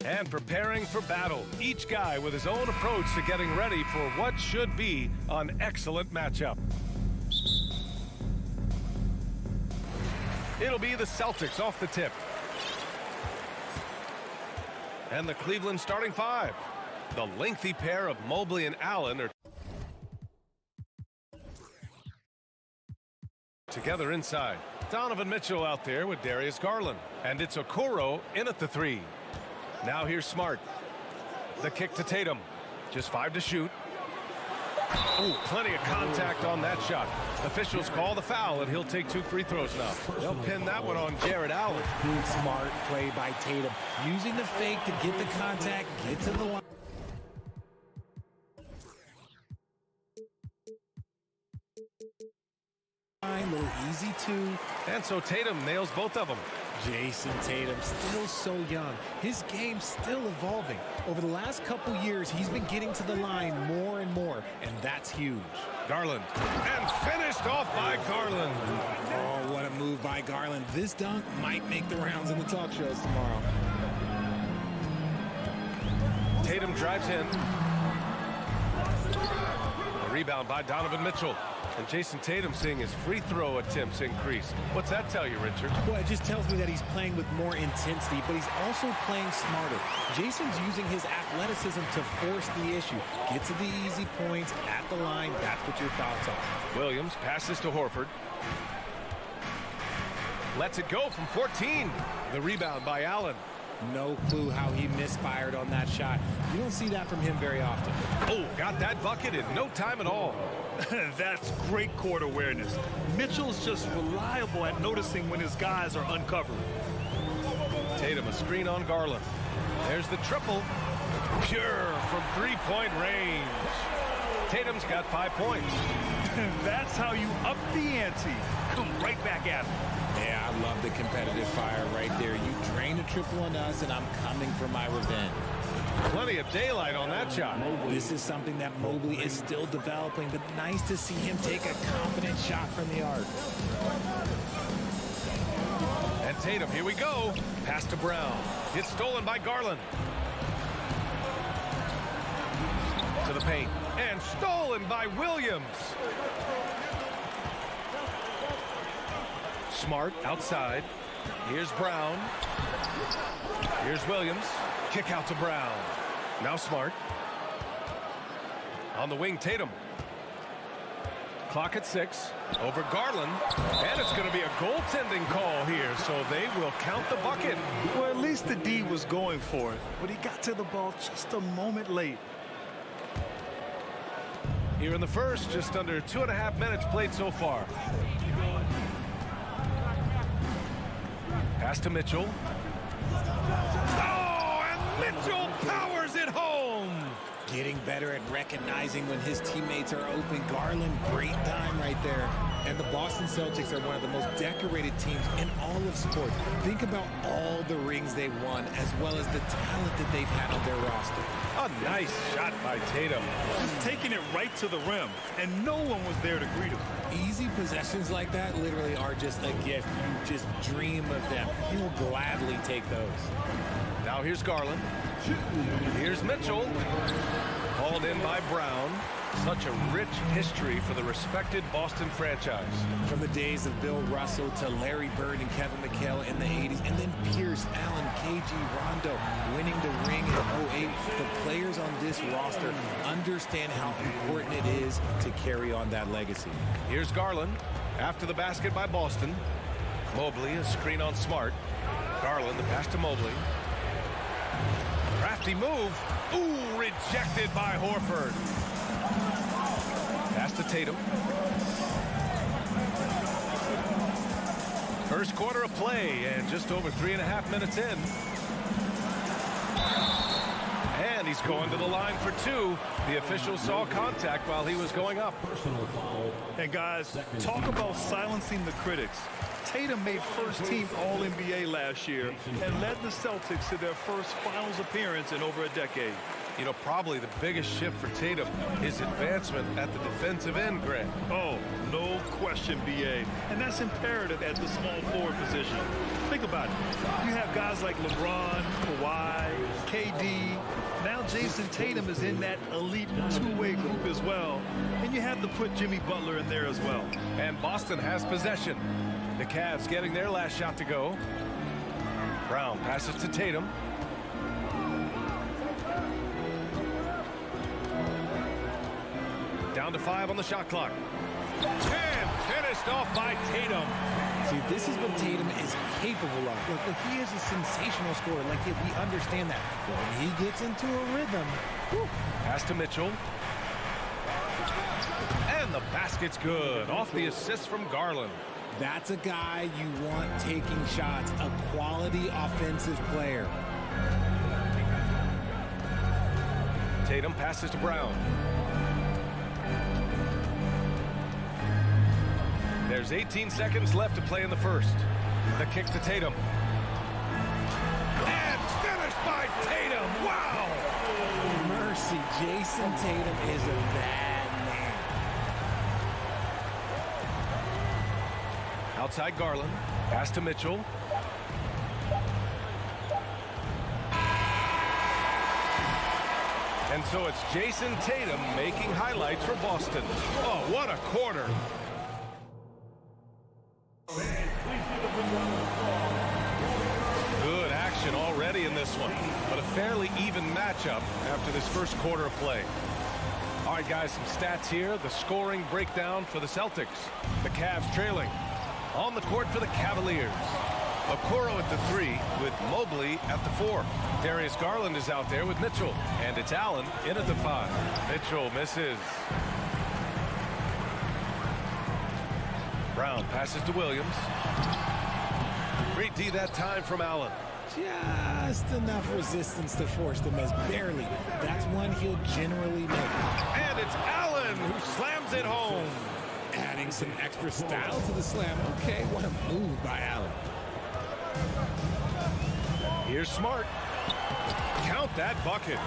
And preparing for battle, each guy with his own approach to getting ready for what should be an excellent matchup. It'll be the Celtics off the tip. And the Cleveland starting five. The lengthy pair of Mobley and Allen are together inside. Donovan Mitchell out there with Darius Garland. And it's Okoro in at the three. Now here's Smart. The kick to Tatum. Just 5 to shoot. Oh, plenty of contact on that shot. Officials call the foul, and he'll take 2 free throws now. They'll pin that one on Jared Allen. Good, smart play by Tatum. Using the fake to get the contact, get to the line. A little easy too. And so Tatum nails both of them. Jason Tatum, still so young. His game's still evolving. Over the last couple years, he's been getting to the line more and more, and that's huge. Garland, and finished off by Garland. Oh, what a move by Garland. This dunk might make the rounds in the talk shows tomorrow. Tatum drives in. A rebound by Donovan Mitchell. And Jason Tatum seeing his free throw attempts increase. What's that tell you, Richard? Well, it just tells me that he's playing with more intensity, but he's also playing smarter. Jason's using his athleticism to force the issue. Get to the easy points at the line. That's what your thoughts are. Williams passes to Horford. Lets it go from 14. The rebound by Allen. No clue how he misfired on that shot. You don't see that from him very often. Oh, got that bucket in no time at all. That's great court awareness. Mitchell's just reliable at noticing when his guys are uncovered. Tatum a screen on Garland. There's the triple. Pure from three-point range. Tatum's got 5 points. That's how you up the ante. Come right back at him. Yeah, I love the competitive fire right there. You drain a triple on us, and I'm coming for my revenge. Plenty of daylight on that shot. This is something that Mobley is still developing, but nice to see him take a confident shot from the arc. And Tatum, here we go. Pass to Brown. It's stolen by Garland. To the paint. And stolen by Williams. Smart outside. Here's Brown. Here's Williams. Kick out to Brown. Now Smart. On the wing, Tatum. Clock at 6. Over Garland. And it's going to be a goaltending call here, so they will count the bucket. Well, at least the D was going for it, but he got to the ball just a moment late. Here in the first, just under 2.5 minutes played so far. Pass to Mitchell. Oh, and Mitchell powers it home. Getting better at recognizing when his teammates are open. Garland, great time right there. And the Boston Celtics are one of the most decorated teams in all of sports. Think about all the rings they've won, as well as the talent that they've had on their roster. A nice shot by Tatum. Just taking it right to the rim, and no one was there to greet him. Easy possessions like that literally are just a gift. You just dream of them. You will gladly take those. Now here's Garland. Here's Mitchell. Called in by Brown. Such a rich history for the respected Boston franchise. From the days of Bill Russell to Larry Bird and Kevin McHale in the 80s, and then Pierce, Allen, KG, Rondo winning the ring in 08. The players on this roster understand how important it is to carry on that legacy. Here's Garland. After the basket by Boston. Mobley, a screen on Smart. Garland, the pass to Mobley. Crafty move. Ooh, rejected by Horford. Pass to Tatum. First quarter of play and just over 3.5 minutes in. And he's going to the line for 2. The official saw contact while he was going up. And guys, talk about silencing the critics. Tatum made first-team All-NBA last year and led the Celtics to their first finals appearance in over a decade. You know, probably the biggest shift for Tatum is advancement at the defensive end, Greg. Oh, no question, BA. And that's imperative at the small forward position. Think about it. You have guys like LeBron, Kawhi, KD. Now Jason Tatum is in that elite two-way group as well. And you have to put Jimmy Butler in there as well. And Boston has possession. The Cavs getting their last shot to go. Brown passes to Tatum. Down to 5 on the shot clock. 10 finished off by Tatum. See, this is what Tatum is capable of. Look, he is a sensational scorer. Like, we understand that. But when he gets into a rhythm, whew. Pass to Mitchell. And the basket's good. Off the assist from Garland. That's a guy you want taking shots, a quality offensive player. Tatum passes to Brown. There's 18 seconds left to play in the first. The kick to Tatum. And finished by Tatum. Wow! Mercy, Jason Tatum is a bad man. Outside Garland. Pass to Mitchell. And so it's Jason Tatum making highlights for Boston. Oh, what a quarter. Good action already in this one, but a fairly even matchup after this first quarter of play. All right, guys, some stats here. The scoring breakdown for the Celtics. The Cavs trailing. On the court for the Cavaliers. Okoro at the 3 with Mobley at the 4. Darius Garland is out there with Mitchell. And it's Allen in at the 5. Mitchell misses. Brown passes to Williams. Great D that time from Allen. Just enough resistance to force the miss. Barely. That's one he'll generally make. And it's Allen who slams it home. Adding some extra style to the slam. Okay, what a move by Allen. Here's Smart. Count that bucket.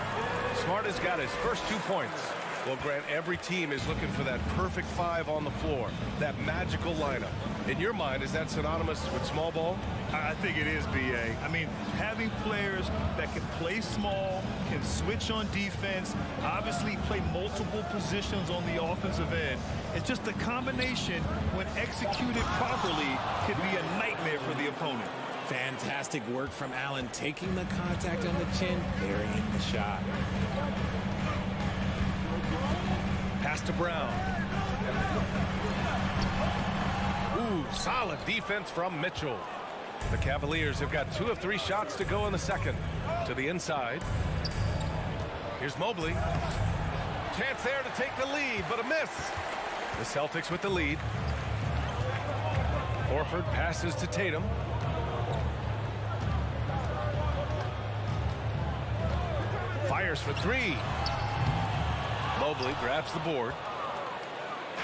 Smart has got his first 2 points. Well, Grant, every team is looking for that perfect 5 on the floor, that magical lineup. In your mind, is that synonymous with small ball? I think it is, BA. I mean, having players that can play small, can switch on defense, obviously play multiple positions on the offensive end. It's just a combination, when executed properly, could be a nightmare for the opponent. Fantastic work from Allen, taking the contact on the chin, burying the shot. Pass to Brown. Ooh, solid defense from Mitchell. The Cavaliers have got 2 of 3 shots to go in the second. To the inside. Here's Mobley. Chance there to take the lead, but a miss. The Celtics with the lead. Horford passes to Tatum. Fires for 3. Mobley grabs the board.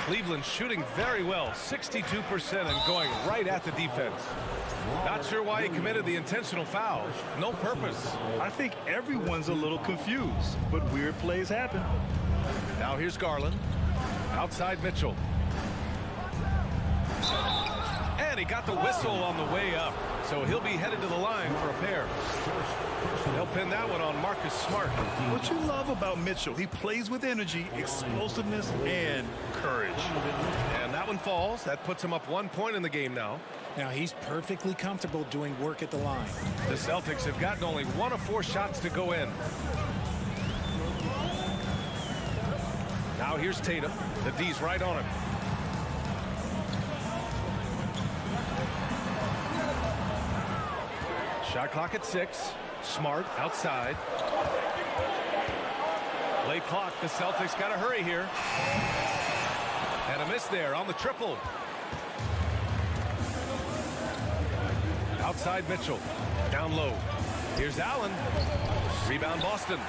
Cleveland shooting very well, 62%, and going right at the defense. Not sure why he committed the intentional foul. No purpose. I think everyone's a little confused, but weird plays happen. Now here's Garland. Outside Mitchell. And he got the whistle on the way up, so he'll be headed to the line for a pair. They'll pin that one on Marcus Smart. What you love about Mitchell, he plays with energy, explosiveness, and courage. And that one falls. That puts him up 1 point in the game now. Now he's perfectly comfortable doing work at the line. The Celtics have gotten only 1 of 4 shots to go in. Now here's Tatum. The D's right on him. Shot clock at 6. Smart outside. Late clock. The Celtics got to hurry here. And a miss there on the triple. Outside Mitchell. Down low. Here's Allen. Rebound Boston.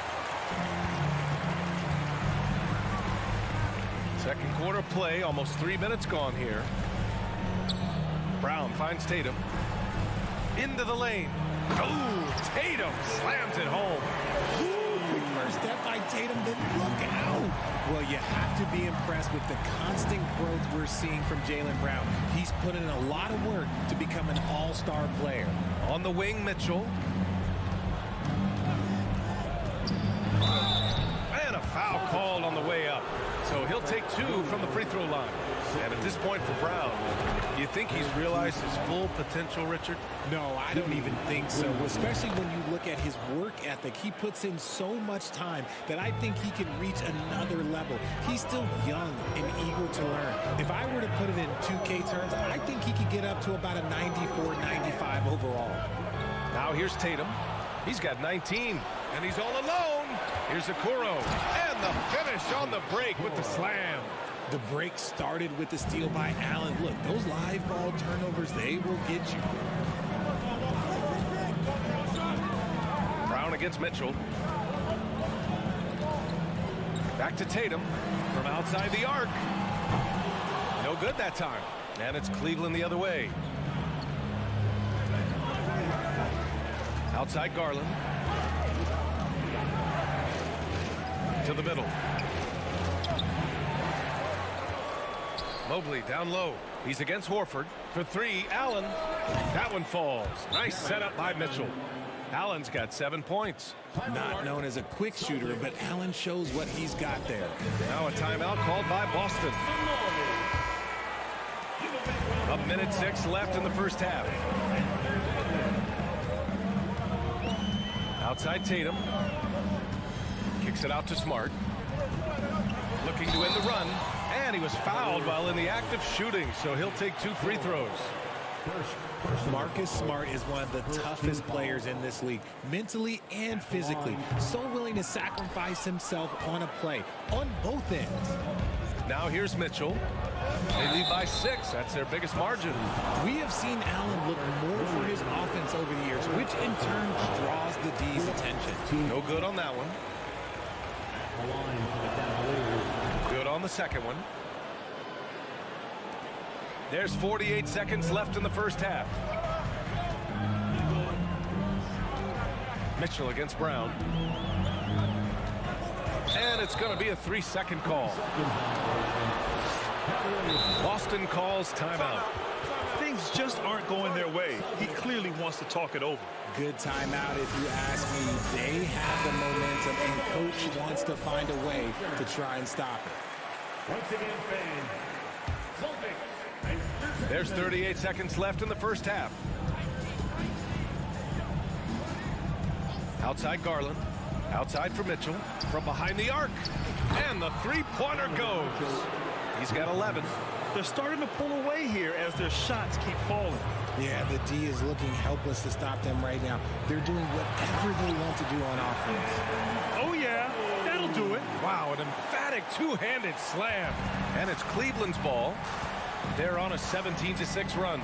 Second quarter play. Almost 3 minutes gone here. Brown finds Tatum. Into the lane. Oh, Tatum slams it home. quick first step by Tatum, then look out. Well, you have to be impressed with the constant growth we're seeing from Jaylen Brown. He's put in a lot of work to become an all-star player. On the wing, Mitchell. And a foul called on the way up. So he'll take 2 from the free throw line. And at this point for Brown, do you think he's realized his full potential, Richard? No, I don't even think so, especially when you look at his work ethic. He puts in so much time that I think he can reach another level. He's still young and eager to learn. If I were to put it in 2K terms, I think he could get up to about a 94, 95 overall. Now here's Tatum. He's got 19, and he's all alone. Here's Okoro, and the finish on the break with the slam. The break started with the steal by Allen. Look, those live ball turnovers, they will get you. Brown against Mitchell. Back to Tatum from outside the arc. No good that time. And it's Cleveland the other way. Outside Garland. To the middle. Mobley down low. He's against Horford. For 3, Allen. That one falls. Nice setup by Mitchell. Allen's got 7 points. Not known as a quick shooter, but Allen shows what he's got there. Now a timeout called by Boston. 1:06 left in the first half. Outside Tatum. Kicks it out to Smart. Looking to end the run. And he was fouled while in the act of shooting, so he'll take 2 free throws. Marcus Smart is one of the toughest players in this league, mentally and physically. So willing to sacrifice himself on a play, on both ends. Now here's Mitchell. They lead by 6. That's their biggest margin. We have seen Allen look more for his offense over the years, which in turn draws the D's attention. No good on that one. Good on the second one. There's 48 seconds left in the first half. Mitchell against Brown. And it's going to be a 3-second call. Boston calls timeout. Things just aren't going their way. He clearly wants to talk it over. Good timeout if you ask me. They have the momentum, and coach wants to find a way to try and stop it. Once again, fans, Celtics. There's 38 seconds left in the first half. Outside Garland. Outside for Mitchell. From behind the arc. And the three-pointer goes. He's got 11. They're starting to pull away here as their shots keep falling. Yeah, the D is looking helpless to stop them right now. They're doing whatever they want to do on offense. Oh, yeah, that'll do it. Wow, an emphatic two-handed slam. And it's Cleveland's ball. They're on a 17-6 run.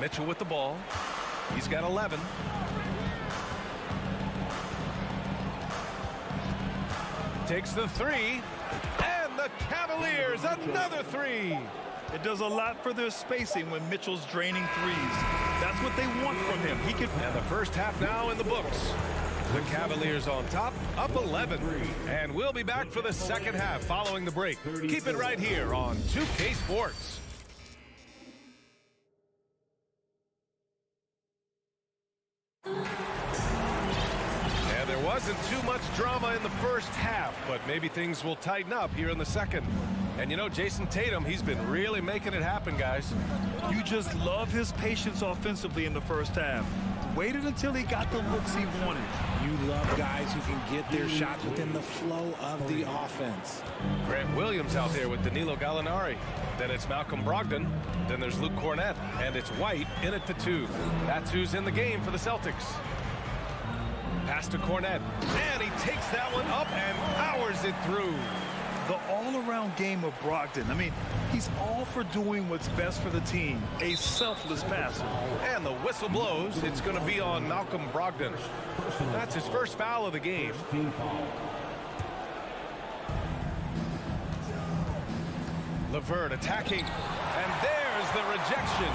Mitchell with the ball. He's got 11. Takes the three. And the Cavaliers, another three. It does a lot for their spacing when Mitchell's draining threes. That's what they want from him. He can. And the first half now in the books. The Cavaliers on top, up 11. And we'll be back for the second half following the break. Keep it right here on 2K Sports. And there wasn't too much drama in the first half, but maybe things will tighten up here in the second. And you know, Jason Tatum, he's been really making it happen, guys. You just love his patience offensively in the first half. Waited until he got the looks he wanted. You love guys who can get their shots within the flow of the offense. Grant Williams out there with Danilo Gallinari. Then it's Malcolm Brogdon. Then there's Luke Cornett. And it's White in at the 2. That's who's in the game for the Celtics. Pass to Cornett. And he takes that one up and powers it through. The all-around game of Brogdon. I mean, he's all for doing what's best for the team. A selfless passer. And the whistle blows. It's going to be on Malcolm Brogdon. That's his first foul of the game. LeVert attacking. And there's the rejection.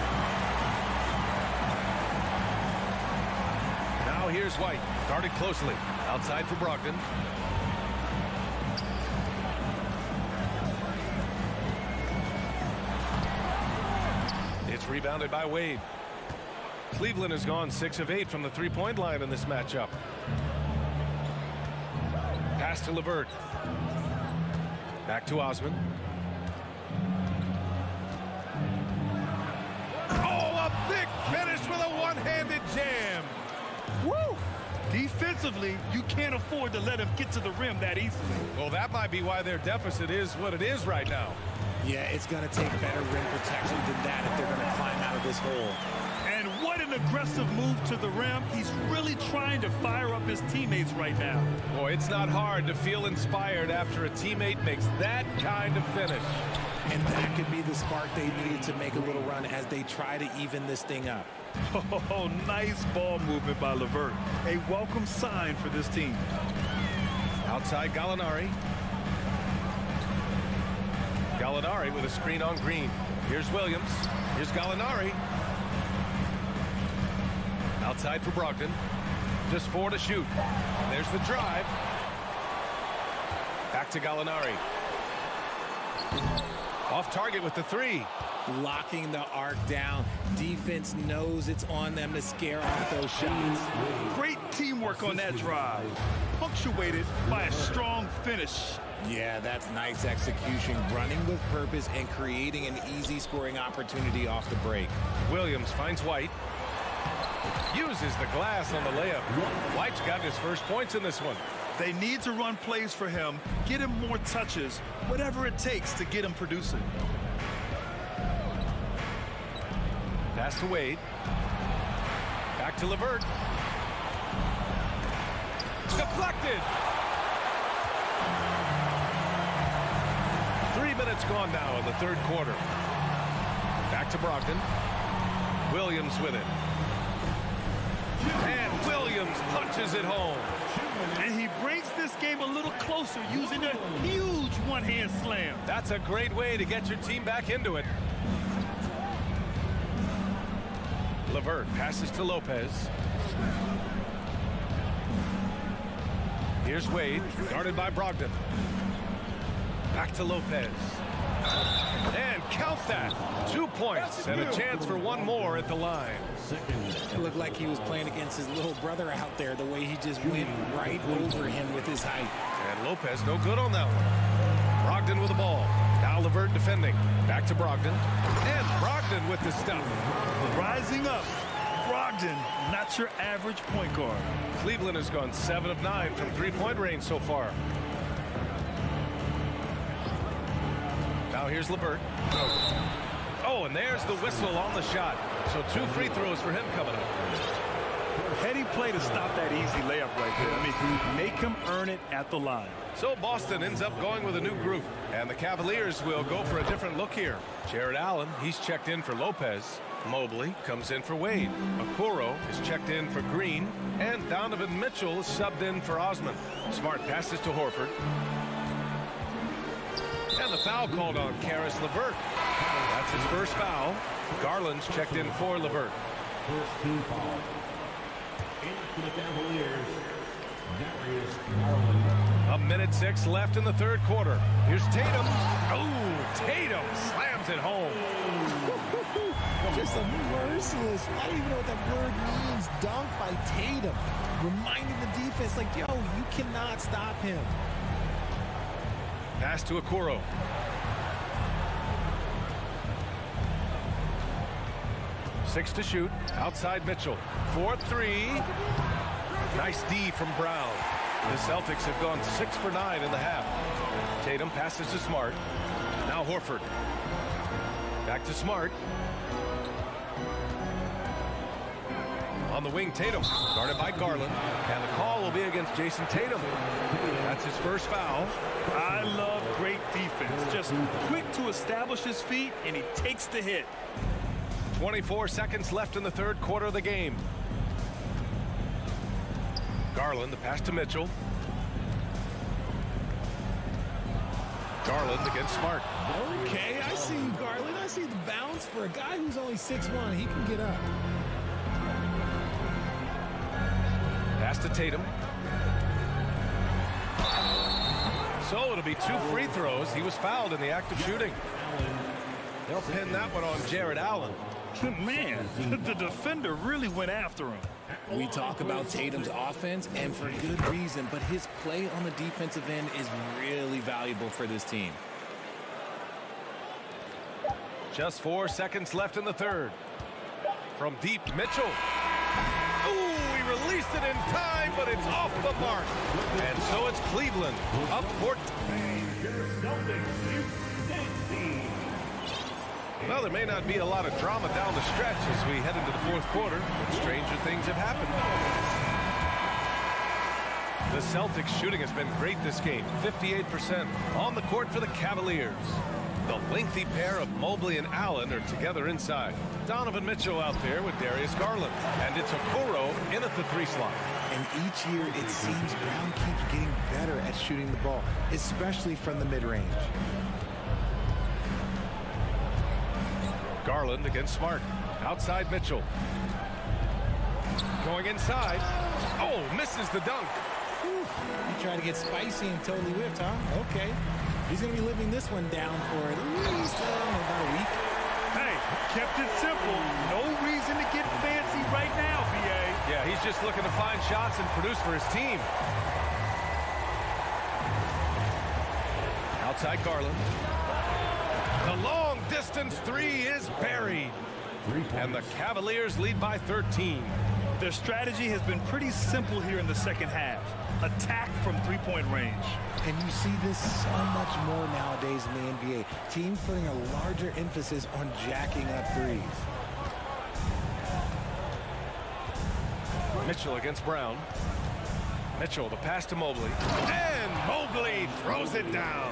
Now here's White. Guarded closely. Outside for Brogdon. It's rebounded by Wade. Cleveland has gone 6 of 8 from the three-point line in this matchup. Pass to LeVert. Back to Osman. Oh, a big finish with a one-handed jam. Woo! Defensively, you can't afford to let him get to the rim that easily. Well, that might be why their deficit is what it is right now. Yeah, it's going to take better rim protection than that if they're going to climb out of this hole. And what an aggressive move to the rim. He's really trying to fire up his teammates right now. Boy, it's not hard to feel inspired after a teammate makes that kind of finish. And that could be the spark they needed to make a little run as they try to even this thing up. Oh, nice ball movement by LeVert. A welcome sign for this team. Outside Gallinari. Gallinari with a screen on Green. Here's Williams. Here's Gallinari. Outside for Brogdon. Just 4 to shoot. There's the drive. Back to Gallinari. Off target with the 3. Locking the arc down. Defense knows it's on them to scare off those shots. Great teamwork on that drive. Punctuated by a strong finish. Yeah, that's nice execution. Running with purpose and creating an easy scoring opportunity off the break. Williams finds White. Uses the glass on the layup. White's got his first points in this one. They need to run plays for him, get him more touches, whatever it takes to get him producing. Pass to Wade. Back to LeVert. Deflected. 3 minutes gone now in the third quarter. Back to Brogdon. Williams with it. And Williams punches it home. And he brings this game a little closer using a huge one-hand slam. That's a great way to get your team back into it. LeVert passes to Lopez. Here's Wade, guarded by Brogdon. Back to Lopez. And count that. 2 points and a chance for one more at the line. It looked like he was playing against his little brother out there, the way he just went right over him with his height. And Lopez no good on that one. Brogdon with the ball. Now LeVert defending. Back to Brogdon. And Brogdon with the stuff. Rising up. Brogdon, not your average point guard. Cleveland has gone 7 of 9 from three-point range so far. Now here's LeVert. Oh, and there's the whistle on the shot. So 2 free throws for him coming up. Heady play to stop that easy layup right there. I mean, make him earn it at the line. So Boston ends up going with a new group. And the Cavaliers will go for a different look here. Jared Allen, he's checked in for Lopez. Mobley comes in for Wade. Okoro is checked in for Green. And Donovan Mitchell is subbed in for Osman. Smart passes to Horford. And the foul called on Caris LeVert. That's his first foul. Garland's checked in for LeVert. First team foul. 8 for the Cavaliers. Darius Garland. 1:06 left in the third quarter. Here's Tatum. Oh, Tatum slams it home. Just a merciless, I don't even know what that word means, dunk by Tatum. Reminding the defense, like, yo, you cannot stop him. Pass to Okoro. Six to shoot. Outside Mitchell. 4-3. Nice D from Brown. The Celtics have gone 6 for 9 in the half. Tatum passes to Smart. Now Horford. Back to Smart. On the wing, Tatum. Guarded by Garland. And the call will be against Jason Tatum. That's his first foul. I love great defense. Just quick to establish his feet, and he takes the hit. 24 seconds left in the third quarter of the game. Garland, the pass to Mitchell. Garland against Smart. Okay, I see you, Garland. I see the bounce for a guy who's only 6'1". He can get up. Pass to Tatum. So it'll be 2 free throws. He was fouled in the act of shooting. They'll pin that one on Jared Allen. Man, the defender really went after him. We talk about Tatum's offense, and for good reason, but his play on the defensive end is really valuable for this team. Just 4 seconds left in the third. From deep, Mitchell. Ooh, he released it in time, but it's off the mark. And so it's Cleveland up 14. Well, there may not be a lot of drama down the stretch as we head into the fourth quarter, but stranger things have happened. The Celtics shooting has been great this game, 58% on the court for the Cavaliers. The lengthy pair of Mobley and Allen are together inside. Donovan Mitchell out there with Darius Garland. And it's Okoro in at the 3 slot. And each year, it seems Brown keeps getting better at shooting the ball, especially from the mid-range. Garland against Smart. Outside Mitchell. Going inside. Oh, misses the dunk. Whew. You try to get spicy and totally whiffed, huh? Okay. He's going to be living this one down for at least about a week. Hey, kept it simple. No reason to get fancy right now, BA. Yeah, he's just looking to find shots and produce for his team. Outside Garland. The long distance 3 is buried. And the Cavaliers lead by 13. Their strategy has been pretty simple here in the second half. Attack from 3-point range. And you see this so much more nowadays in the NBA. Teams putting a larger emphasis on jacking up threes. Mitchell against Brown. Mitchell, the pass to Mobley. And Mobley throws it down.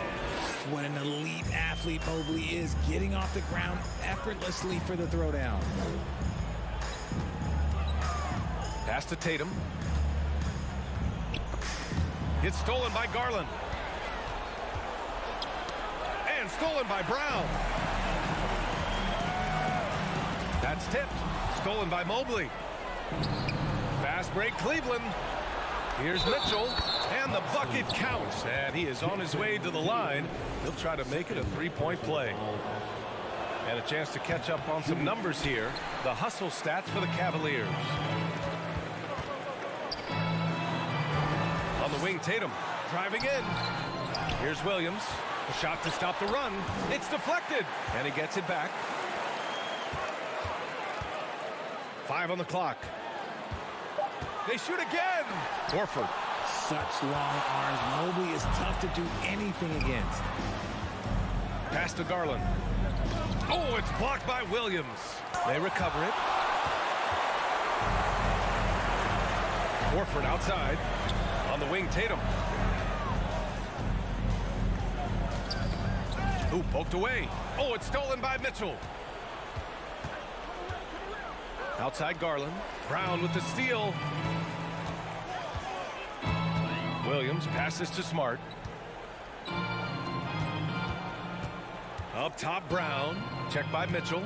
What an elite athlete Mobley is, getting off the ground effortlessly for the throwdown. Pass to Tatum. It's stolen by Garland. And stolen by Brown. That's tipped. Stolen by Mobley. Fast break Cleveland. Here's Mitchell. And the bucket counts. And he is on his way to the line. He'll try to make it a 3-point play. And a chance to catch up on some numbers here. The hustle stats for the Cavaliers. On the wing, Tatum driving in. Here's Williams. A shot to stop the run. It's deflected. And he gets it back. 5 on the clock. They shoot again. Horford. Such long arms. Mobley is tough to do anything against. Pass to Garland. Oh, it's blocked by Williams. They recover it. Horford outside. On the wing, Tatum. Ooh, poked away. Oh, it's stolen by Mitchell. Outside Garland. Brown with the steal. Williams passes to Smart. Up top, Brown. Checked by Mitchell.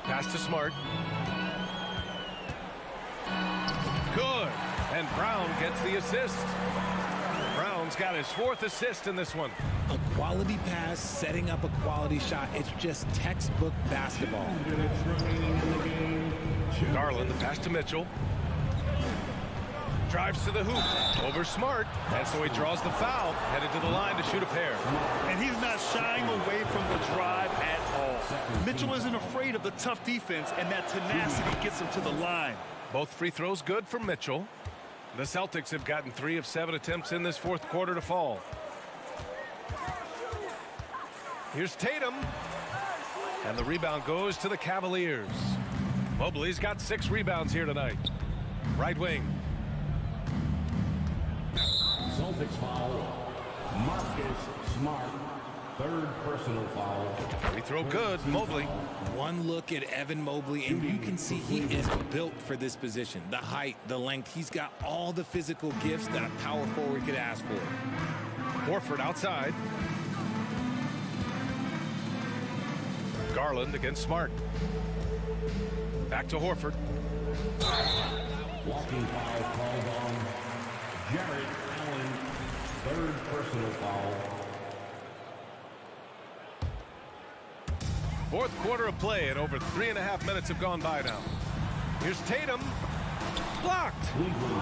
Pass to Smart. Good. And Brown gets the assist. Brown's got his 4th assist in this one. A quality pass, setting up a quality shot. It's just textbook basketball. Garland, the pass to Mitchell. Drives to the hoop. Over Smart. And so he draws the foul. Headed to the line to shoot a pair. And he's not shying away from the drive at all. Mitchell isn't afraid of the tough defense, and that tenacity gets him to the line. Both free throws good from Mitchell. The Celtics have gotten 3 of 7 attempts in this fourth quarter to fall. Here's Tatum. And the rebound goes to the Cavaliers. Mobley's got 6 rebounds here tonight. Right wing. Celtics foul. Marcus Smart. 3rd personal foul. Free throw good, Mobley. One look at Evan Mobley, and you can see he is built for this position. The height, the length, he's got all the physical gifts that a power forward could ask for. Horford outside. Garland against Smart. Back to Horford. Walking foul called on Jared Allen. Third personal foul. Fourth quarter of play, and over 3.5 minutes have gone by now. Here's Tatum. Blocked.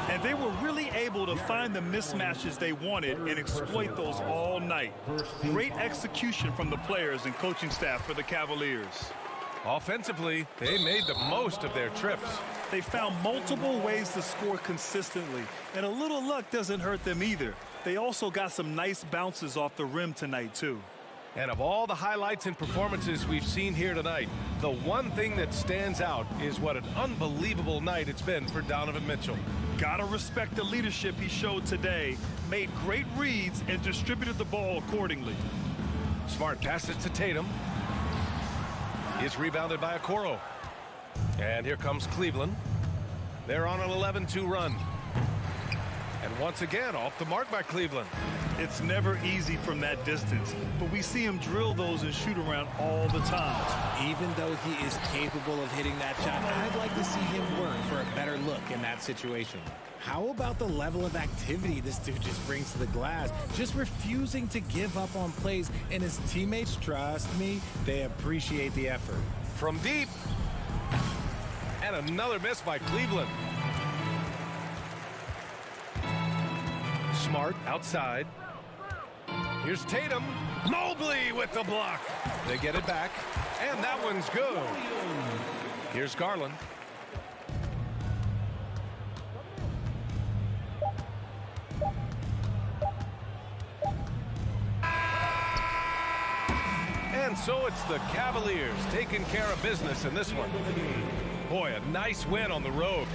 And they were really able to find the mismatches they wanted and exploit those all night. Great execution from the players and coaching staff for the Cavaliers. Offensively, they made the most of their trips. They found multiple ways to score consistently, and a little luck doesn't hurt them either. They also got some nice bounces off the rim tonight, too. And of all the highlights and performances we've seen here tonight, the one thing that stands out is what an unbelievable night it's been for Donovan Mitchell. Gotta respect the leadership he showed today, made great reads, and distributed the ball accordingly. Smart passed it to Tatum. He's rebounded by Okoro. And here comes Cleveland. They're on an 11-2 run. And once again, off the mark by Cleveland. It's never easy from that distance, but we see him drill those and shoot around all the time. Even though he is capable of hitting that shot, I'd like to see him work for a better look in that situation. How about the level of activity this dude just brings to the glass? Just refusing to give up on plays, and his teammates, trust me, they appreciate the effort. From deep. And another miss by Cleveland. Smart outside. Here's Tatum. Mobley with the block. They get it back, and that one's good. Here's Garland. And so it's the Cavaliers taking care of business in this one. Boy, a nice win on the road.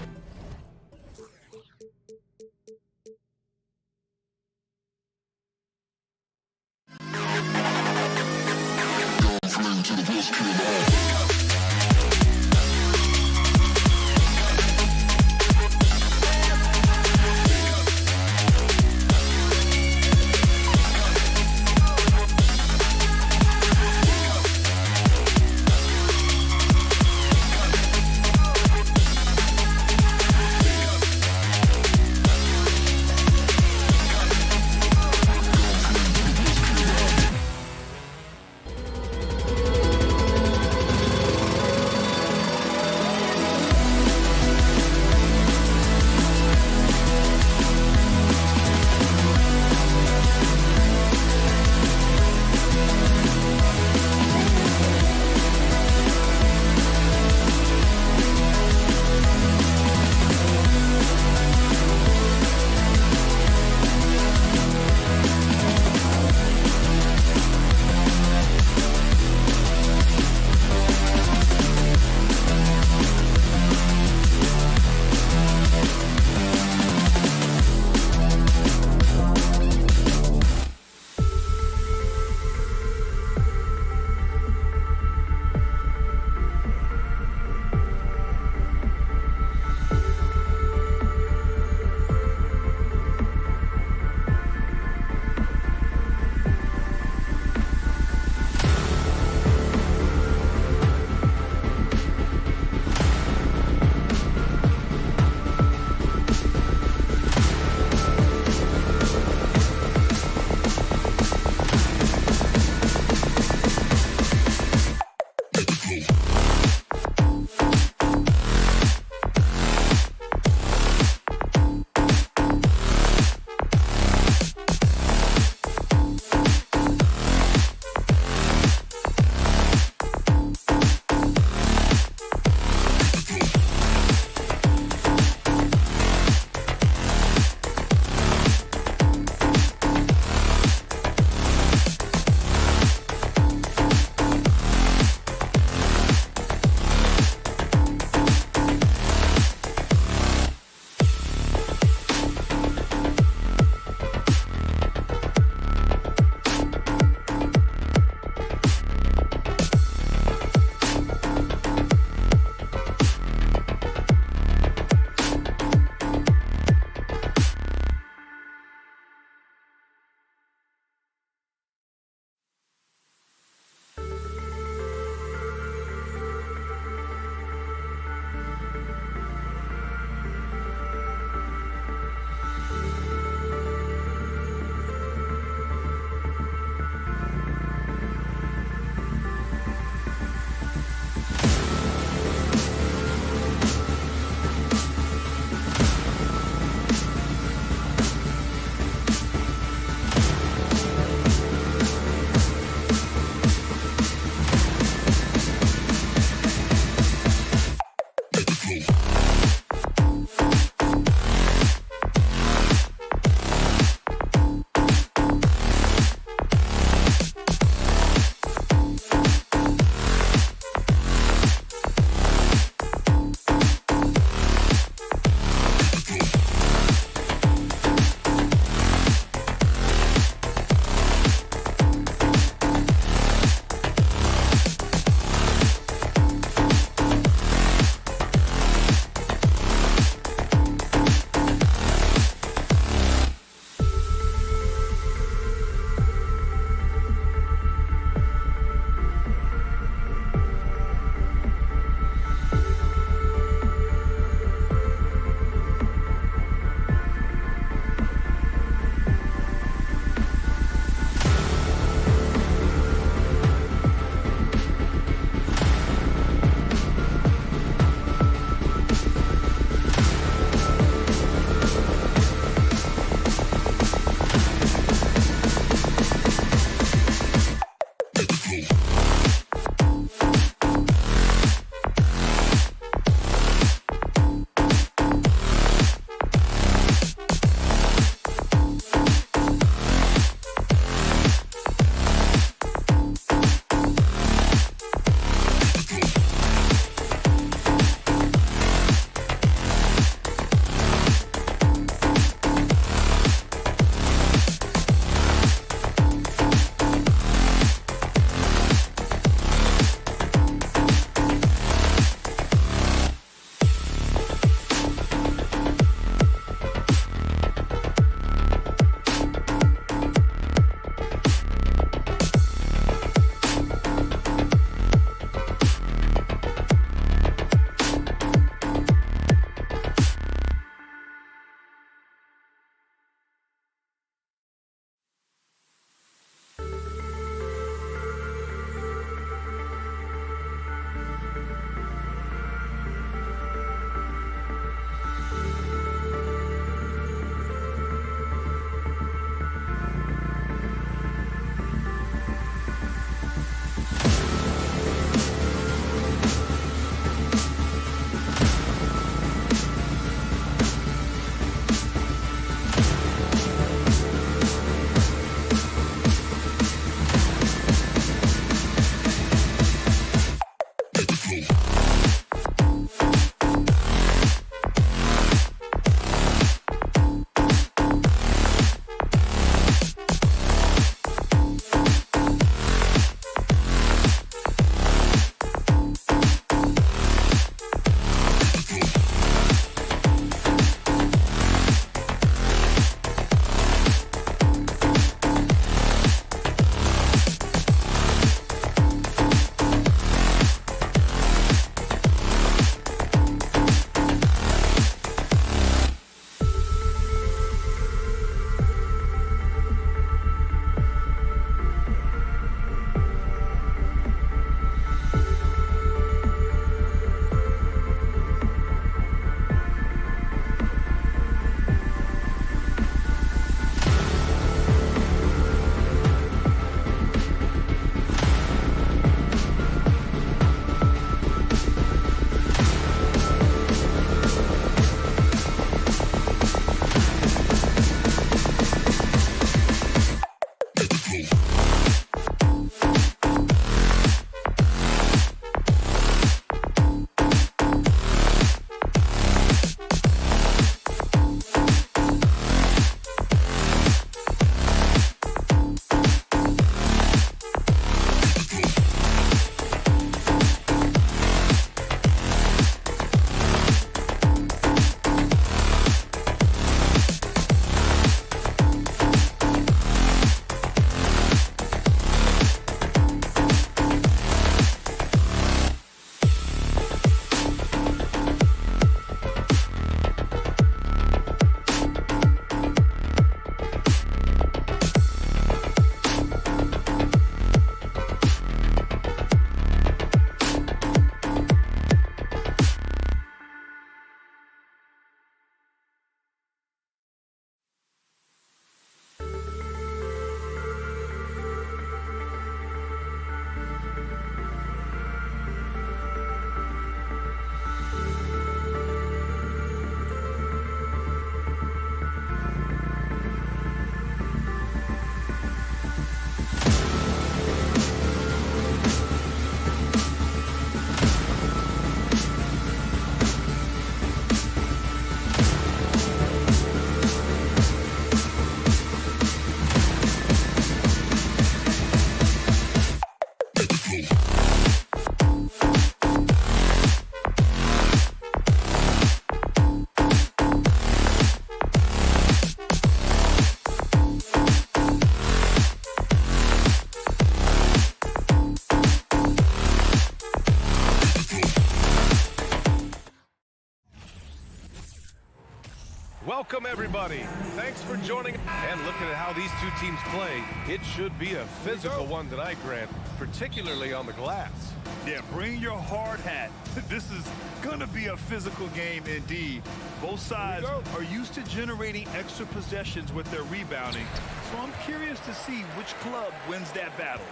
Welcome, everybody. Thanks for joining. And looking at how these two teams play, it should be a physical one tonight, Grant, particularly on the glass. Yeah, bring your hard hat. This is going to be a physical game indeed. Both sides are used to generating extra possessions with their rebounding, so I'm curious to see which club wins that battle.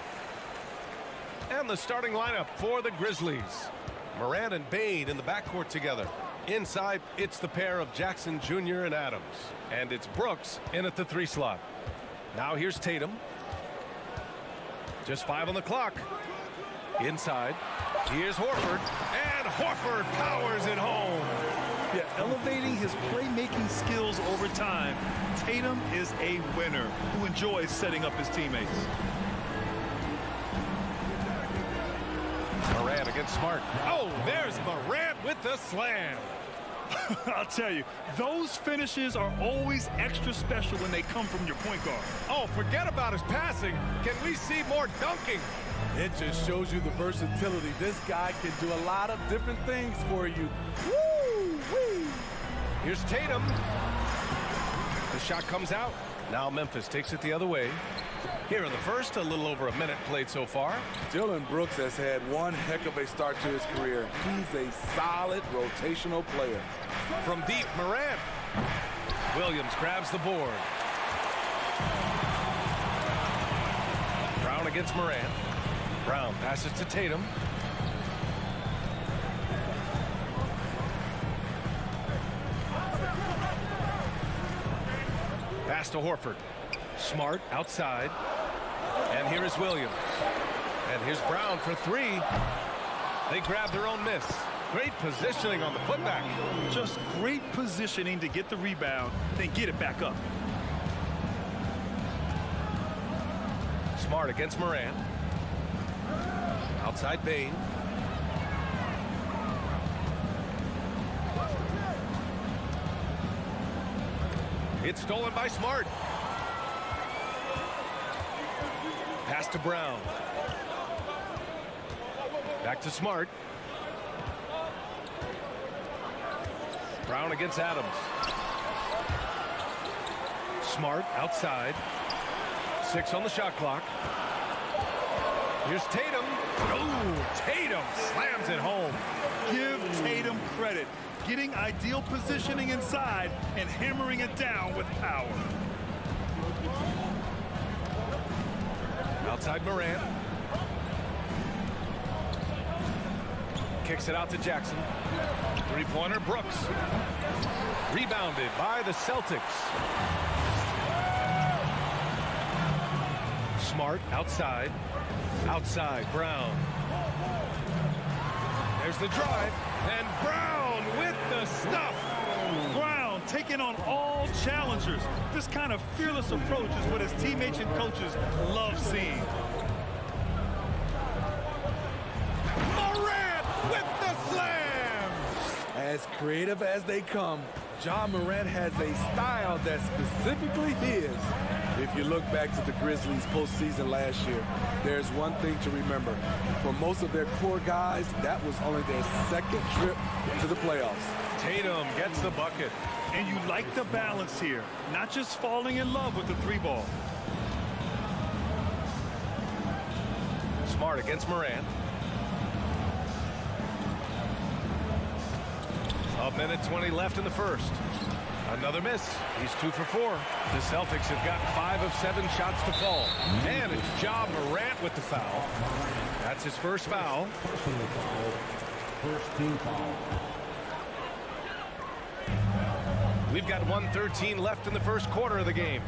And the starting lineup for the Grizzlies. Morant and Bane in the backcourt together. Inside, it's the pair of Jackson Jr. and Adams. And it's Brooks in at the 3 slot. Now here's Tatum. Just 5 on the clock. Inside, here's Horford. And Horford powers it home. Yeah, elevating his playmaking skills over time, Tatum is a winner who enjoys setting up his teammates. Morant against Smart. Oh, there's Morant with the slam. I'll tell you, those finishes are always extra special when they come from your point guard. Oh, forget about his passing. Can we see more dunking? It just shows you the versatility. This guy can do a lot of different things for you. Woo! Woo! Here's Tatum. The shot comes out. Now Memphis takes it the other way. Here in the first, a little over a minute played so far. Dillon Brooks has had one heck of a start to his career. He's a solid rotational player. From deep, Morant. Williams grabs the board. Brown against Morant. Brown passes to Tatum. Pass to Horford. Smart outside. And here is Williams. And here's Brown for 3. They grab their own miss. Great positioning on the putback. Just great positioning to get the rebound, then get it back up. Smart against Morant. Outside Bane. It's stolen by Smart. Pass to Brown. Back to Smart. Brown against Adams. Smart outside. 6 on the shot clock. Here's Tatum. Oh, Tatum slams it home. Give Tatum credit. Getting ideal positioning inside and hammering it down with power. Outside Morant. Kicks it out to Jackson. 3-pointer Brooks. Rebounded by the Celtics. Smart outside. Outside Brown. There's the drive. And Brown with the stuff. Brown taking on all challengers. This kind of fearless approach is what his teammates and coaches love seeing. Morant with the slam. As creative as they come, Ja Morant has a style that's specifically his. If you look back to the Grizzlies postseason last year, there's one thing to remember. For most of their core guys, that was only their second trip to the playoffs. Tatum gets the bucket. And you like the balance here, not just falling in love with the 3-ball. Smart against Morant. A minute 20 left in the first. Another miss. He's 2 for 4. The Celtics have got 5 of 7 shots to fall. And it's Ja Morant with the foul. That's his first foul. Personal foul. First team foul. We've got 1:13 left in the first quarter of the game.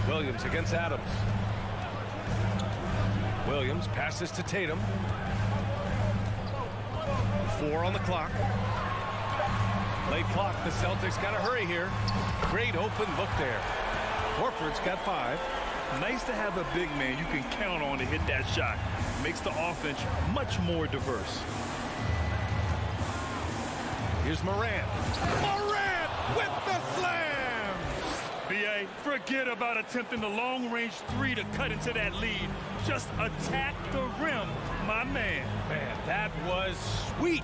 Williams against Adams. Williams passes to Tatum. 4 on the clock. Late clock. The Celtics got to hurry here. Great open look there. Horford's got 5. Nice to have a big man you can count on to hit that shot. Makes the offense much more diverse. Here's Morant. Morant with the slam! B.A., forget about attempting the long-range 3 to cut into that lead. Just attack the rim, my man. Man, that was sweet.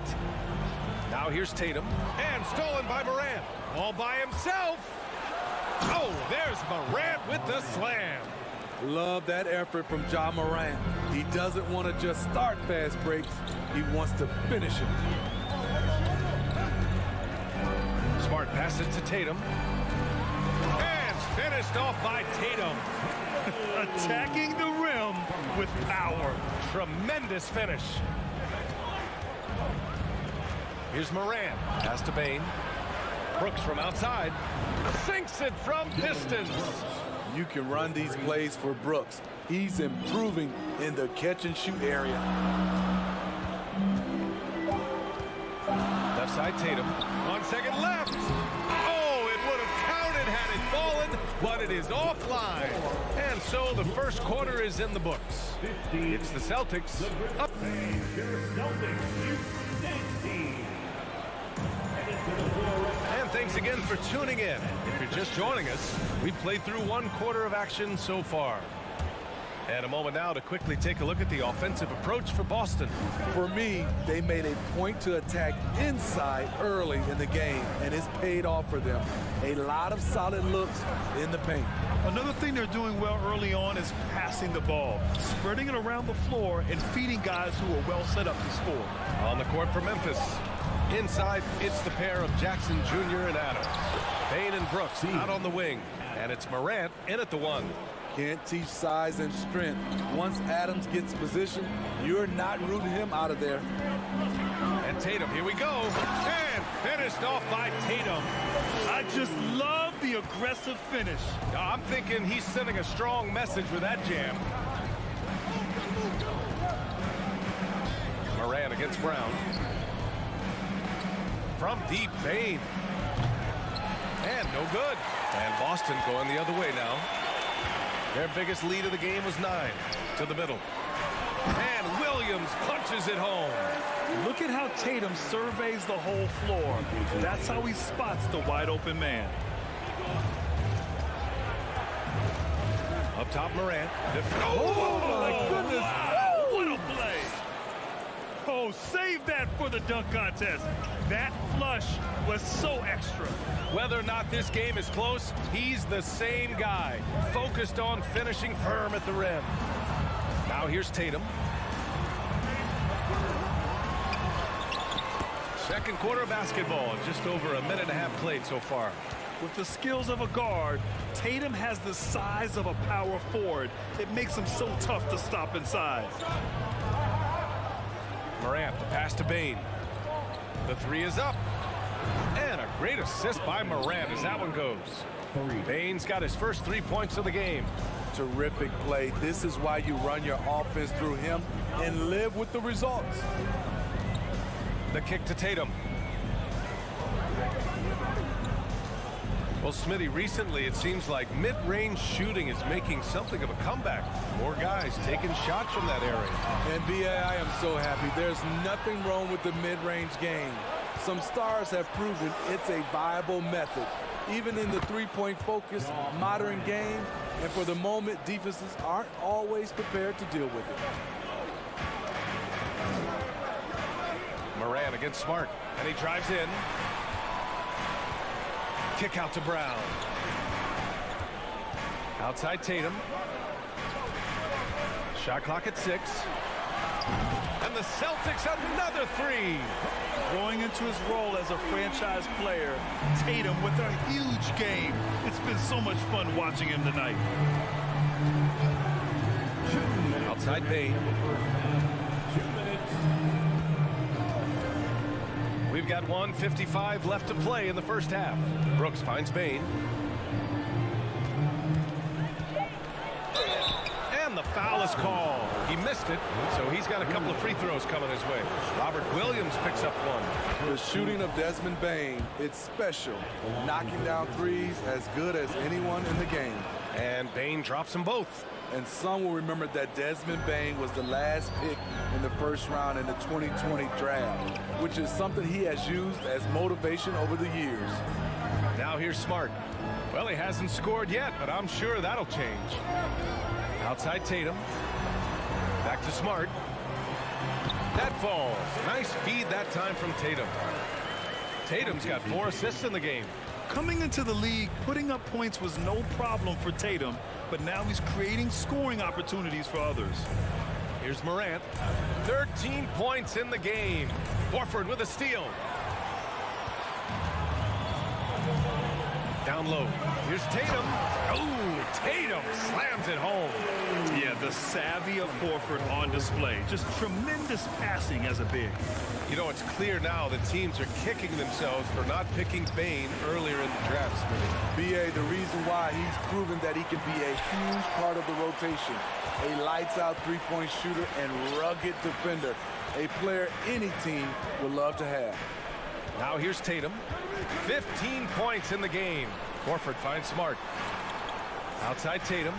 Now here's Tatum. And stolen by Morant. All by himself. Oh, there's Morant with the slam. Love that effort from Ja Morant. He doesn't want to just start fast breaks. He wants to finish it. Smart pass it to Tatum. And finished off by Tatum. Attacking the rim with power. Tremendous finish. Here's Morant. Pass to Bane. Brooks from outside. Sinks it from distance. You can run these plays for Brooks. He's improving in the catch-and-shoot area. Left side Tatum. 1 second left. Oh, it would have counted had it fallen, but it is offline. And so the first quarter is in the books. It's the Celtics up. And thanks again for tuning in. If you're just joining us, we played through 1 quarter of action so far. And a moment now to quickly take a look at the offensive approach for Boston. For me, they made a point to attack inside early in the game, and it's paid off for them. A lot of solid looks in the paint. Another thing they're doing well early on is passing the ball, spreading it around the floor and feeding guys who are well set up to score. On the court for Memphis. Inside, it's the pair of Jackson Jr. and Adams. Bane and Brooks out on the wing. And it's Morant in at the 1. Can't teach size and strength. Once Adams gets position, you're not rooting him out of there. And Tatum, here we go. And finished off by Tatum. I just love the aggressive finish. I'm thinking he's sending a strong message with that jam. Morant against Brown. From deep, Bane. And no good. And Boston going the other way now. Their biggest lead of the game was 9 to the middle. And Williams punches it home. Look at how Tatum surveys the whole floor. That's how he spots the wide open man. Up top, Morant. Oh, my goodness. Wow, what a play. Oh, save that for the dunk contest. That flush was so extra. Whether or not this game is close, he's the same guy, focused on finishing firm at the rim. Now here's Tatum. Second quarter of basketball, just over a minute and a half played so far. With the skills of a guard, Tatum has the size of a power forward. It makes him so tough to stop inside. Morant, the pass to Bane. The 3 is up. And a great assist by Morant as that one goes. Bane's got his first 3 points of the game. Terrific play. This is why you run your offense through him and live with the results. The kick to Tatum. Well, Smitty, recently it seems like mid-range shooting is making something of a comeback. More guys taking shots from that area. And B.A., I am so happy. There's nothing wrong with the mid-range game. Some stars have proven it's a viable method, even in the three-point focused modern game. And for the moment, defenses aren't always prepared to deal with it. Morant against Smart, and he drives in. Kick out to Brown. Outside Tatum. Shot clock at 6. And the Celtics another 3. Growing into his role as a franchise player, Tatum with a huge game. It's been so much fun watching him tonight. Outside Bane. 2 minutes. We've got 1:55 left to play in the first half. Brooks finds Bane. And the foul is called. He missed it, so he's got a couple of free throws coming his way. Robert Williams picks up 1. The shooting of Desmond Bane, it's special. Knocking down threes as good as anyone in the game. And Bane drops them both. And some will remember that Desmond Bane was the last pick in the first round in the 2020 draft, which is something he has used as motivation over the years. Now here's Smart. Well, he hasn't scored yet, but I'm sure that'll change. Outside Tatum. Back to Smart. That falls. Nice feed that time from Tatum. Tatum's got 4 assists in the game. Coming into the league, putting up points was no problem for Tatum, but now he's creating scoring opportunities for others. Here's Morant. 13 points in the game. Horford with a steal. Down low. Here's Tatum. Oh, Tatum slams it home. Yeah, the savvy of Horford on display. Just tremendous passing as a big. You know, it's clear now that teams are kicking themselves for not picking Bane earlier in the draft. BA, the reason why he's proven that he can be a huge part of the rotation. A lights-out three-point shooter and rugged defender. A player any team would love to have. Now here's Tatum. 15 points in the game. Horford finds Smart. Outside Tatum.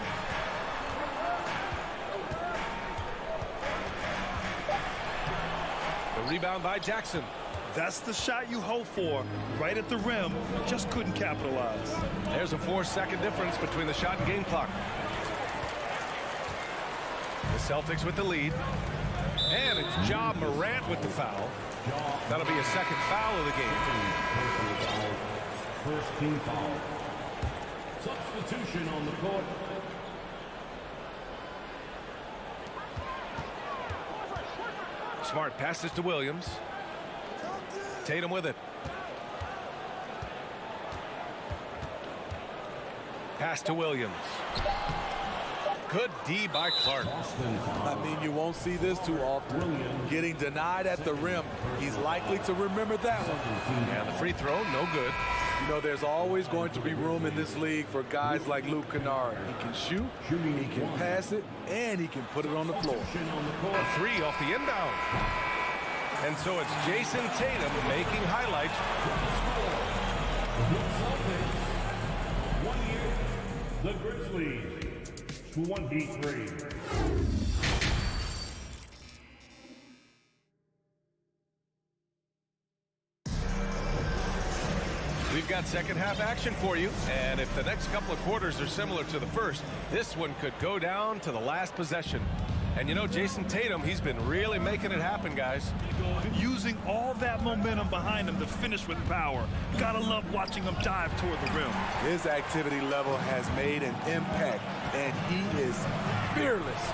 The rebound by Jackson. That's the shot you hope for. Right at the rim, just couldn't capitalize. There's a 4-second difference between the shot and game clock. The Celtics with the lead. And it's Ja Morant with the foul. That'll be a second foul of the game. First team foul. Substitution on the court. Smart passes to Williams. Tatum with it. Pass to Williams. Good D by Clark. I mean, you won't see this too often. Getting denied at the rim. He's likely to remember that one. And the free throw, no good. You know, there's always going to be room in this league for guys like Luke Kennard. He can shoot, he can pass it, and he can put it on the floor. A 3 off the inbound. And so it's Jason Tatum making highlights. The Grizzlies, 23. We've got second half action for you, and if the next couple of quarters are similar to the first, this one could go down to the last possession. And you know, Jason Tatum, he's been really making it happen, guys. Using all that momentum behind him to finish with power. Gotta love watching him dive toward the rim. His activity level has made an impact, and he is fearless.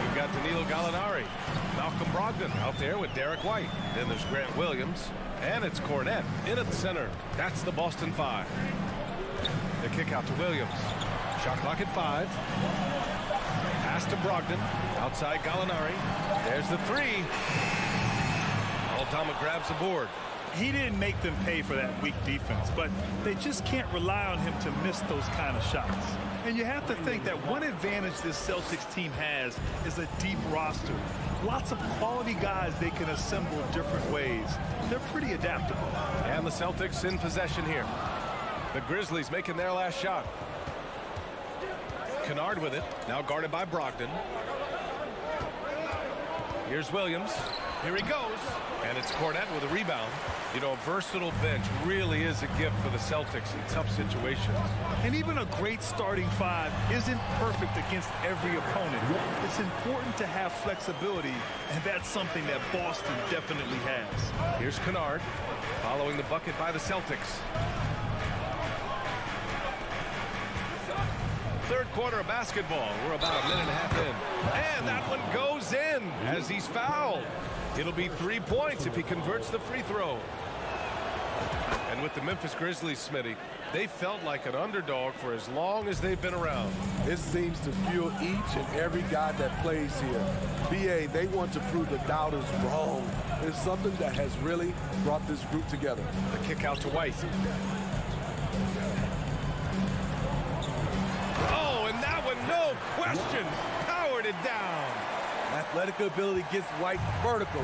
We've got Danilo Gallinari, Malcolm Brogdon out there with Derek White. Then there's Grant Williams, and it's Cornette in at the center. That's the Boston 5. The kick out to Williams. Shot clock at 5. Pass to Brogdon. Outside Gallinari. There's the 3. Aldama grabs the board. He didn't make them pay for that weak defense, but they just can't rely on him to miss those kind of shots. And you have to think that one advantage this Celtics team has is a deep roster. Lots of quality guys they can assemble different ways. They're pretty adaptable. And the Celtics in possession here. The Grizzlies making their last shot. Kennard with it, now guarded by Brogdon. Here's Williams. Here he goes. And it's Cornette with a rebound. You know, a versatile bench really is a gift for the Celtics in tough situations. And even a great starting 5 isn't perfect against every opponent. It's important to have flexibility, and that's something that Boston definitely has. Here's Kennard, following the bucket by the Celtics. Third quarter of basketball. We're about a minute and a half in. And that one goes in as he's fouled. It'll be 3 points if he converts the free throw. And with the Memphis Grizzlies, Smitty, they felt like an underdog for as long as they've been around. This seems to fuel each and every guy that plays here. BA, they want to prove the doubters wrong. It's something that has really brought this group together. The kick out to White. Oh, and that one, no question, powered it down. Athletic ability gets White vertical.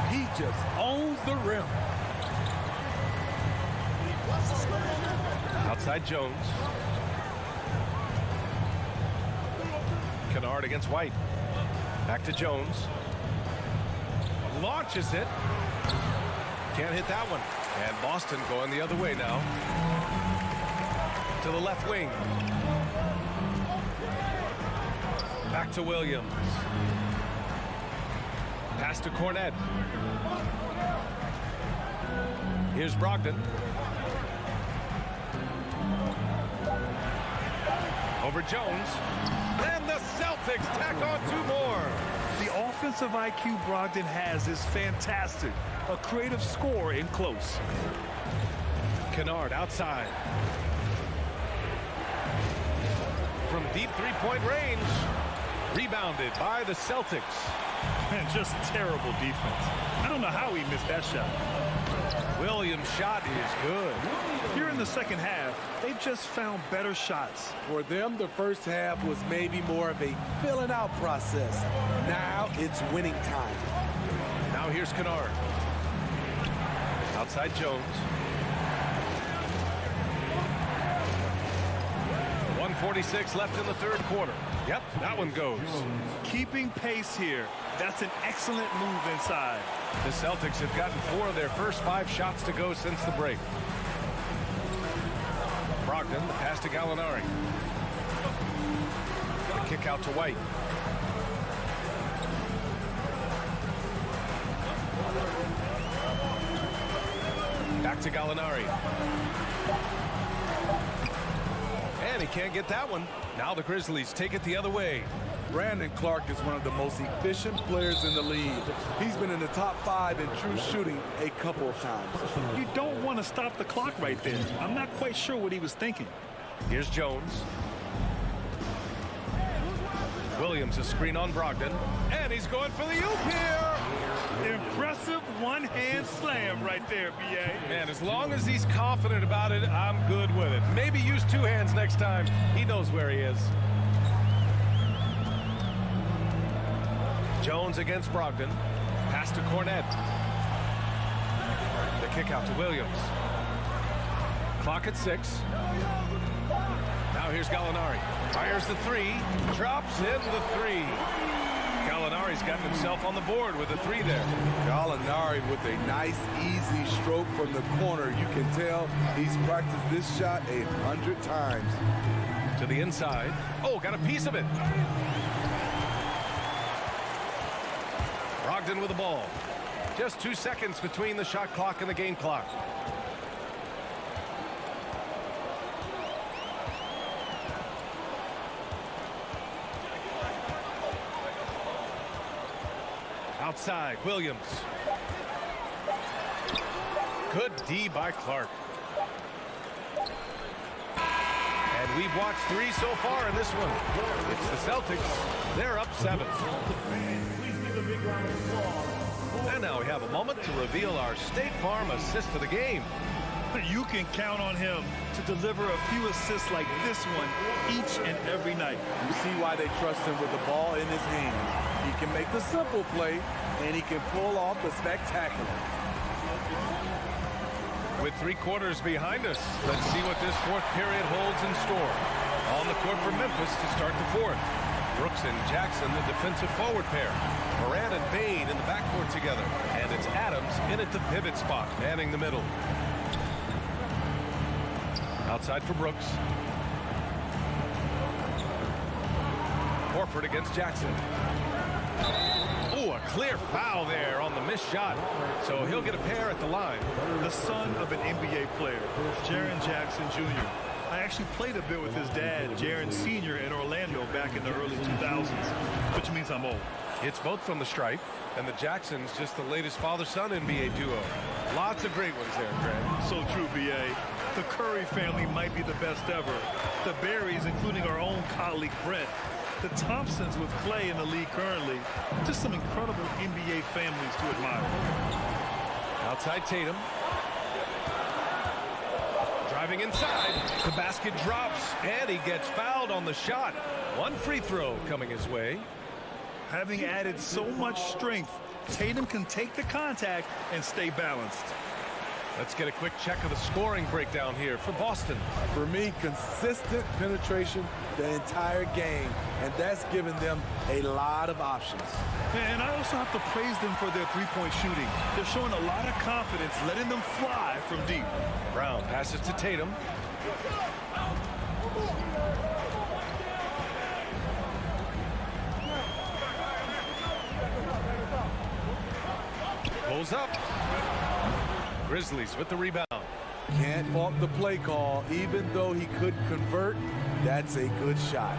He just owns the rim. Outside Jones. Kennard against White. Back to Jones. Launches it. Can't hit that one. And Boston going the other way now. To the left wing. Back to Williams. Pass to Cornette. Here's Brogdon. Over Jones. And the Celtics tack on 2 more. The offensive IQ Brogdon has is fantastic. A creative scorer in close. Kennard outside. From deep three-point range. Rebounded by the Celtics. And just terrible defense. I don't know how he missed that shot. Williams' shot is good. Here in the second half, they've just found better shots. For them, the first half was maybe more of a filling out process. Now it's winning time. Now here's Kennard. Outside Jones. 1:46 left in the third quarter. Yep, that one goes. Keeping pace here. That's an excellent move inside. The Celtics have gotten 4 of their first 5 shots to go since the break. Brogdon, the pass to Gallinari. The kick out to White. Back to Gallinari. And he can't get that one. Now the Grizzlies take it the other way. Brandon Clark is one of the most efficient players in the league. He's been in the top 5 in true shooting a couple of times. You don't want to stop the clock right there. I'm not quite sure what he was thinking. Here's Jones. Williams, a screen on Brogdon. And he's going for the oop here. Impressive one-hand slam right there, B.A. Man, as long as he's confident about it, I'm good with it. Maybe use 2 hands next time. He knows where he is. Jones against Brogdon. Pass to Cornette. The kick out to Williams. Clock at 6. Now here's Gallinari. Fires the 3. Drops in the 3. Gallinari's gotten himself on the board with a 3 there. Gallinari with a nice, easy stroke from the corner. You can tell he's practiced this shot 100 times. To the inside. Oh, got a piece of it. Brogdon with the ball. Just 2 seconds between the shot clock and the game clock. Outside, Williams. Good D by Clark. And we've watched 3 so far in this one. It's the Celtics. They're up 7. And now we have a moment to reveal our State Farm assist of the game. You can count on him to deliver a few assists like this one each and every night. You see why they trust him with the ball in his hands. He can make the simple play, and he can pull off the spectacular. With 3 quarters behind us, let's see what this 4th period holds in store. On the court for Memphis to start the 4th. Brooks and Jackson, the defensive forward pair. Moran and Bane in the backcourt together. And it's Adams in at the pivot spot, manning the middle. Outside for Brooks. Horford against Jackson. Oh, a clear foul there on the missed shot. So he'll get a pair at the line. The son of an NBA player, Jaren Jackson Jr. I actually played a bit with his dad, Jaren Sr. in Orlando back in the early 2000s, which means I'm old. It's both from the stripe, and the Jacksons just the latest father-son NBA duo. Lots of great ones there, Greg. So true, B.A. The Curry family might be the best ever. The Berries, including our own colleague Brent. The Thompsons with Clay in the league currently. Just some incredible NBA families to admire. Outside Tatum. Driving inside. The basket drops, and he gets fouled on the shot. 1 free throw coming his way. Having added so much strength, Tatum can take the contact and stay balanced. Let's get a quick check of the scoring breakdown here for Boston. For me, consistent penetration the entire game, and that's given them a lot of options. And I also have to praise them for their three-point shooting. They're showing a lot of confidence, letting them fly from deep. Brown passes to Tatum. Pulls up. Grizzlies with the rebound. Can't fault the play call. Even though he couldn't convert, that's a good shot.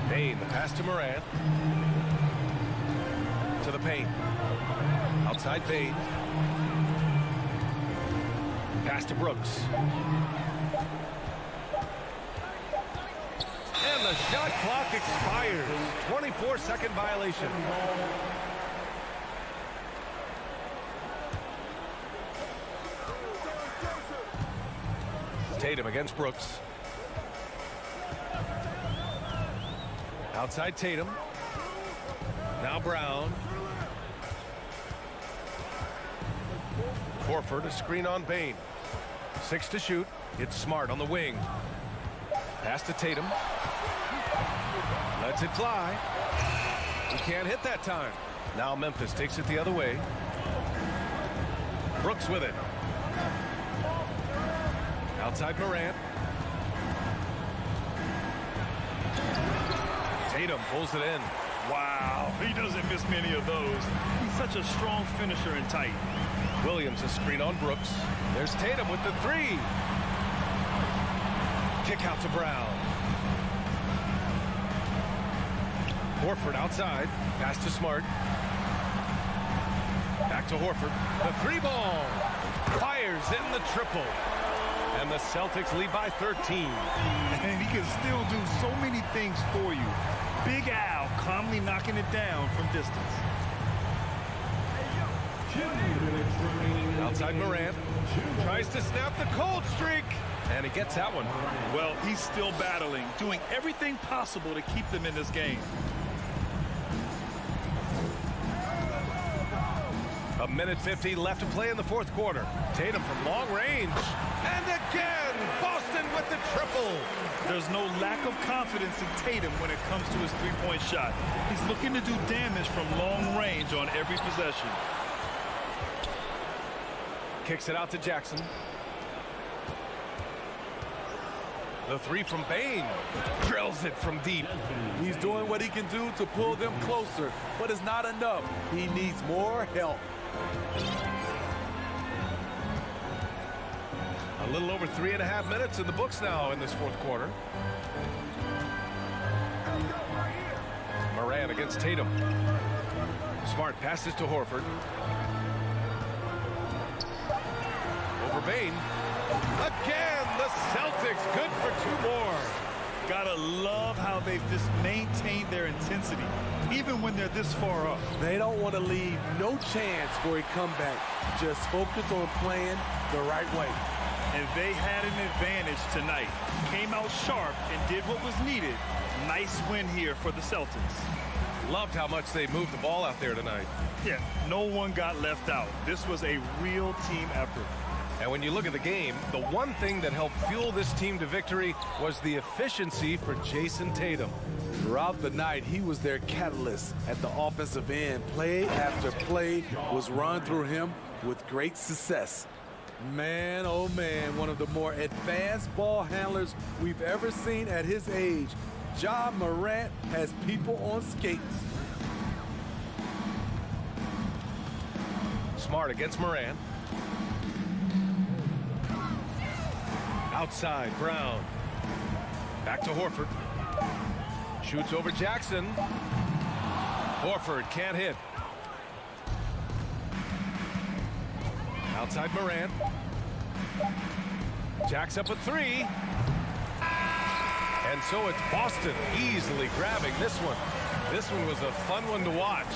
Bane, the pass to Morant. To the paint. Outside Bane. Pass to Brooks. And the shot clock expires. 24-second violation. Tatum against Brooks. Outside Tatum. Now Brown. Horford, a screen on Bane. 6 to shoot. It's Smart on the wing. Pass to Tatum. Lets it fly. He can't hit that time. Now Memphis takes it the other way. Brooks with it. Outside Morant. Tatum pulls it in. Wow, he doesn't miss many of those. He's such a strong finisher and tight. Williams, a screen on Brooks. There's Tatum with the 3. Kick out to Brown. Horford outside. Pass to Smart. Back to Horford. The 3-ball. Fires in the triple. And the Celtics lead by 13. And he can still do so many things for you. Big Al calmly knocking it down from distance. Outside Morant. Tries to snap the cold streak. And he gets that one. Well, he's still battling, doing everything possible to keep them in this game. A minute 50 left to play in the fourth quarter. Tatum from long range. And again, Boston with the triple. There's no lack of confidence in Tatum when it comes to his three-point shot. He's looking to do damage from long range on every possession. Kicks it out to Jackson. The 3 from Bane. Drills it from deep. He's doing what he can do to pull them closer, but it's not enough. He needs more help. A little over 3.5 minutes in the books now in this fourth quarter. Morant against Tatum. Smart passes to Horford. Over Bane. Again, the Celtics good for 2 more. Gotta love how they've just maintained their intensity, even when they're this far up. They don't want to leave no chance for a comeback. Just focus on playing the right way. And they had an advantage tonight. Came out sharp and did what was needed. Nice win here for the Celtics. Loved how much they moved the ball out there tonight. Yeah, no one got left out. This was a real team effort. And when you look at the game, the one thing that helped fuel this team to victory was the efficiency for Jason Tatum. Throughout the night, he was their catalyst at the offensive end. Play after play was run through him with great success. Man, oh man, one of the more advanced ball handlers we've ever seen at his age. Ja Morant has people on skates. Smart against Morant. Outside, Brown. Back to Horford. Shoots over Jackson. Horford can't hit. Outside Morant. Jacks up a 3. And so it's Boston easily grabbing this one. This one was a fun one to watch.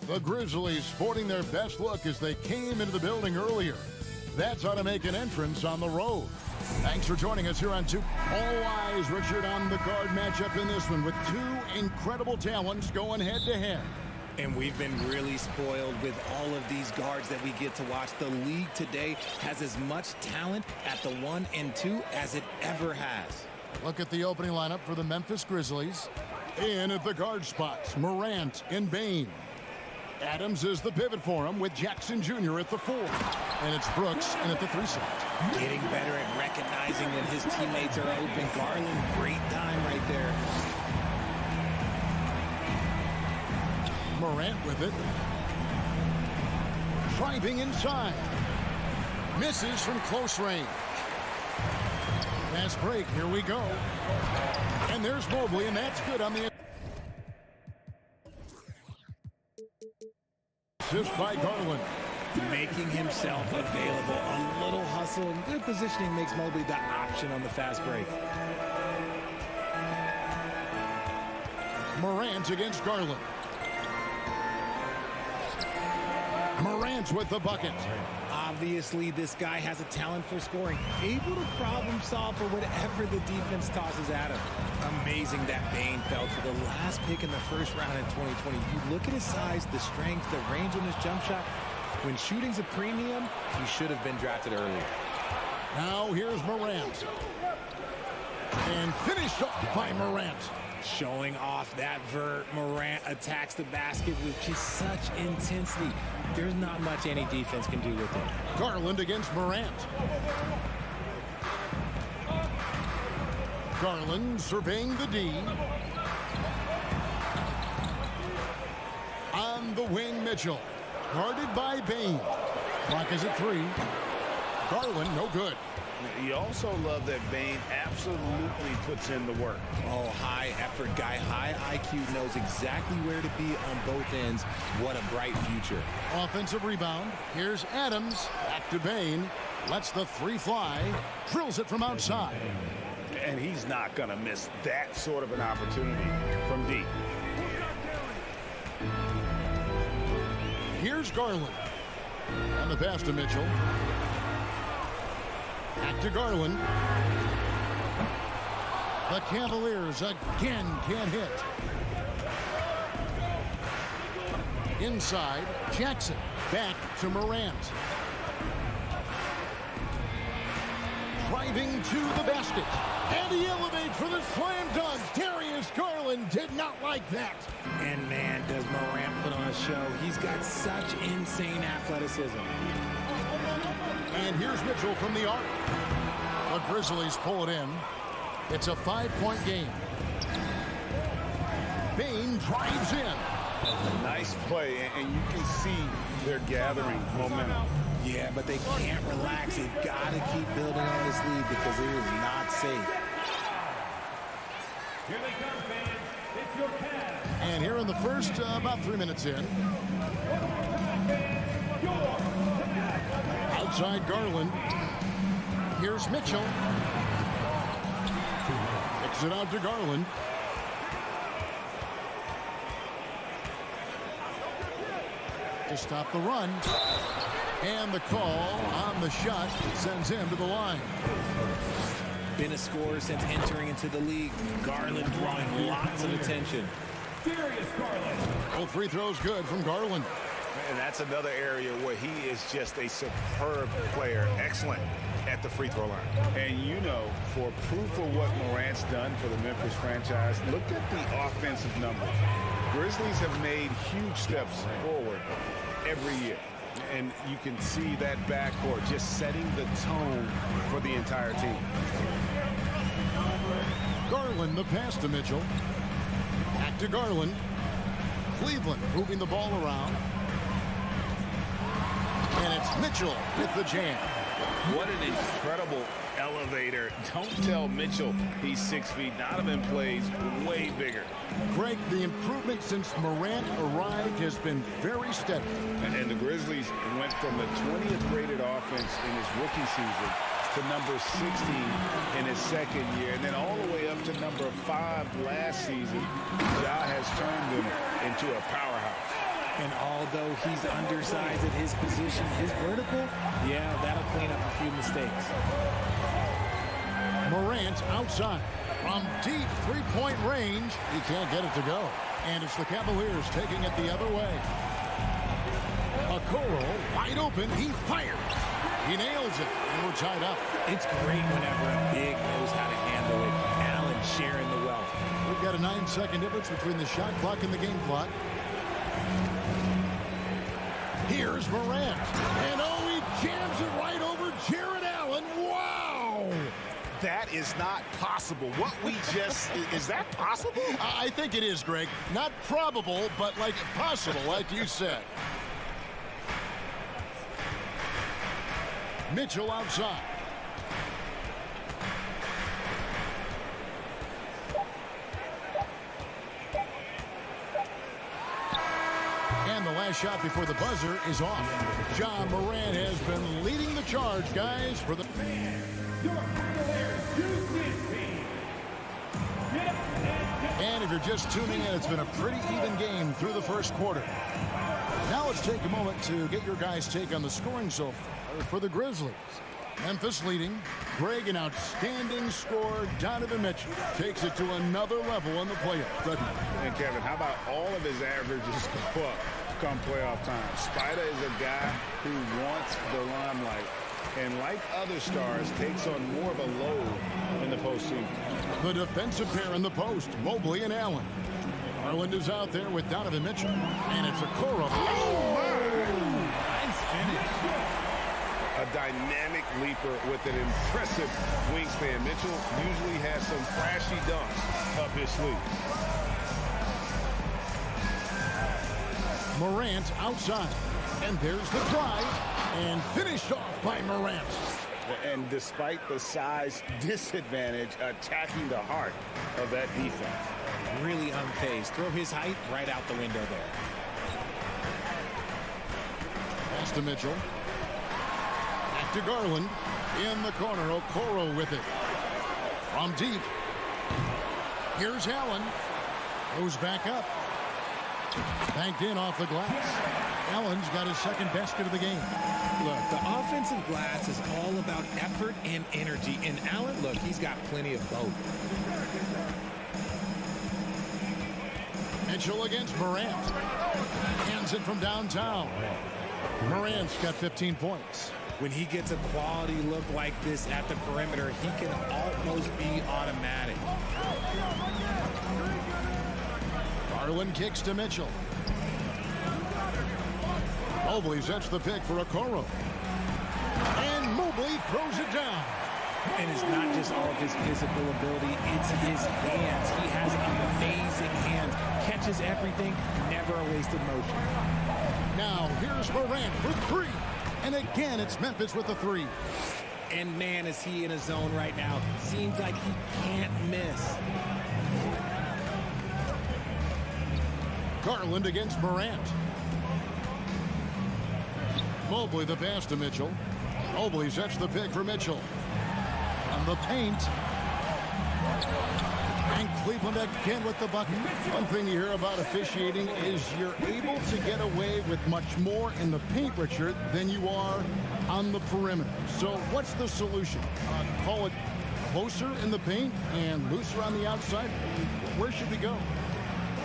The Grizzlies sporting their best look as they came into the building earlier. That's how to make an entrance on the road. Thanks for joining us here on Two. All eyes, Richard, on the guard matchup in this one with two incredible talents going head-to-head. And we've been really spoiled with all of these guards that we get to watch. The league today has as much talent at the 1 and 2 as it ever has. Look at the opening lineup for the Memphis Grizzlies. In at the guard spots, Morant and Bane. Adams is the pivot for him with Jackson Jr. at the 4. And it's Brooks in at the 3 slot. Getting better at recognizing when his teammates are open. Garland, great time right there. Morant with it. Driving inside. Misses from close range. Fast break, here we go. And there's Mobley, and that's good on the assist by Garland. Making himself available. A little hustle and good positioning makes Mobley the option on the fast break. Morant against Garland. Morant with the bucket. Obviously, this guy has a talent for scoring. Able to problem solve for whatever the defense tosses at him. Amazing that Bane fell to the last pick in the first round in 2020. You look at his size, the strength, the range on his jump shot. When shooting's a premium, he should have been drafted earlier. Now here's Morant. And finished off by Morant. Showing off that vert. Morant attacks the basket with just such intensity. There's not much any defense can do with him. Garland against Morant. Garland surveying the D. On the wing, Mitchell. Guarded by Bane. Clock is at 3. Garland, no good. You also love that Bane absolutely puts in the work. Oh, high effort guy, high IQ, knows exactly where to be on both ends. What a bright future. Offensive rebound. Here's Adams. Back to Bane. Lets the 3 fly. Drills it from outside. And he's not going to miss that sort of an opportunity from deep. Here's Garland. And the pass to Mitchell. Back to Garland. The Cavaliers again can't hit. Inside, Jackson. Back to Morant. Driving to the basket. And he elevates for the slam dunk. Darius Garland did not like that. And man, does Morant put on a show. He's got such insane athleticism. And here's Mitchell from the arc. The Grizzlies pull it in. It's a 5-point game. Bane drives in. Nice play, and you can see they're gathering momentum. Yeah, but they can't relax. They've got to keep building on this lead because it is not safe. Here they come, fans. It's your Cavs. And here in the first, about 3 minutes in. Outside Garland. Here's Mitchell. Kicks it out to Garland. To stop the run. And the call on the shot sends him to the line. Been a scorer since entering into the league. Garland drawing lots of attention. Darius Garland. Both free throws good from Garland. And that's another area where he is just a superb player. Excellent at the free throw line. And you know, for proof of what Morant's done for the Memphis franchise, look at the offensive numbers. Grizzlies have made huge steps forward every year. And you can see that backcourt just setting the tone for the entire team. Garland, the pass to Mitchell. Back to Garland. Cleveland moving the ball around. And it's Mitchell with the jam. What an incredible elevator. Don't tell Mitchell he's 6 feet. Donovan plays way bigger. Greg, the improvement since Morant arrived has been very steady. And the Grizzlies went from the 20th rated offense in his rookie season to number 16 in his second year, and then all the way up to number 5 last season. Ja has turned them into a powerhouse. And although he's undersized at his position, his vertical, yeah, that'll clean up a few mistakes. Morant outside. From deep three-point range, he can't get it to go. And it's the Cavaliers taking it the other way. Okoro wide open. He fires. He nails it. And we're tied up. It's great whenever a big knows how to handle it. Allen sharing the wealth. We've got a 9-second difference between the shot clock and the game clock. Here's Morant. And oh, he jams it right over Jared Allen. Wow! That is not possible. What we just, is that possible? I think it is, Greg. Not probable, but like possible, like you said. Mitchell outside. And the last shot before the buzzer is off. John Morant has been leading the charge, guys, for the... And if you're just tuning in, it's been a pretty even game through the first quarter. Now let's take a moment to get your guys' take on the scoring so far for the Grizzlies. Memphis leading. Greg, an outstanding scorer. Donovan Mitchell takes it to another level in the playoffs. And Kevin, how about all of his averages go up come playoff time? Spider is a guy who wants the limelight, and like other stars, takes on more of a load in the postseason. The defensive pair in the post, Mobley and Allen. Garland is out there with Donovan Mitchell, and it's Okoro. Nice finish. A dynamic leaper with an impressive wingspan. Mitchell usually has some flashy dunks up his sleeve. Morant outside, and there's the drive, and finished off by Morant. And despite the size disadvantage, attacking the heart of that defense. Really unfazed. Throw his height right out the window there. Pass to Mitchell. Back to Garland. In the corner, Okoro with it. From deep. Here's Allen. Goes back up. Banked in off the glass. Allen's got his second basket of the game. Look, the offensive glass is all about effort and energy. And Allen, look, he's got plenty of both. Mitchell against Morant. Hands it from downtown. Morant's got 15 points. When he gets a quality look like this at the perimeter, he can almost be automatic. Garland kicks to Mitchell. Mobley sets the pick for Okoro. And Mobley throws it down. And it's not just all of his physical ability, it's his hands. He has amazing hands. Catches everything, never a wasted motion. Now here's Morant for three. And again, it's Memphis with the three. And man, is he in a zone right now. Seems like he can't miss. Garland against Morant. Mobley the pass to Mitchell. Mobley sets the pick for Mitchell. On the paint. And Cleveland again with the bucket. One thing you hear about officiating is you're able to get away with much more in the paint, Richard, than you are on the perimeter. So what's the solution? Call it closer in the paint and looser on the outside? Where should we go?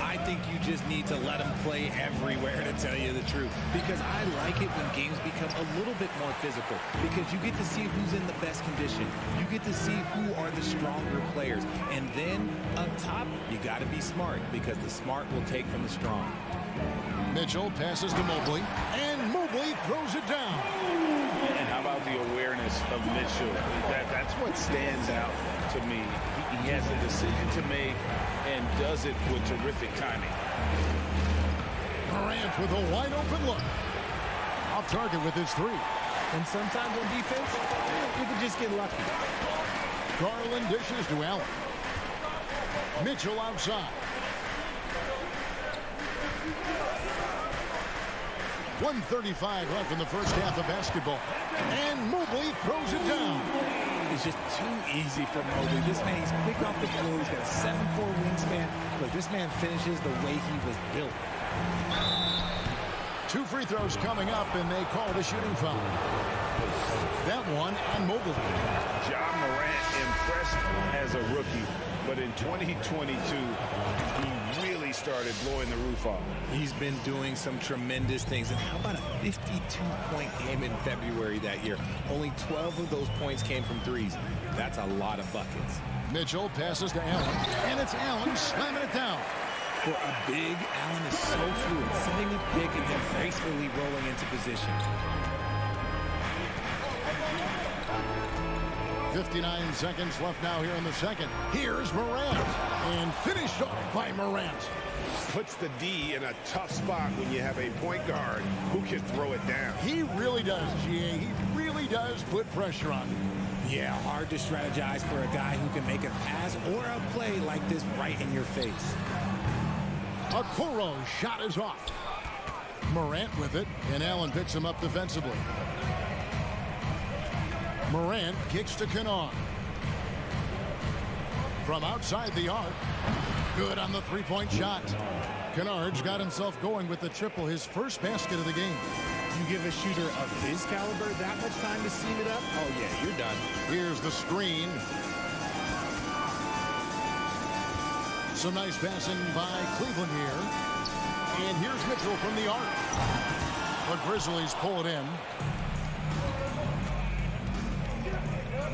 I think you just need to let him play everywhere, to tell you the truth. Because I like it when games become a little bit more physical. Because you get to see who's in the best condition. You get to see who are the stronger players. And then, up top, you got to be smart. Because the smart will take from the strong. Mitchell passes to Mobley. And Mobley throws it down. And how about the awareness of Mitchell? That's what stands out to me. He has a decision to make and does it with terrific timing. Morant with a wide open look. Off target with his three. And sometimes on defense, you can just get lucky. Garland dishes to Allen. Mitchell outside. 1:35 left in the first half of basketball. And Mobley throws it down. It's just too easy for Mobley. This man, he's quick off the floor. He's got a 7'4" wingspan. Look, this man finishes the way he was built. 2 free throws coming up, and they call the shooting foul. That one on MobileBee. Ja Morant impressed as a rookie, but in 2022, he really started blowing the roof off. He's been doing some tremendous things. And how about a 52-point game in February that year? Only 12 of those points came from threes. That's a lot of buckets. Mitchell passes to Allen, and it's Allen slamming it down. For a big, Allen is so fluid, setting a pick and then gracefully rolling into position. 59 seconds left now here in the second. Here's Morant, and finished off by Morant. Puts the D in a tough spot when you have a point guard who can throw it down. He really does, GA. He really does put pressure on him. Yeah, hard to strategize for a guy who can make a pass or a play like this right in your face. Okoro's shot is off. Morant with it, and Allen picks him up defensively. Morant kicks to Kennard. From outside the arc. Good on the three-point shot. Kennard's got himself going with the triple, his first basket of the game. You give a shooter of his caliber that much time to steam it up? Oh, yeah, you're done. Here's the screen. Some nice passing by Cleveland here. And here's Mitchell from the arc. The Grizzlies pull it in.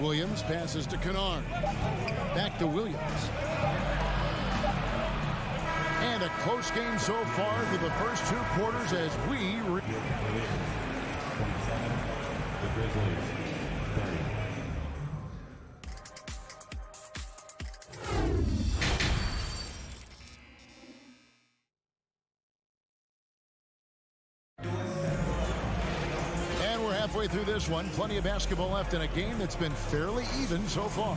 Williams passes to Kennard. Back to Williams. And a close game so far through the first 2 quarters as we... The Grizzlies, 30. Halfway through this one, plenty of basketball left in a game that's been fairly even so far.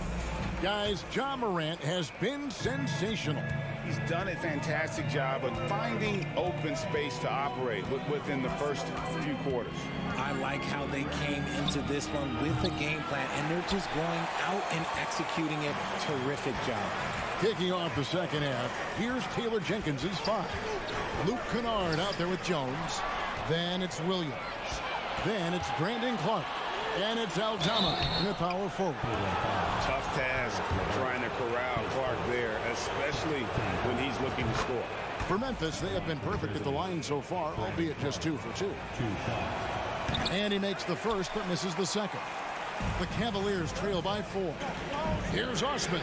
Guys, Ja Morant has been sensational. He's done a fantastic job of finding open space to operate within the first few quarters. I like how they came into this one with the game plan, and they're just going out and executing it. Terrific job. Kicking off the second half, here's Taylor Jenkins' 5. Luke Kennard out there with Jones. Then it's Williams. Then it's Brandon Clark. And it's Aldama in the power forward. Tough task trying to corral Clark there, especially when he's looking to score. For Memphis, they have been perfect at the line so far, albeit just 2 for 2. And he makes the first but misses the second. The Cavaliers trail by 4. Here's Osman.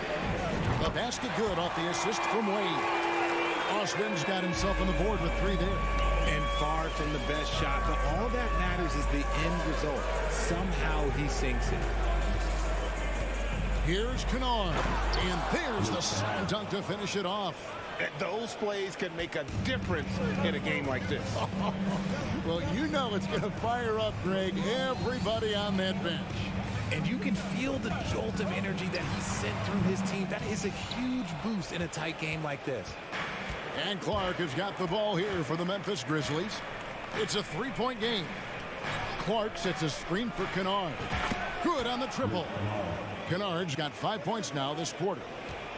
The basket good off the assist from Wade. Osman's got himself on the board with 3 there. And far from the best shot, but all that matters is the end result. Somehow he sinks it. Here's Kennard, and there's the slam dunk to finish it off. Those plays can make a difference in a game like this. Well, you know it's going to fire up, Greg, everybody on that bench. And you can feel the jolt of energy that he sent through his team. That is a huge boost in a tight game like this. And Clark has got the ball here for the Memphis Grizzlies. It's a 3-point game. Clark sets a screen for Kennard. Good on the triple. Kennard's got 5 points now this quarter.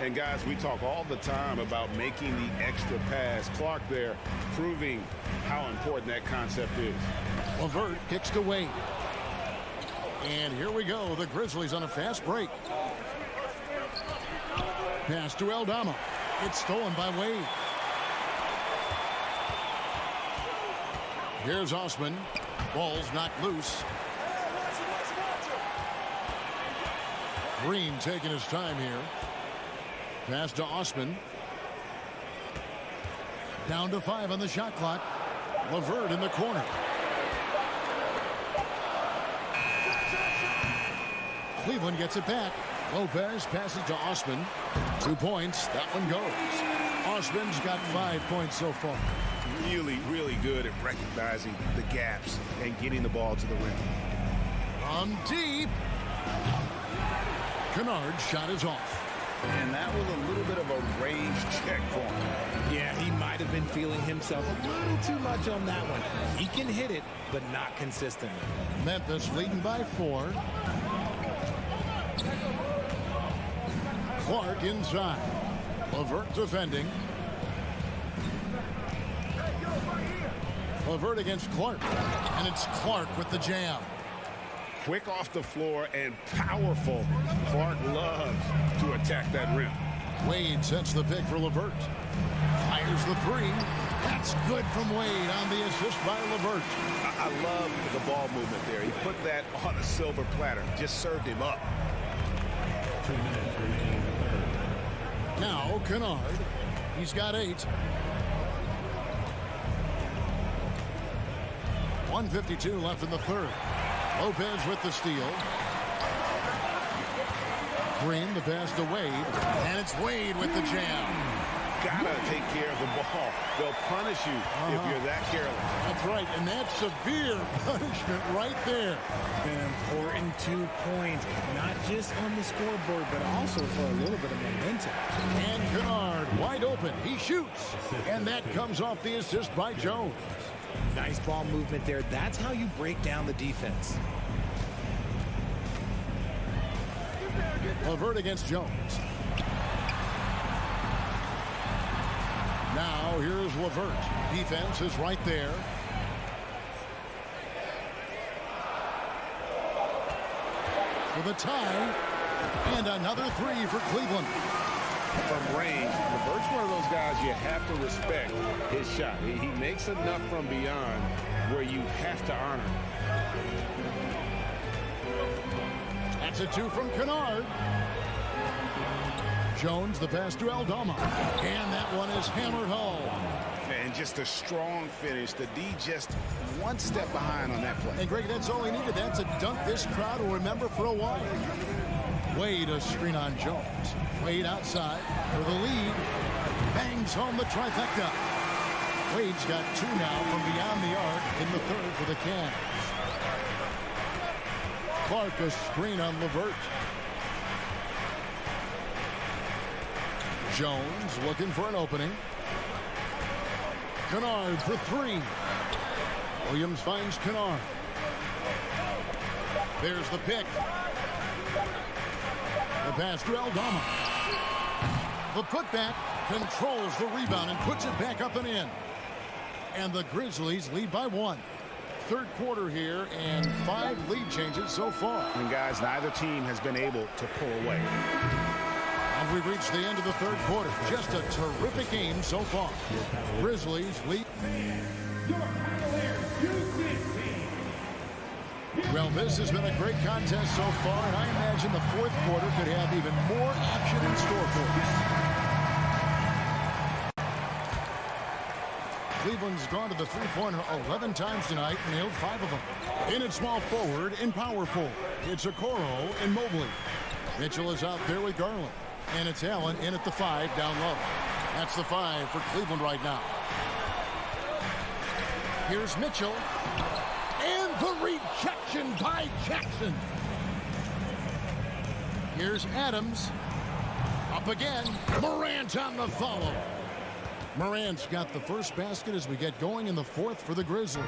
And guys, we talk all the time about making the extra pass. Clark there proving how important that concept is. LeVert kicks to Wade. And here we go. The Grizzlies on a fast break. Pass to Aldama. It's stolen by Wade. Here's Osman. Ball's knocked loose. Green taking his time here. Pass to Osman. Down to 5 on the shot clock. LeVert in the corner. Cleveland gets it back. Lopez passes to Osman. 2 points. That one goes. Osman's got 5 points so far. Really, really good at recognizing the gaps and getting the ball to the rim. Deep. Kennard's shot is off. And that was a little bit of a range check for him. Yeah, he might have been feeling himself a little too much on that one. He can hit it, but not consistently. Memphis leading by 4. Clark inside. LeVert defending. LeVert against Clark. And it's Clark with the jam. Quick off the floor and powerful. Clark loves to attack that rim. Wade sets the pick for LeVert. Fires the three. That's good from Wade on the assist by LeVert. I love the ball movement there. He put that on a silver platter. Just served him up. 2 minutes remaining in the third. Now Kennard. He's got 8. 1:52 left in the third. Lopez with the steal. Green, the pass to Wade. And it's Wade with the jam. Gotta take care of the ball. They'll punish you if you're that careless. That's right, and that's severe punishment right there. An important 2 points, not just on the scoreboard, but also for a little bit of momentum. And Kennard wide open. He shoots. And that comes off the assist by Jones. Nice ball movement there. That's how you break down the defense. LeVert against Jones. Now here's LeVert. Defense is right there. For the tie. And another 3 for Cleveland. From range, LeVert's one of those guys you have to respect his shot. He makes enough from beyond where you have to honor. That's a 2 from Kennard. Jones, the pass to Aldama. And that one is hammered home. And just a strong finish. The D just one step behind on that play. And Greg, that's all he needed. That's a dunk this crowd will remember for a while. Wade a screen on Jones. Wade outside for the lead. Bangs home the trifecta. Wade's got 2 now from beyond the arc in the third for the Cavs. Clark a screen on LeVert. Jones looking for an opening. Kennard for 3. Williams finds Kennard. There's the pick. The pass to Aldama. The putback controls the rebound and puts it back up and in. And the Grizzlies lead by 1. Third quarter here and 5 lead changes so far. And guys, neither team has been able to pull away. And we've reached the end of the third quarter. Just a terrific game so far. Grizzlies lead. Well, this has been a great contest so far, and I imagine the fourth quarter could have even more action in store for us. Cleveland's gone to the three-pointer 11 times tonight, nailed 5 of them. In at small forward, in power forward, it's Okoro and Mobley. Mitchell is out there with Garland. And it's Allen in at the 5 down low. That's the 5 for Cleveland right now. Here's Mitchell. And the rejection by Jackson. Here's Adams. Up again. Morant on the follow. Morant's got the first basket as we get going in the fourth for the Grizzlies.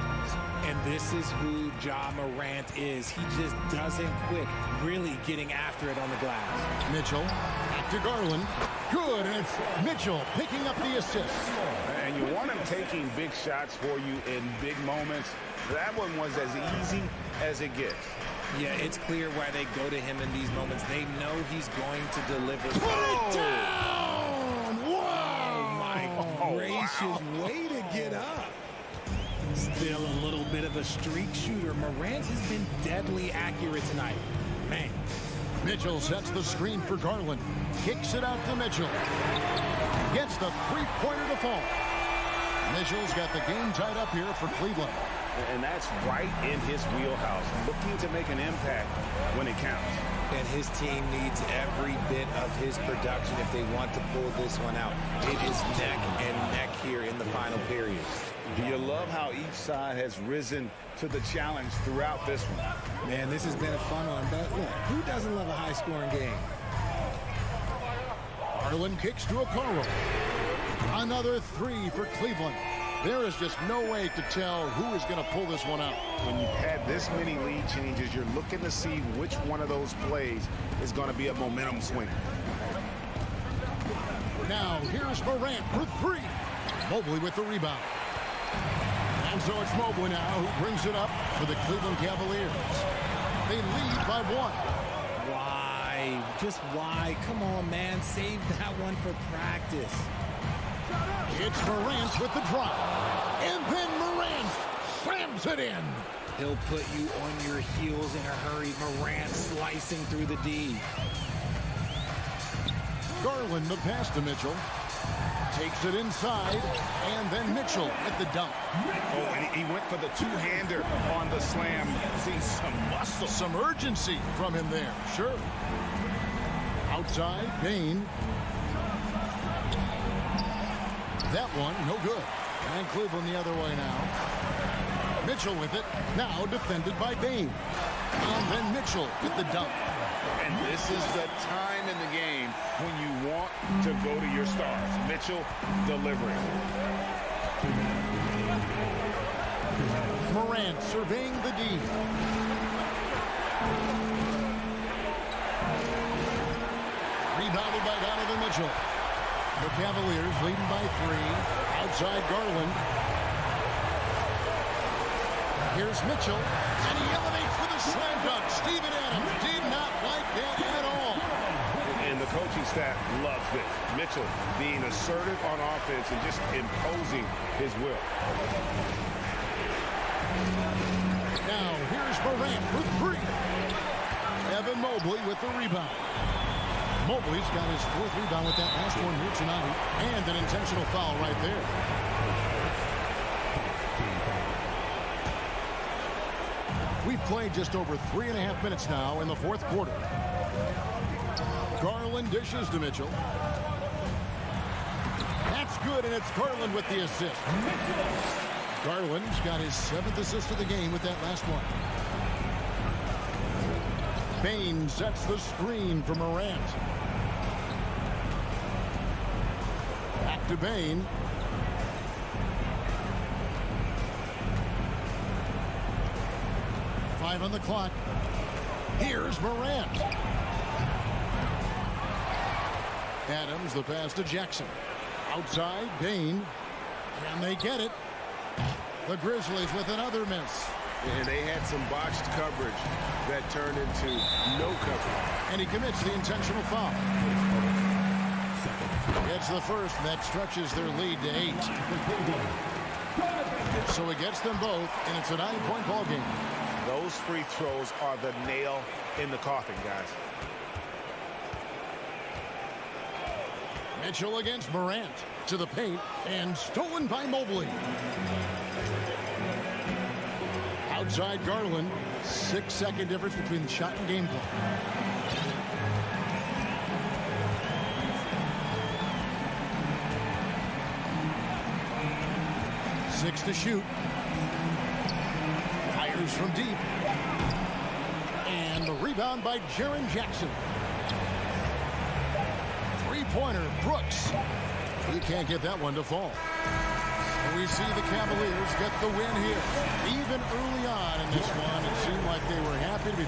And this is who Ja Morant is. He just doesn't quit, really getting after it on the glass. Mitchell back to Garland. Good, and it's Mitchell picking up the assist. And you want him taking big shots for you in big moments. That one was as easy as it gets. Yeah, it's clear why they go to him in these moments. They know he's going to deliver. Put it down! Wow! Oh, my gracious. Way to get up. Still a little bit of a streak shooter. Morant has been deadly accurate tonight. Man. Mitchell sets the screen for Garland. Kicks it out to Mitchell. Gets the three-pointer to fall. Mitchell's got the game tied up here for Cleveland. And that's right in his wheelhouse. Looking to make an impact when it counts. And his team needs every bit of his production if they want to pull this one out. It is neck and neck here in the final period. You love how each side has risen to the challenge throughout this one. Man, this has been a fun one, but look, who doesn't love a high-scoring game? Garland kicks to Okoro. Another 3 for Cleveland. There is just no way to tell who is going to pull this one out. When you've had this many lead changes, you're looking to see which one of those plays is going to be a momentum swing. Now, here's Morant for 3. Mobley with the rebound. And so it's Mobley now who brings it up for the Cleveland Cavaliers. They lead by 1. Why? Just why? Come on, man. Save that one for practice. It's Morant with the drop. And then Morant slams it in. He'll put you on your heels in a hurry. Morant slicing through the D. Garland the pass to Mitchell. Takes it inside, and then Mitchell with the dunk. Oh, and he went for the two-hander on the slam. See some muscle. Some urgency from him there, sure. Outside, Bain. That one, no good. And Cleveland the other way now. Mitchell with it, now defended by Bain. And then Mitchell with the dunk. And this is the time in the game when you want to go to your stars. Mitchell delivering. Morant surveying the D. Rebounded by Donovan Mitchell. The Cavaliers leading by 3. Outside Garland. Here's Mitchell, and he elevates for the slam dunk. Steven Adams did not like that at all. And the coaching staff loves this. Mitchell being assertive on offense and just imposing his will. Now here's Morant for 3. Evan Mobley with the rebound. Mobley's got his 4th rebound with that last one here tonight. And an intentional foul right there. We've played just over 3.5 minutes now in the 4th quarter. Garland dishes to Mitchell. That's good, and it's Garland with the assist. Garland's got his 7th assist of the game with that last one. Bain sets the screen for Morant. Back to Bain. Five on the clock. Here's Morant. Adams, the pass to Jackson. Outside, Bain. Can they get it? The Grizzlies with another miss. And they had some botched coverage that turned into no coverage. And he commits the intentional foul. Gets the first, and that stretches their lead to 8. So it gets them both, and it's a 9-point ball game. Those free throws are the nail in the coffin, guys. Mitchell against Morant to the paint, and stolen by Mobley. Outside Garland, 6-second difference between the shot and game clock. Six to shoot. Fires from deep. And the rebound by Jaren Jackson. Three-pointer, Brooks. You can't get that one to fall. And we see the Cavaliers get the win here. Even early on in this one, it seemed like they were happy to be...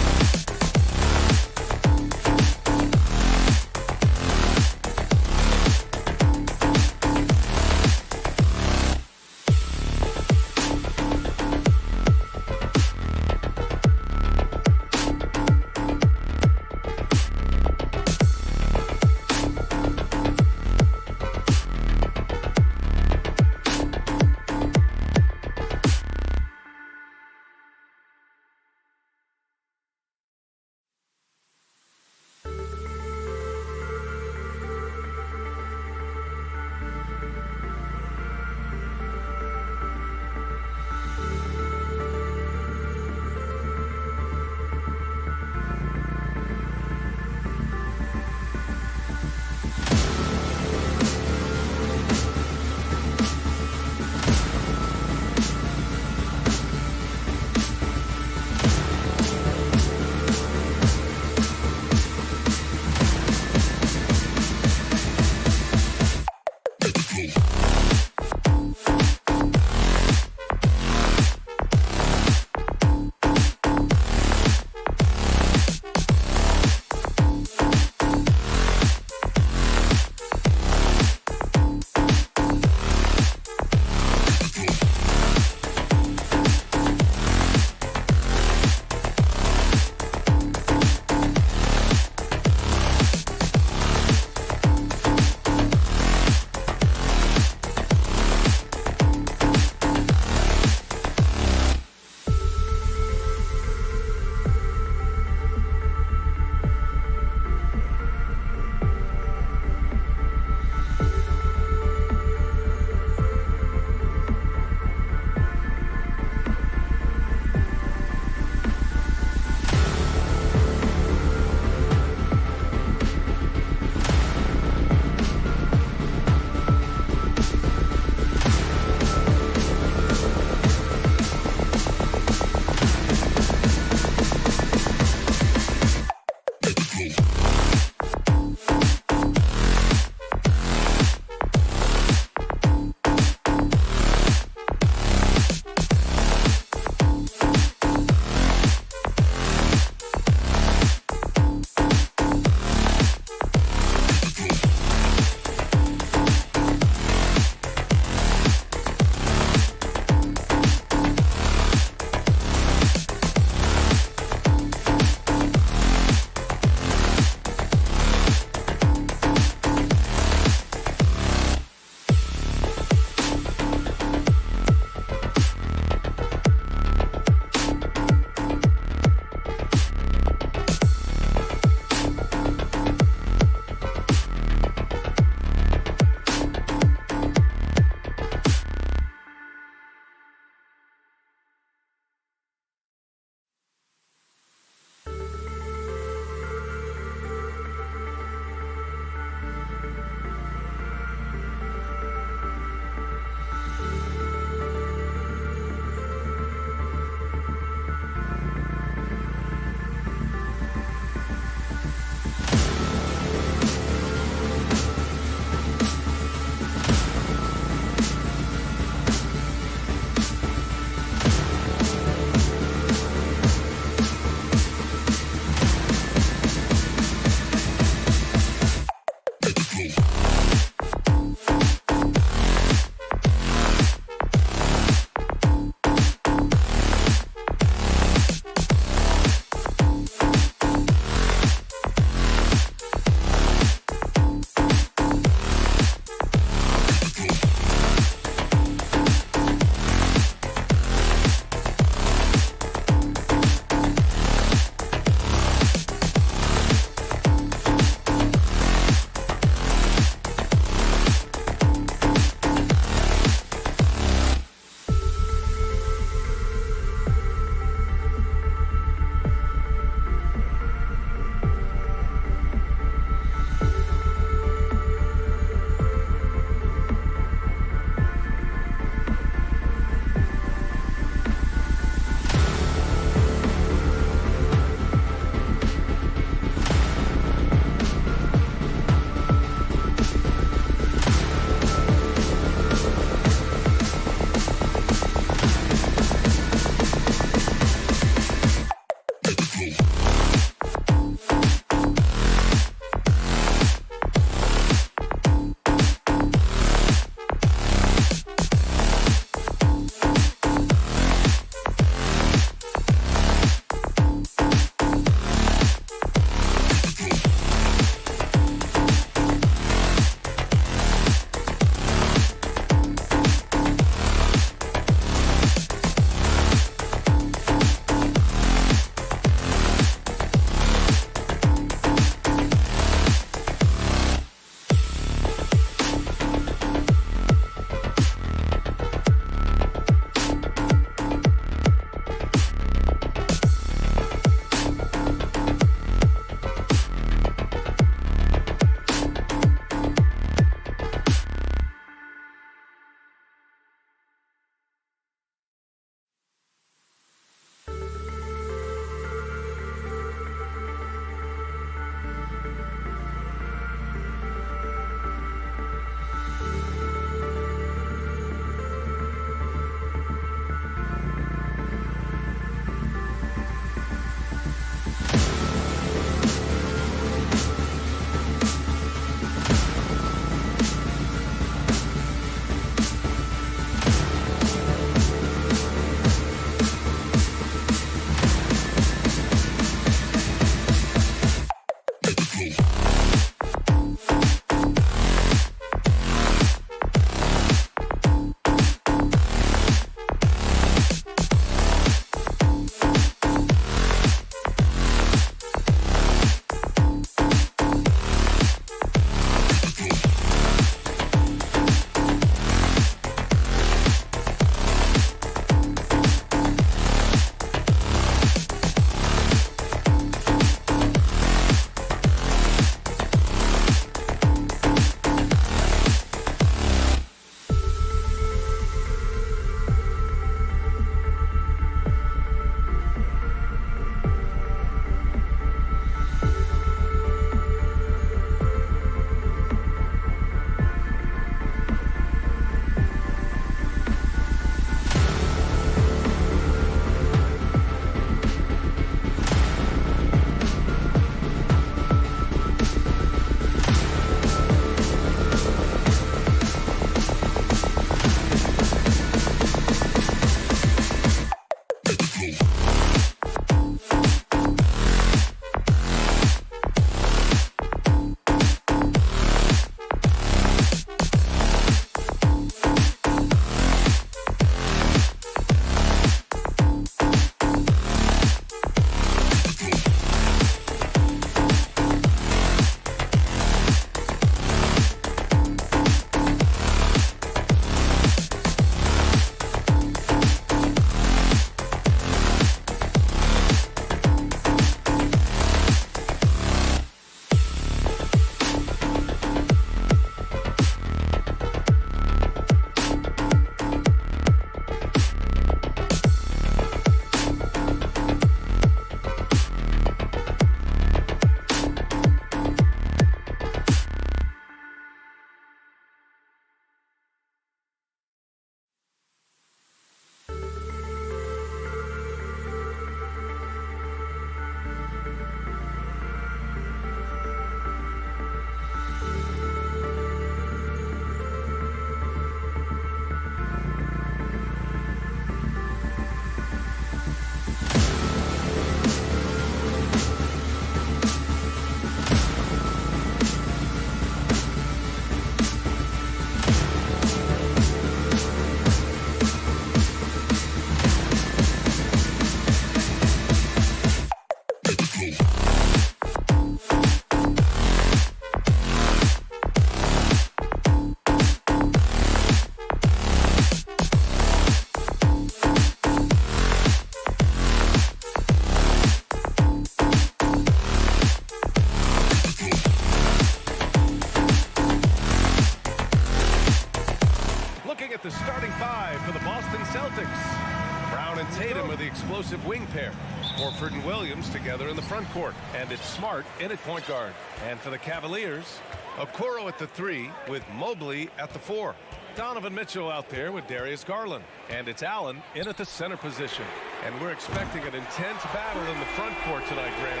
Tatum are the explosive wing pair. Horford and Williams together in the front court. And it's Smart in at point guard. And for the Cavaliers, Okoro at the 3 with Mobley at the 4. Donovan Mitchell out there with Darius Garland. And it's Allen in at the center position. And we're expecting an intense battle in the front court tonight, Grant.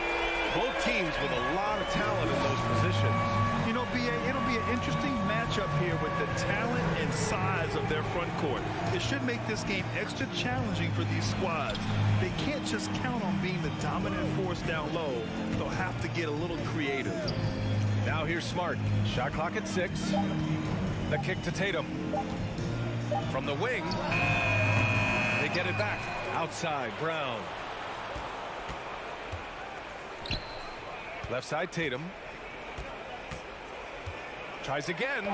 Both teams with a lot of talent in those positions. You know, B.A., it'll be an interesting matchup here with the talent and size of their front court. It should make this game extra challenging for these squads. They can't just count on being the dominant force down low. They'll have to get a little creative. Now here's Smart. Shot clock at 6. The kick to Tatum. From the wing, they get it back. Outside, Brown. Left side, Tatum. Tries again.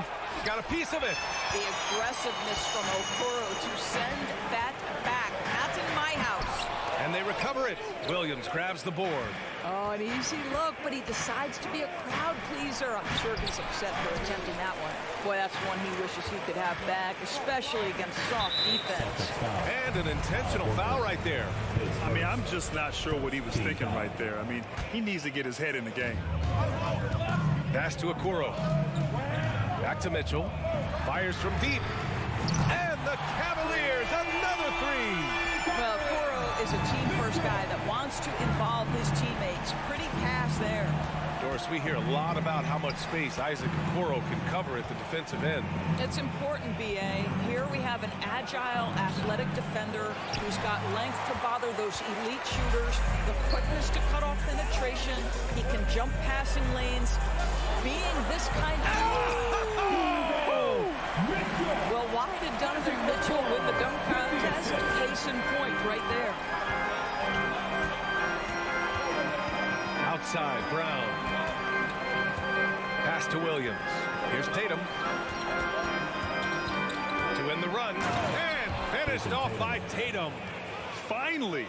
Got a piece of it. The aggressiveness from Okoro to send that back. Not in my house. And they recover it. Williams grabs the board. Oh, an easy look, but he decides to be a crowd pleaser. I'm sure he's upset for attempting that one. Boy, that's one he wishes he could have back, especially against soft defense. And an intentional foul right there. I mean, I'm just not sure what he was thinking right there. I mean, he needs to get his head in the game. Pass to Okoro. Back to Mitchell. Fires from deep. And the Cavaliers, another 3. Well, Okoro is a team-first guy that wants to involve his teammates. Pretty pass there. Doris, we hear a lot about how much space Isaac Okoro can cover at the defensive end. It's important, B.A. Here we have an agile, athletic defender who's got length to bother those elite shooters, the quickness to cut off penetration. He can jump passing lanes. Being this kind of... Well, why did Donovan Mitchell win the dunk contest? Case in point right there. Outside, Brown. Pass to Williams. Here's Tatum. To end the run. And finished off by Tatum. Finally,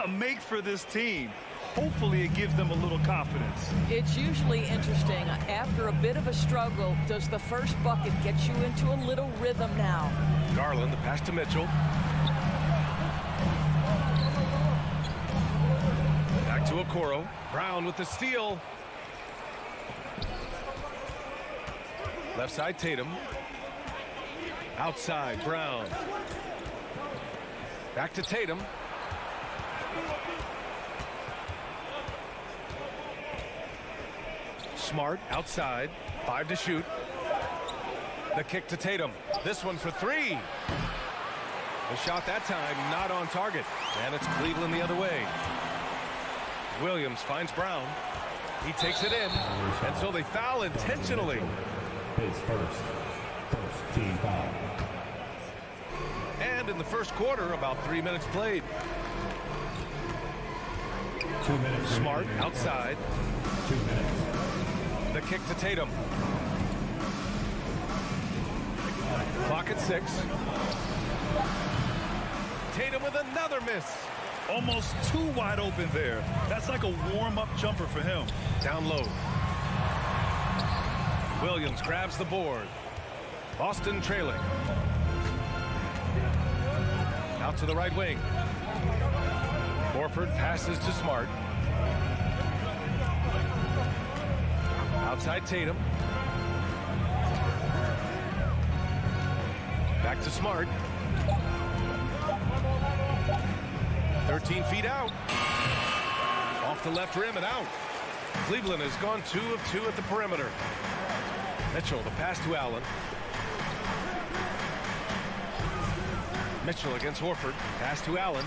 a make for this team. Hopefully it gives them a little confidence. It's usually interesting. After a bit of a struggle, does the first bucket get you into a little rhythm now? Garland, the pass to Mitchell. Back to Okoro. Brown with the steal. Left side, Tatum. Outside, Brown. Back to Tatum. Smart outside. 5 to shoot. The kick to Tatum. This one for 3. The shot that time not on target. And it's Cleveland the other way. Williams finds Brown. He takes it in. And so they foul intentionally. His first team foul. And in the first quarter, about 3 minutes played. 2 minutes. Smart outside. 2 minutes. The kick to Tatum. Clock at 6. Tatum with another miss. Almost too wide open there. That's like a warm-up jumper for him. Down low. Williams grabs the board. Boston trailing. Out to the right wing. Horford passes to Smart. Outside Tatum. Back to Smart. 13 feet out. Off the left rim and out. Cleveland has gone 2 of 2 at the perimeter. Mitchell, the pass to Allen. Mitchell against Horford. Pass to Allen.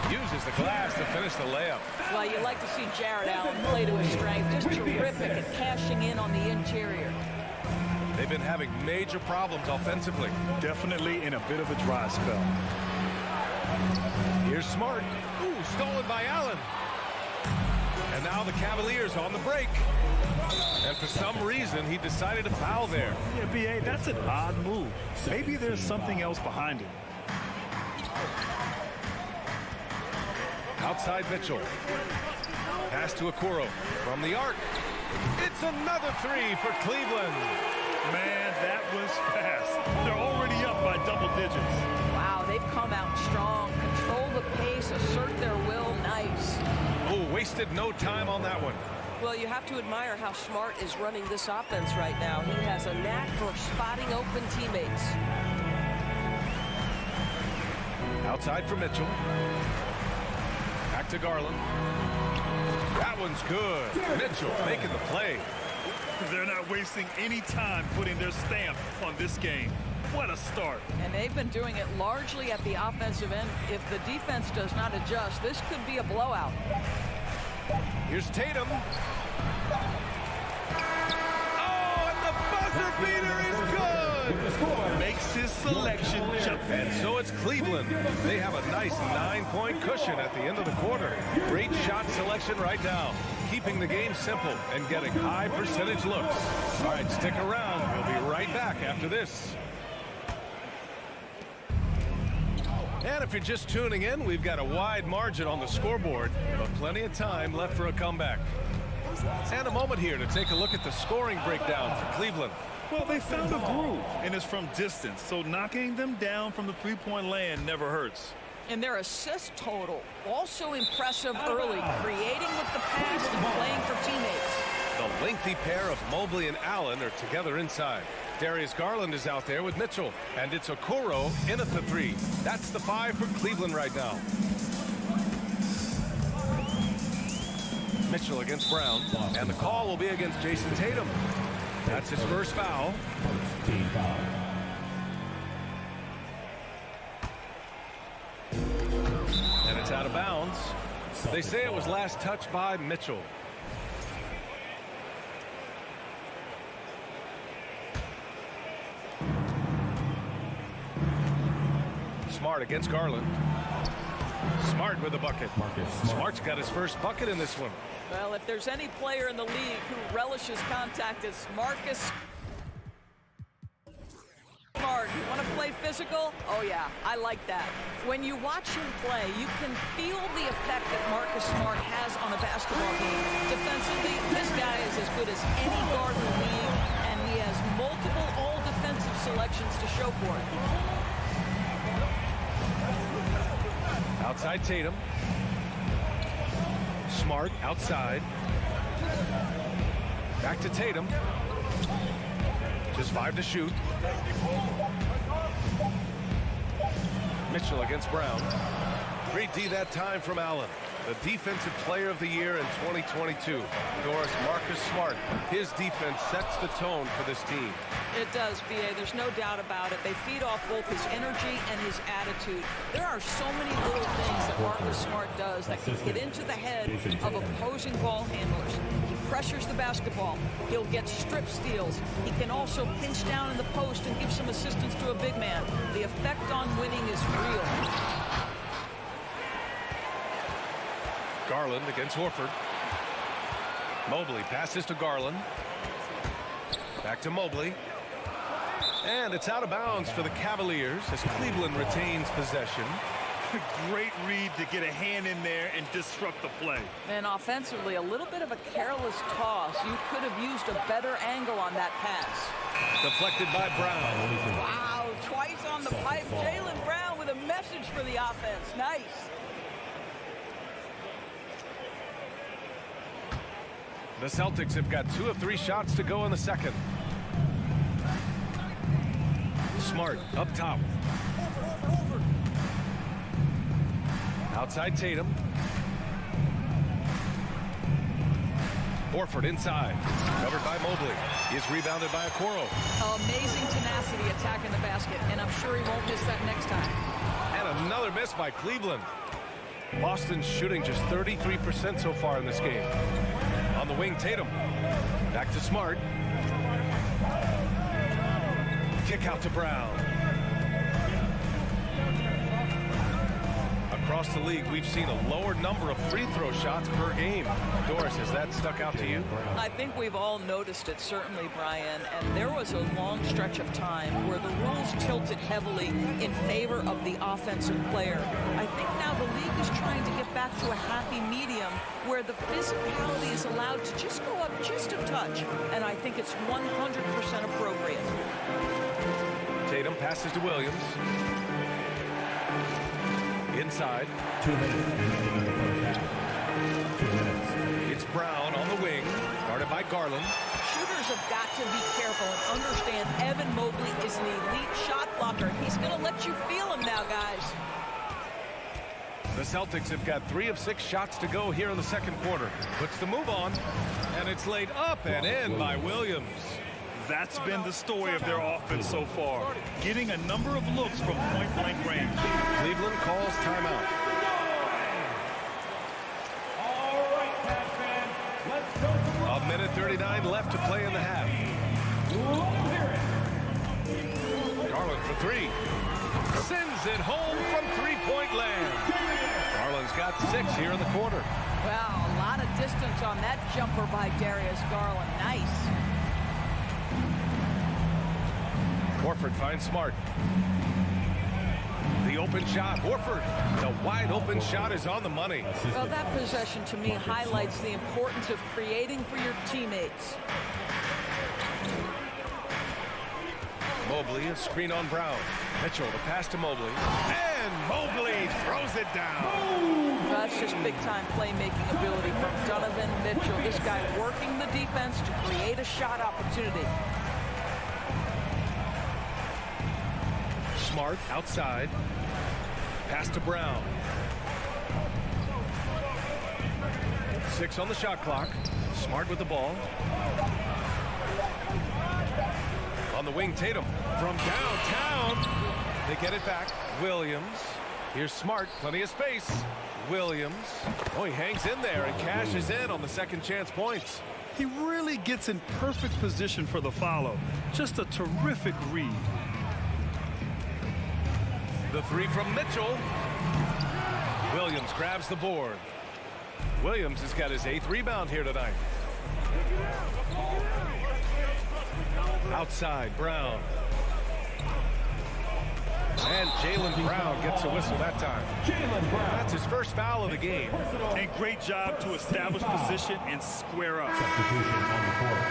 Uses the glass to finish the layup. Well, you like to see Jared Allen play to his strength. Just terrific at cashing in on the interior. They've been having major problems offensively. Definitely in a bit of a dry spell. Here's Smart. Ooh, stolen by Allen. And now the Cavaliers on the break. And for some reason, he decided to foul there. Yeah, B.A., that's an odd move. Maybe there's something else behind it. Outside Mitchell. Pass to Okoro from the arc. It's another 3 for Cleveland. Man, that was fast. They're already up by double digits. Wow, they've come out strong. Control the pace, assert their will. Nice. Oh, wasted no time on that one. Well, you have to admire how Smart is running this offense right now. He has a knack for spotting open teammates. Outside for Mitchell. Back to Garland. That one's good. Mitchell making the play. They're not wasting any time putting their stamp on this game. What a start. And they've been doing it largely at the offensive end. If the defense does not adjust, this could be a blowout. Here's Tatum. Oh, and the buzzer beater is good. Makes his selection jump. And so it's Cleveland. They have a nice 9-point cushion at the end of the quarter. Great shot selection right now, keeping the game simple and getting high percentage looks. All right, stick around. We'll be right back after this. And if you're just tuning in, we've got a wide margin on the scoreboard, but plenty of time left for a comeback. And a moment here to take a look at the scoring breakdown for Cleveland. Well, they found a groove, and it's from distance, so knocking them down from the three-point land never hurts. And their assist total, also impressive early, creating with the pass and playing for teammates. The lengthy pair of Mobley and Allen are together inside. Darius Garland is out there with Mitchell, and it's Okoro in at the 3. That's the 5 for Cleveland right now. Mitchell against Brown, and the call will be against Jason Tatum. That's his first foul. And it's out of bounds. They say it was last touched by Mitchell. Smart against Garland. Smart with a bucket. Smart's got his first bucket in this one. Well, if there's any player in the league who relishes contact, it's Marcus Smart. You want to play physical? Oh, yeah, I like that. When you watch him play, you can feel the effect that Marcus Smart has on a basketball game. Defensively, this guy is as good as any guard in the league, and he has multiple all-defensive selections to show for it. Outside Tatum. Smart outside. Back to Tatum. Just 5 to shoot. Mitchell against Brown. Great D that time from Allen. The Defensive Player of the Year in 2022. Doris, Marcus Smart. His defense sets the tone for this team. It does, B.A. There's no doubt about it. They feed off both his energy and his attitude. There are so many little things that Marcus Smart does that can get into the head of opposing ball handlers. He pressures the basketball. He'll get strip steals. He can also pinch down in the post and give some assistance to a big man. The effect on winning is real. Garland against Horford. Mobley passes to Garland. Back to Mobley. And it's out of bounds for the Cavaliers as Cleveland retains possession. Great read to get a hand in there and disrupt the play. And offensively, a little bit of a careless toss. You could have used a better angle on that pass. Deflected by Brown. Wow, twice on the pipe. Jaylen Brown with a message for the offense. Nice. The Celtics have got 2 of 3 shots to go in the second. Smart up top. Outside Tatum. Horford inside. Covered by Mobley. He is rebounded by Okoro. Amazing tenacity attacking the basket, and I'm sure he won't miss that next time. And another miss by Cleveland. Boston's shooting just 33% so far in this game. On the wing, Tatum. Back to Smart. Kick out to Brown. Across the league, we've seen a lower number of free throw shots per game. Doris, has that stuck out to you? I think we've all noticed it, certainly, Brian. And there was a long stretch of time where the rules tilted heavily in favor of the offensive player. I think now the league is trying to get back to a happy medium where the physicality is allowed to just go up just a touch, and I think it's 100% appropriate. Tatum passes to Williams. Inside. 2 minutes remaining in the first half. 2 minutes. It's Brown on the wing, guarded by Garland. Shooters have got to be careful and understand Evan Mobley is an elite shot blocker. He's going to let you feel him now, guys. The Celtics have got 3 of 6 shots to go here in the second quarter. Puts the move on, and it's laid up and in by Williams. That's been the story of their offense so far, getting a number of looks from point-blank range. Cleveland calls timeout. All right, Cavs fans, let's go for A minute 39 left to play in the half. Garland for 3. Sends it home from three-point land. Garland's got 6 here in the quarter. Wow, a lot of distance on that jumper by Darius Garland. Nice. Horford finds Smart. The open shot. Horford, the wide open shot is on the money. Well, that possession to me highlights the importance of creating for your teammates. Mobley, a screen on Brown. Mitchell, the pass to Mobley. And Mobley throws it down. That's just big-time playmaking ability from Donovan Mitchell. This guy working the defense to create a shot opportunity. Smart outside. Pass to Brown. 6 on the shot clock. Smart with the ball. On the wing, Tatum from downtown. They get it back. Williams. Here's Smart. Plenty of space. Williams. Oh, he hangs in there and cashes in on the second chance points. He really gets in perfect position for the follow. Just a terrific read. The 3 from Mitchell. Williams grabs the board. Williams has got his 8th rebound here tonight. Outside, Brown. And Jaylen Brown gets a whistle that time. That's his first foul of the game. And great job to establish position and square up. substitution on the court.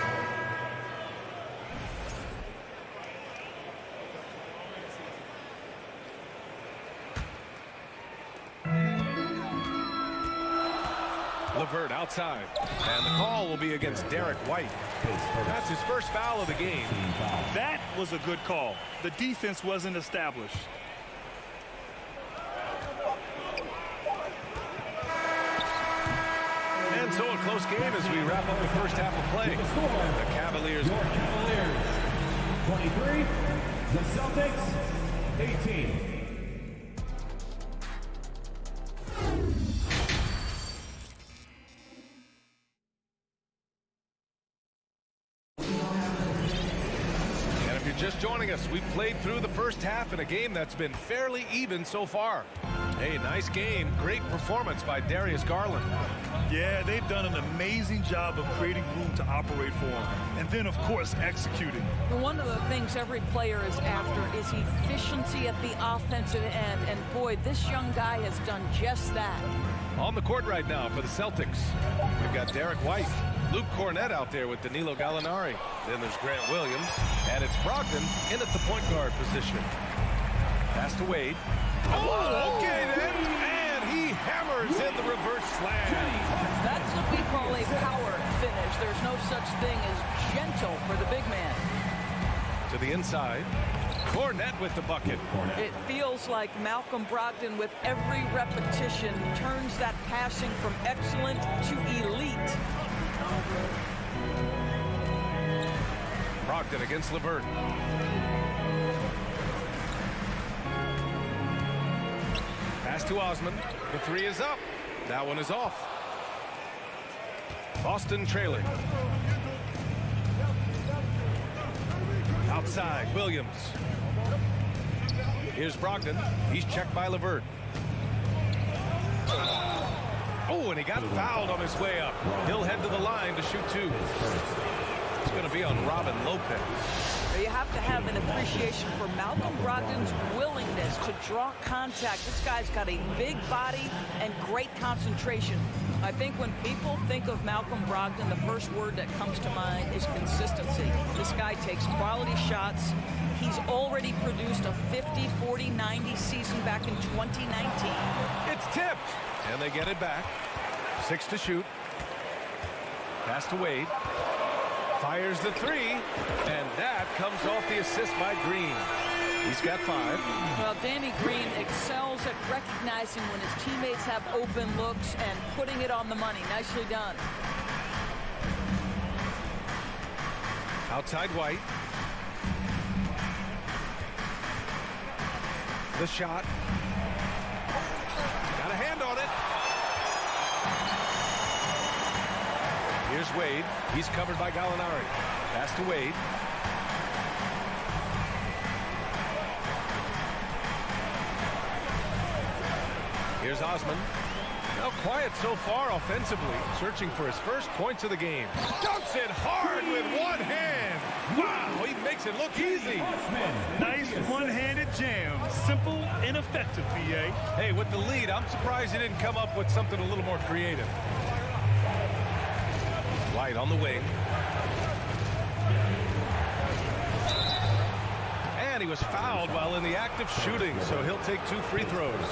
LeVert outside. And the call will be against Derek White. That's his first foul of the game. That was a good call. The defense wasn't established. And so a close game as we wrap up the first half of play. The Cavaliers. 23, the Celtics, 18. Just joining us, we've played through the first half in a game that's been fairly even so far. Hey, nice game. Great performance by Darius Garland. Yeah, they've done an amazing job of creating room to operate for him. And then, of course, executing. One of the things every player is after is efficiency at the offensive end. And boy, this young guy has done just that. On the court right now for the Celtics, we've got Derek White. Luke Cornett out there with Danilo Gallinari. Then there's Grant Williams. And it's Brogdon in at the point guard position. Pass to Wade. Oh, okay then. And he hammers in the reverse slam. That's what we call a power finish. There's no such thing as gentle for the big man. To the inside. Cornett with the bucket. It feels like Malcolm Brogdon with every repetition turns that passing from excellent to elite. Brogdon against LeVert. Pass to Osman. The 3 is up. That one is off. Boston trailing. Outside, Williams. Here's Brogdon. He's checked by LeVert. Oh, and he got fouled on his way up. He'll head to the line to shoot 2. It's going to be on Robin Lopez. You have to have an appreciation for Malcolm Brogdon's willingness to draw contact. This guy's got a big body and great concentration. I think when people think of Malcolm Brogdon, the first word that comes to mind is consistency. This guy takes quality shots. He's already produced a 50, 40, 90 season back in 2019. It's tipped, and they get it back. 6 to shoot. Pass to Wade. Fires the 3, and that comes off the assist by Green. He's got 5. Well, Danny Green excels at recognizing when his teammates have open looks and putting it on the money. Nicely done. Outside White. The shot. Got a hand on it. Here's Wade. He's covered by Gallinari. Pass to Wade. Here's Osman. Now quiet so far offensively, searching for his first points of the game. Dunks it hard with one hand. Wow, he makes it look easy. Nice one-handed jam. Simple and effective, BA. Hey, with the lead, I'm surprised he didn't come up with something a little more creative. White on the wing. And he was fouled while in the act of shooting, so he'll take 2 free throws.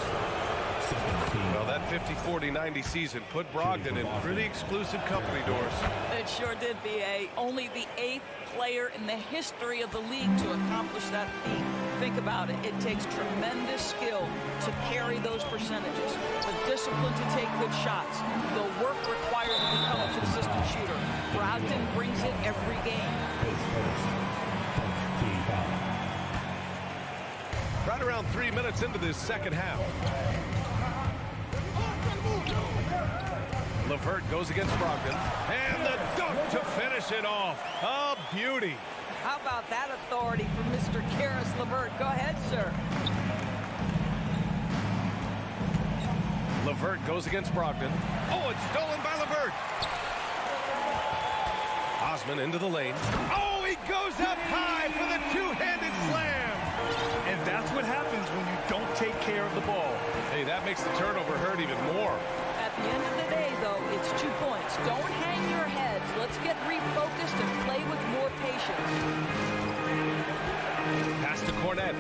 Well, that 50, 40, 90 season put Brogdon in pretty exclusive company, Doris. It sure did, B.A. Only the 8th player in the history of the league to accomplish that feat. Think about it. It takes tremendous skill to carry those percentages, the discipline to take good shots, the work required to become a consistent shooter. Brogdon brings it every game. Right around 3 minutes into this second half. LeVert goes against Brogdon. And the dunk to finish it off. A beauty. How about that authority from Mr. Karis LeVert? Go ahead, sir. LeVert goes against Brogdon. Oh, it's stolen by LeVert. Osman into the lane. Oh, he goes up high for the two-handed slam. And that's what happens when you don't take care of the ball. Hey, that makes the turnover hurt even more. At the end of the day, though, it's 2 points. Don't hang your heads. Let's get refocused and play with more patience. Pass to Cornette.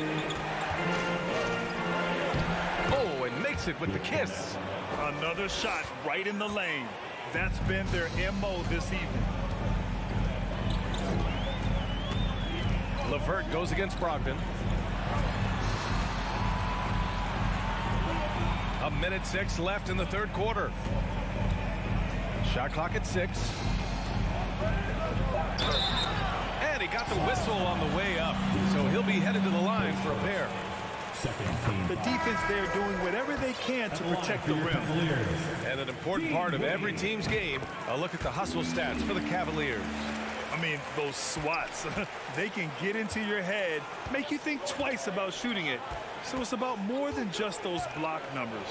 Oh, and makes it with the kiss. Another shot right in the lane. That's been their MO this evening. LeVert goes against Brogdon. 1:06 left in the third quarter. Shot clock at 6. And he got the whistle on the way up, so he'll be headed to the line for a pair. The defense there doing whatever they can to protect the rim. And an important part of every team's game, a look at the hustle stats for the Cavaliers. I mean, those swats, they can get into your head, make you think twice about shooting it. So it's about more than just those block numbers.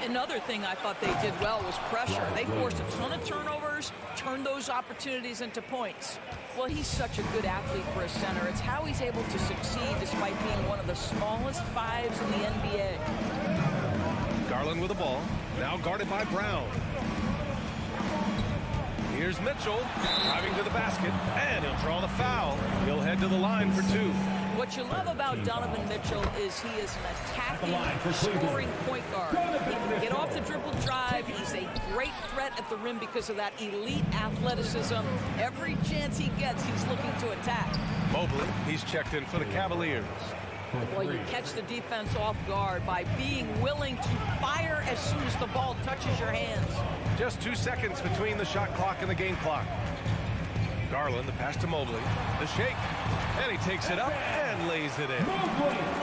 Another thing I thought they did well was pressure. They forced a ton of turnovers, turned those opportunities into points. Well, he's such a good athlete for a center. It's how he's able to succeed despite being one of the smallest 5s in the NBA. Garland with the ball, now guarded by Brown. Here's Mitchell, driving to the basket, and he'll draw the foul. He'll head to the line for 2. What you love about Donovan Mitchell is he is an attacking, scoring point guard. He can get off the dribble drive. He's a great threat at the rim because of that elite athleticism. Every chance he gets, he's looking to attack. Mobley, he's checked in for the Cavaliers. Well, you catch the defense off guard by being willing to fire as soon as the ball touches your hands. Just 2 seconds between the shot clock and the game clock. Garland, the pass to Mobley. The shake. And he takes it up and lays it in.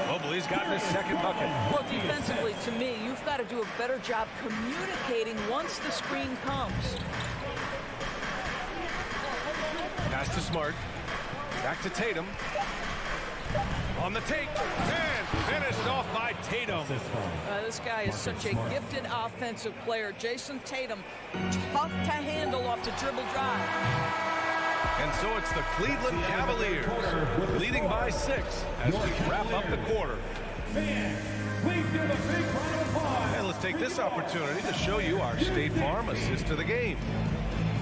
Mobley's gotten his second bucket. Well, defensively, to me, you've got to do a better job communicating once the screen comes. Pass to Smart. Back to Tatum. On the take. And finished off by Tatum. This guy is such a gifted offensive player. Jason Tatum, tough to handle off the dribble drive. And so it's the Cleveland Cavaliers leading by 6 as we wrap up the quarter. Please give a big round of applause. And let's let's take this opportunity to show you our State Farm assist to the game.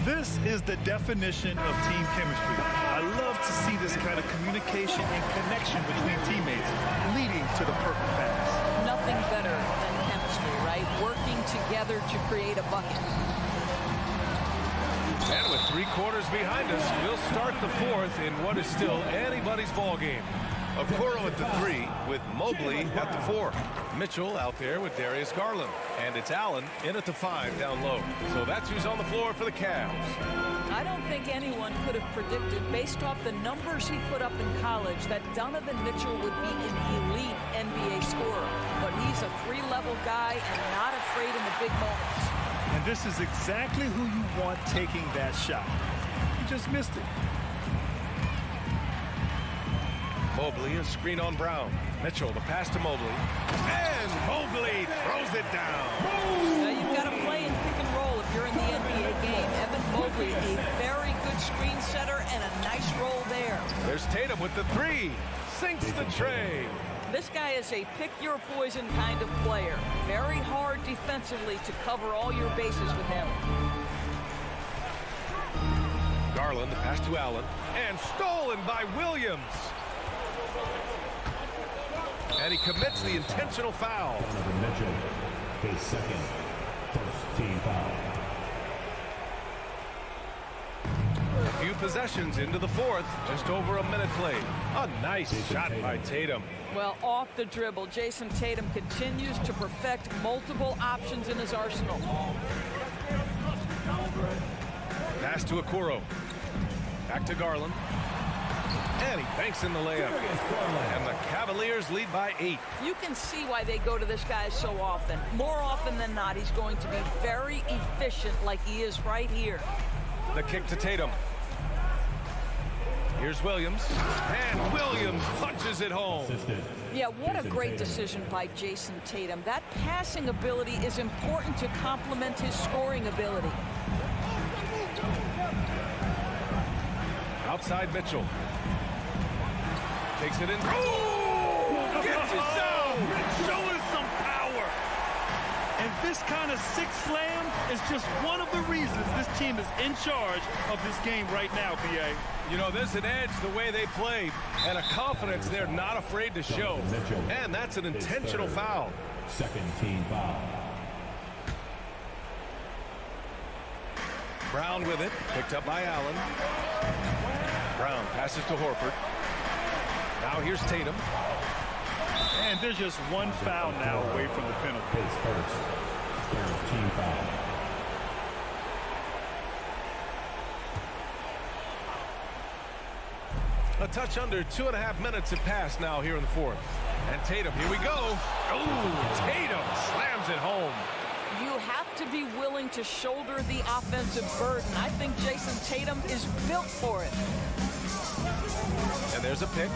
This is the definition of team chemistry. I love to see this kind of communication and connection between teammates leading to the perfect pass. Nothing better than chemistry, right? Working together to create a bucket. And with 3 quarters behind us, we'll start the fourth in what is still anybody's ball game. Okoro at the 3 with Mobley at the 4. Mitchell out there with Darius Garland. And it's Allen in at the 5 down low. So that's who's on the floor for the Cavs. I don't think anyone could have predicted, based off the numbers he put up in college, that Donovan Mitchell would be an elite NBA scorer. But he's a 3-level guy and not afraid in the big moments. And this is exactly who you want taking that shot. He just missed it. Mobley, a screen on Brown. Mitchell, the pass to Mobley. And Mobley throws it down. Now you've got to play in pick and roll if you're in the NBA game. Evan Mobley, a very good screen setter and a nice roll there. There's Tatum with the 3. Sinks the tray. This guy is a pick-your-poison kind of player. Very hard defensively to cover all your bases with him. Garland, the pass to Allen. And stolen by Williams. And he commits the intentional foul. Donovan Mitchell, his second first team foul. A few possessions into the fourth. Just over a minute played. A nice shot by Tatum. Well, off the dribble, Jason Tatum continues to perfect multiple options in his arsenal. Pass to Okoro. Back to Garland. And he banks in the layup. And the Cavaliers lead by 8. You can see why they go to this guy so often. More often than not, he's going to be very efficient like he is right here. The kick to Tatum. Here's Williams. And Williams punches it home. Yeah, what a great decision by Jason Tatum. That passing ability is important to complement his scoring ability. Outside Mitchell. Takes it in. Oh! Gets it down! Show us some power. And this kind of six slam is just one of the reasons this team is in charge of this game right now, B.A. You know, there's an edge the way they play and a confidence they're not afraid to show. And that's an intentional foul. Second team foul. Brown with it. Picked up by Allen. Brown passes to Horford. Now here's Tatum. And there's just one foul now away from the penalty. His first third team foul. A touch under 2.5 minutes have passed now here in the fourth. And Tatum, here we go. Oh, Tatum slams it home. You have to be willing to shoulder the offensive burden. I think Jason Tatum is built for it. And there's a pick.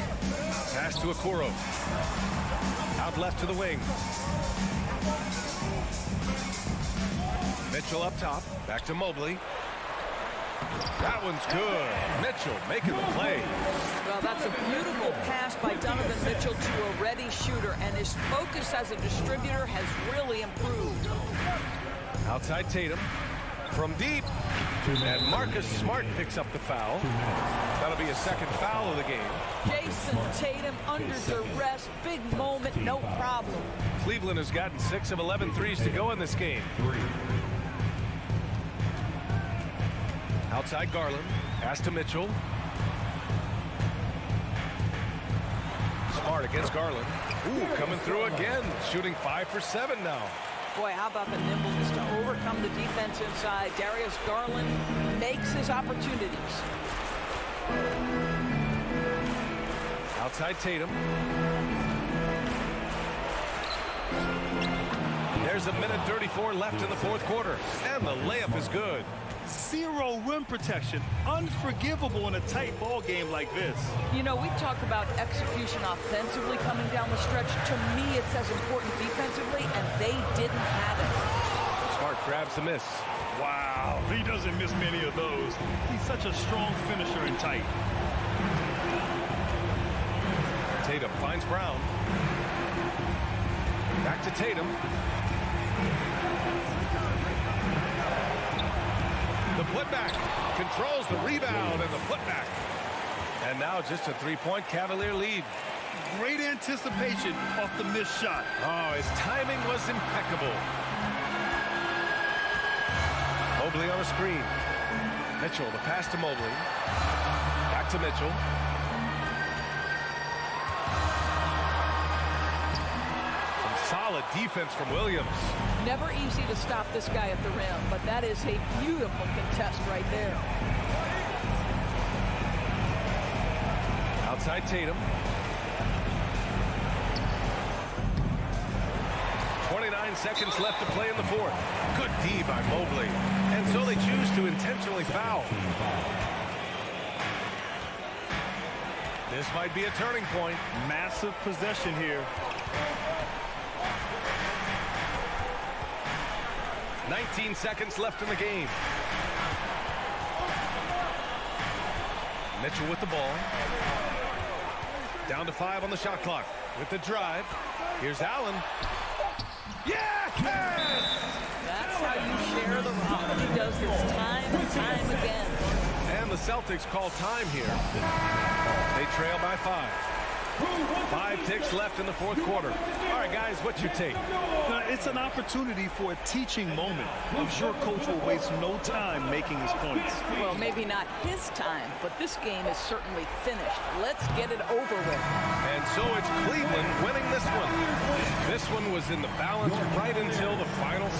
Pass to Okoro. Out left to the wing. Mitchell up top. Back to Mobley. That one's good. Mitchell making the play. Well, that's a beautiful pass by Donovan Mitchell to a ready shooter, and his focus as a distributor has really improved. Outside Tatum. From deep. And Marcus Smart picks up the foul. That'll be a second foul of the game. Jason Tatum under duress. Big moment, no problem. Cleveland has gotten 6 of 11 threes to go in this game. Outside Garland. Pass to Mitchell. Smart against Garland. Ooh, coming through again. Shooting 5 for 7 now. Boy, how about the nimbleness to overcome the defensive side? Darius Garland makes his opportunities. Outside Tatum. There's a minute 34 left in the fourth quarter. And the layup is good. Zero rim protection. Unforgivable in a tight ball game like this. You know, we talk about execution offensively coming down the stretch. To me, it's as important defensively, and they didn't have it. Smart grabs the miss. Wow, he doesn't miss many of those. He's such a strong finisher in tight. Tatum finds Brown. Back to Tatum. The putback controls the rebound and the putback. And now just a three-point Cavalier lead. Great anticipation off the missed shot. Oh, his timing was impeccable. Mobley on a screen. Mitchell, the pass to Mobley. Back to Mitchell. Some solid defense from Williams. Never easy to stop this guy at the rim, but that is a beautiful contest right there. Outside Tatum. 29 seconds left to play in the fourth. Good D by Mobley. And so they choose to intentionally foul. This might be a turning point. Massive possession here. 19 seconds left in the game. Mitchell with the ball. Down to 5 on the shot clock. With the drive. Here's Allen. Yes! That's how you share the rock. He does this time and time again. And the Celtics call time here. They trail by 5. 5 ticks left in the fourth quarter. All right, guys, what's your take? It's an opportunity for a teaching moment. I'm sure Coach will waste no time making his points. Well, maybe not his time, but this game is certainly finished. Let's get it over with. And so it's Cleveland winning this one. This one was in the balance right until the final.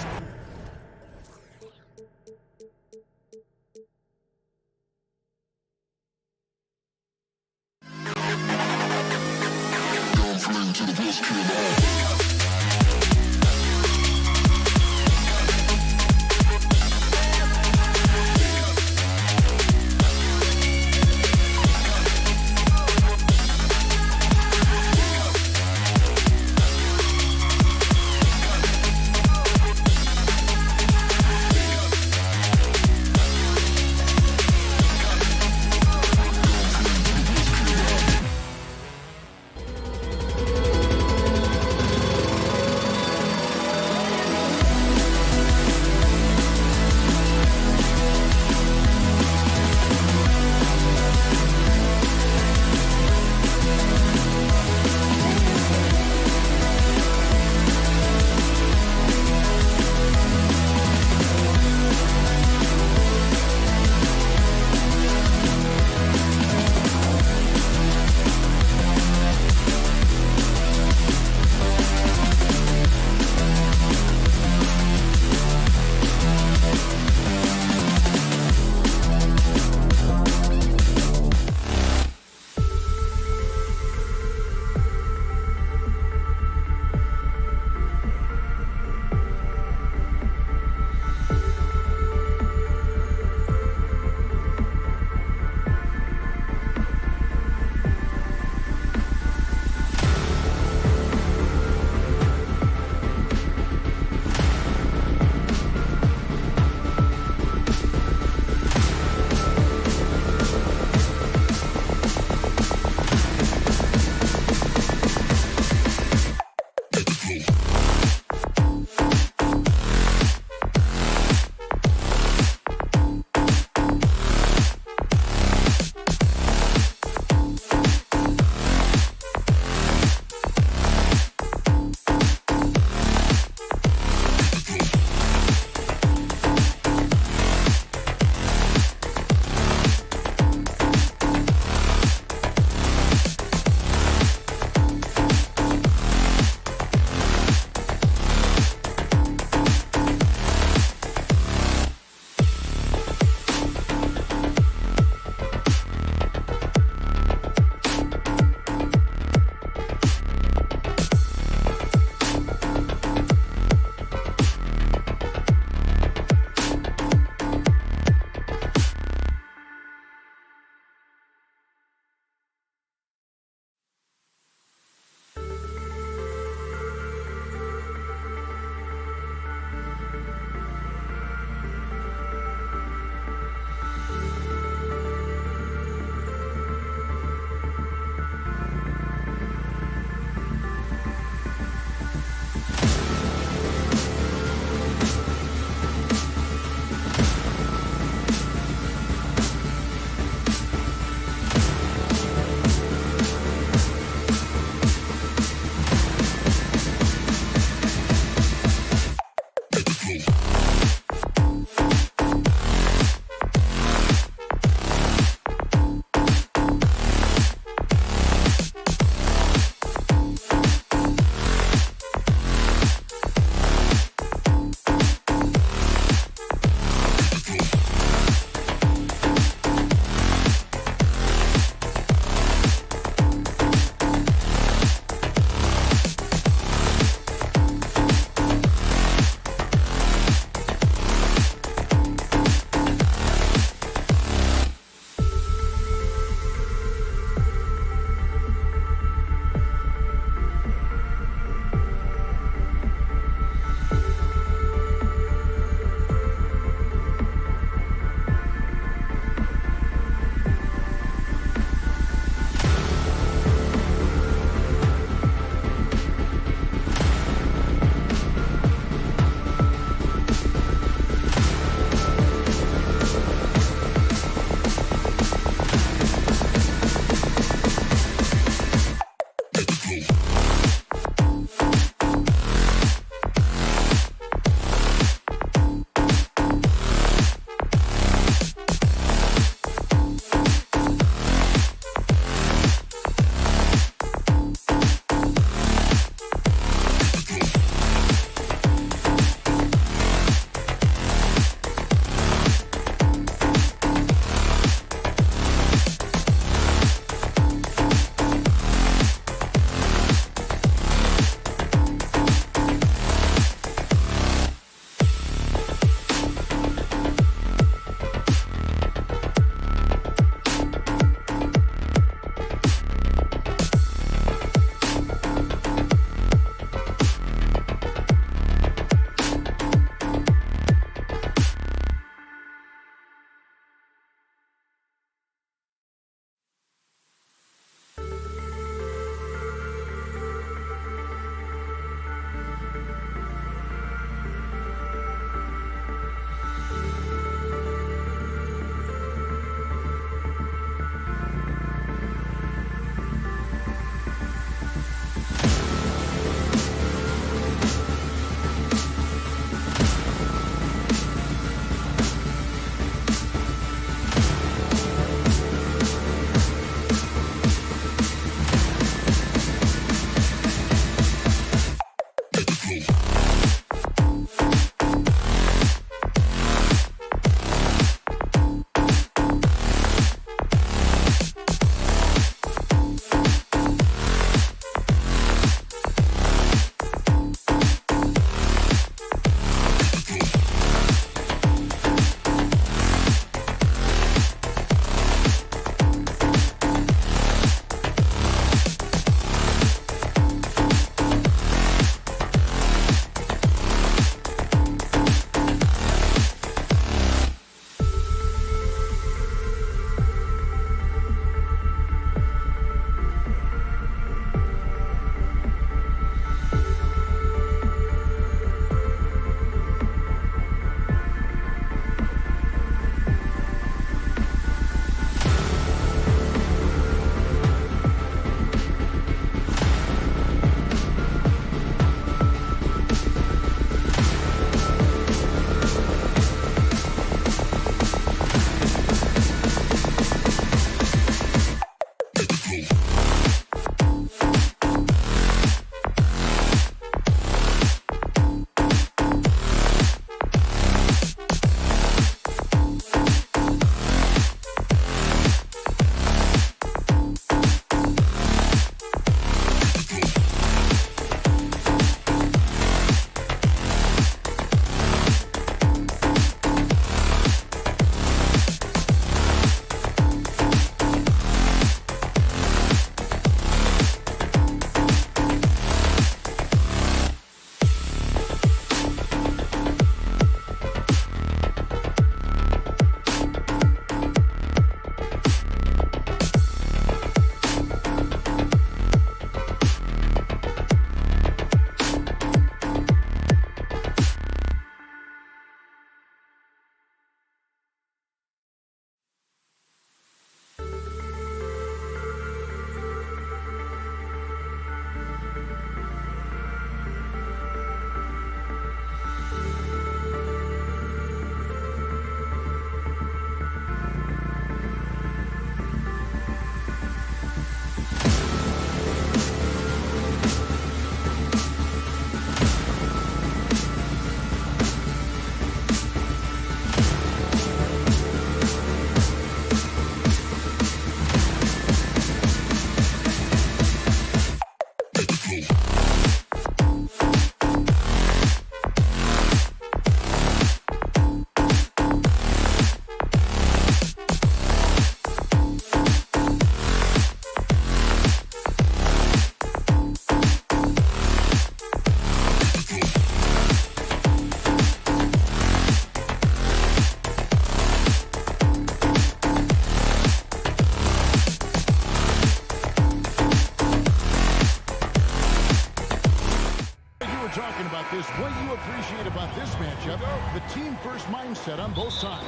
is what you appreciate about this matchup, the team-first mindset on both sides.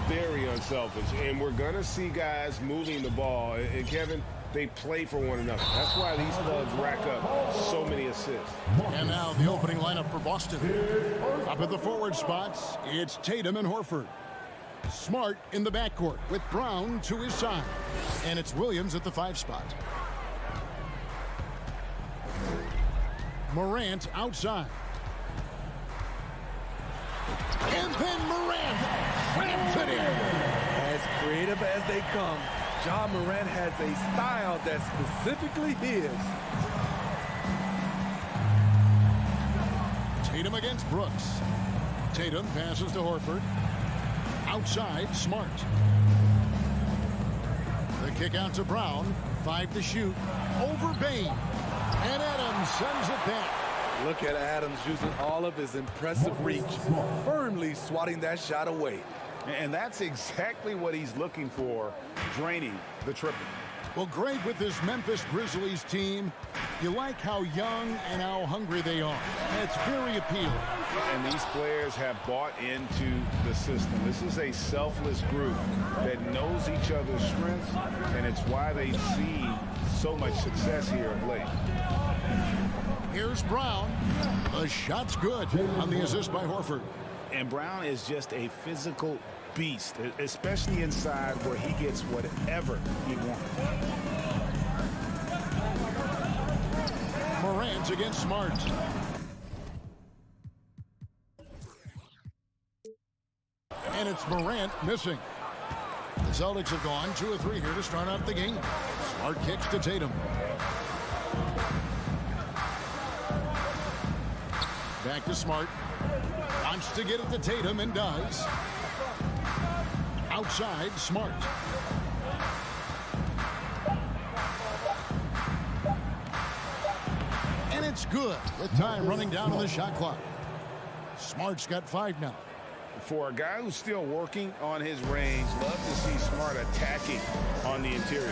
Very unselfish, and we're going to see guys moving the ball. And Kevin, they play for one another. That's why these clubs rack up so many assists. And now the opening lineup for Boston. Up at the forward spots, it's Tatum and Horford. Smart in the backcourt with Brown to his side. And it's Williams at the 5 spot. Morant outside. And then Morant slams it in. As creative as they come, Ja Morant has a style that's specifically his. Tatum against Brooks. Tatum passes to Horford. Outside, Smart. The kick out to Brown. 5 to shoot. Over Bain. And Adams sends it back. Look at Adams using all of his impressive reach, firmly swatting that shot away. And that's exactly what he's looking for, draining the triple. Well, Greg, with this Memphis Grizzlies team, you like how young and how hungry they are. It's very appealing. And these players have bought into the system. This is a selfless group that knows each other's strengths, and it's why they see so much success here of late. Here's Brown. The shot's good on the assist by Horford. And Brown is just a physical beast, especially inside where he gets whatever he wants. Morant against Smart. And it's Morant missing. The Celtics have gone 2 of 3 here to start out the game. Smart kicks to Tatum. Back to Smart. Wants to get it to Tatum and does. Outside, Smart. And it's good with time running down on the shot clock. Smart's got 5 now. For a guy who's still working on his range, love to see Smart attacking on the interior.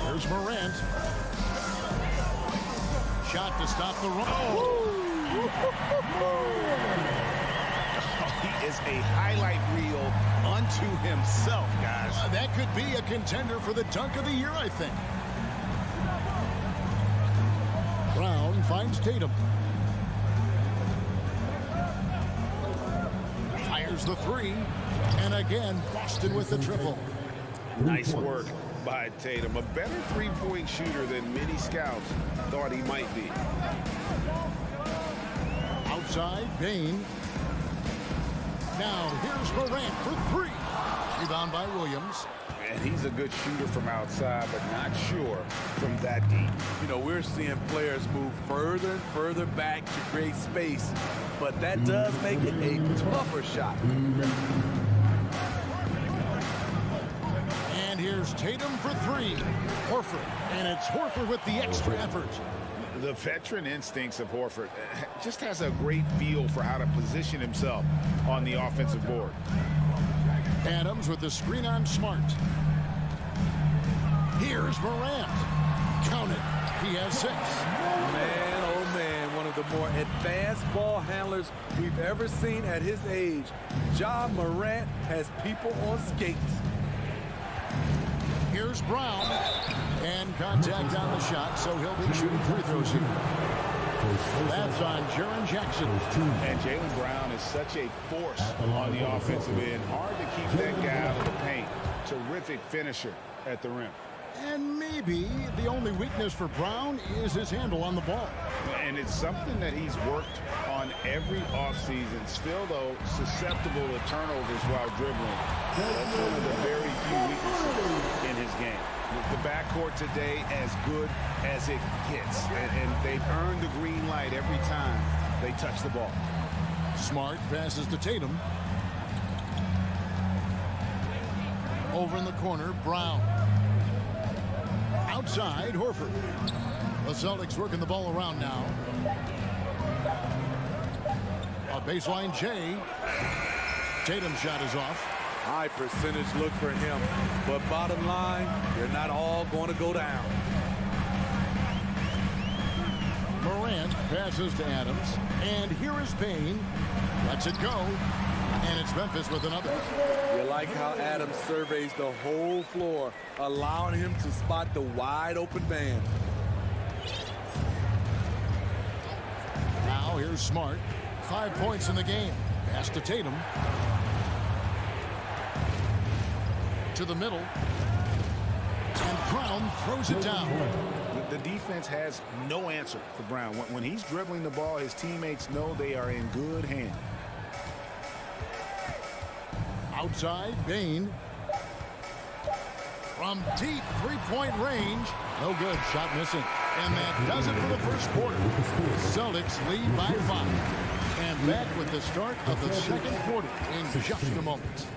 Here's Morant. Shot to stop the run. He is a highlight reel unto himself, guys. That could be a contender for the dunk of the year, I think. Brown finds Tatum. Fires the 3. And again, Boston with the triple. Nice work by Tatum. A better three-point shooter than many scouts thought he might be. Outside, Bain. Now here's Morant for 3. Rebound by Williams. And he's a good shooter from outside, but not sure from that deep. You know, we're seeing players move further and further back to create space, but that does make it a tougher shot. And here's Tatum for 3. Horford. And it's Horford with the extra effort. The veteran instincts of Horford just has a great feel for how to position himself on the offensive board. Adams with the screen on Smart. Here's Morant. Count it. He has 6. Man, oh man, one of the more advanced ball handlers we've ever seen at his age. Ja Morant has people on skates. Here's Brown. And contact on the shot, so he'll be shooting free throws here. That's on Jaren Jackson. And Jaylen Brown is such a force on the offensive end. Hard to keep that guy out of the paint. Terrific finisher at the rim. And maybe the only weakness for Brown is his handle on the ball. And it's something that he's worked on every offseason. Still, though, susceptible to turnovers while dribbling. That's one of the very few weaknesses in his game. The backcourt today as good as it gets. And they've earned the green light every time they touch the ball. Smart passes to Tatum. Over in the corner, Brown. Outside, Horford. The Celtics working the ball around now. A baseline J. Tatum's shot is off. High percentage look for him, but bottom line, they're not all going to go down. Morant passes to Adams. And here is Payne. Lets it go. And it's Memphis with another. You like how Adams surveys the whole floor, allowing him to spot the wide open man. Now here's Smart. 5 points in the game. Pass to Tatum. To the middle. And Brown throws it down. The defense has no answer for Brown. When he's dribbling the ball, his teammates know they are in good hands. Outside, Bain. From deep three-point range. No good. Shot missing. And that does it for the first quarter. Celtics lead by 5. And back with the start of the second quarter in just a moment.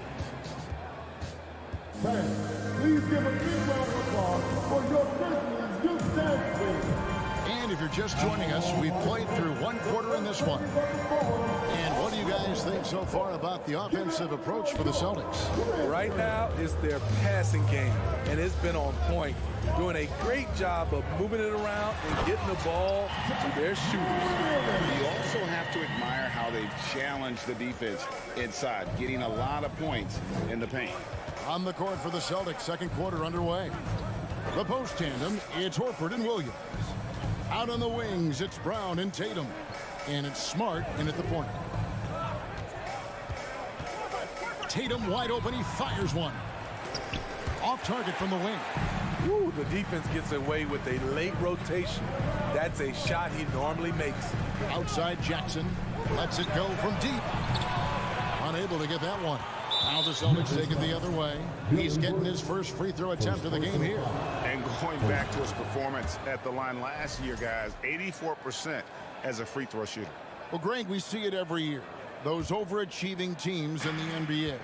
Please give a big round of applause for your Grizzlies youth dance team. And if you're just joining us, we've played through one quarter in this one. And what do you guys think so far about the offensive approach for the Celtics? Right now, it's their passing game, and it's been on point. Doing a great job of moving it around and getting the ball to their shooters. You also have to admire how they've challenged the defense inside, getting a lot of points in the paint. On the court for the Celtics, second quarter underway. The post tandem, it's Horford and Williams. Out on the wings, it's Brown and Tatum. And it's Smart in at the point. Tatum wide open, he fires one. Off target from the wing. Ooh, the defense gets away with a late rotation. That's a shot he normally makes. Outside Jackson, lets it go from deep. Unable to get that one. Now the Celtics take it the other way. He's getting his first free throw attempt of the game here. And going back to his performance at the line last year, guys, 84% as a free throw shooter. Well, Greg, we see it every year. Those overachieving teams in the NBA.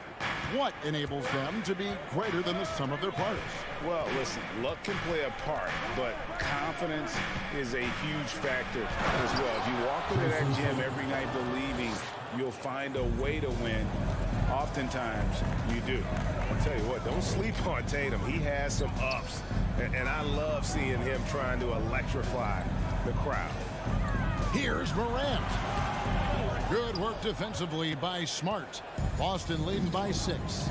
What enables them to be greater than the sum of their parts? Well, listen, luck can play a part, but confidence is a huge factor as well. If you walk into that gym every night believing you'll find a way to win, oftentimes you do. I'll tell you what, don't sleep on Tatum. He has some ups, and I love seeing him trying to electrify the crowd. Here's Morant. Good work defensively by Smart. Boston leading by 6.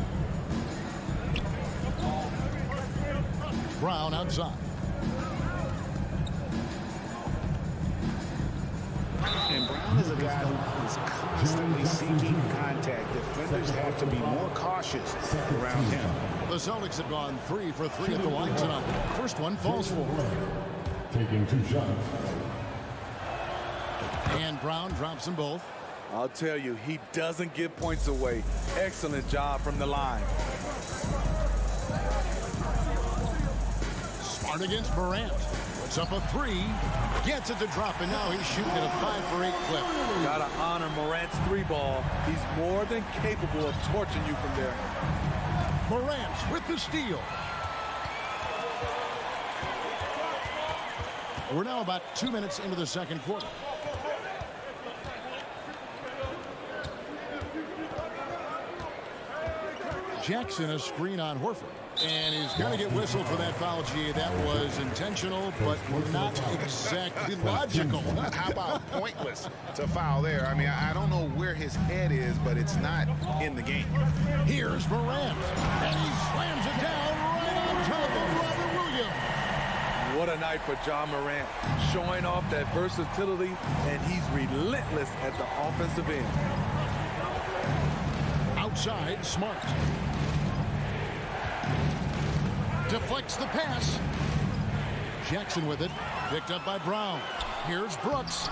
Brown outside. And Brown is a guy who is constantly seeking contact. Defenders have to be more cautious around him. The Celtics have gone 3 for 3 at the line tonight. First one falls for. Taking 2 shots. And Brown drops them both. I'll tell you, he doesn't give points away. Excellent job from the line. Smart against Morant. Puts up a 3. Gets it to drop, and now he's shooting at a 5 for 8 clip. Gotta honor Morant's 3 ball. He's more than capable of torching you from there. Morant with the steal. We're now about 2 minutes into the second quarter. Jackson a screen on Horford. And he's going to get whistled for that foul, G. That was intentional, but not exactly logical. How about pointless to foul there? I mean, I don't know where his head is, but it's not in the game. Here's Morant. And he slams it down right on top of Robert Williams. What a night for John Morant. Showing off that versatility, and he's relentless at the offensive end. Outside, Smart. Deflects the pass. Jackson with it. Picked up by Brown. Here's Brooks.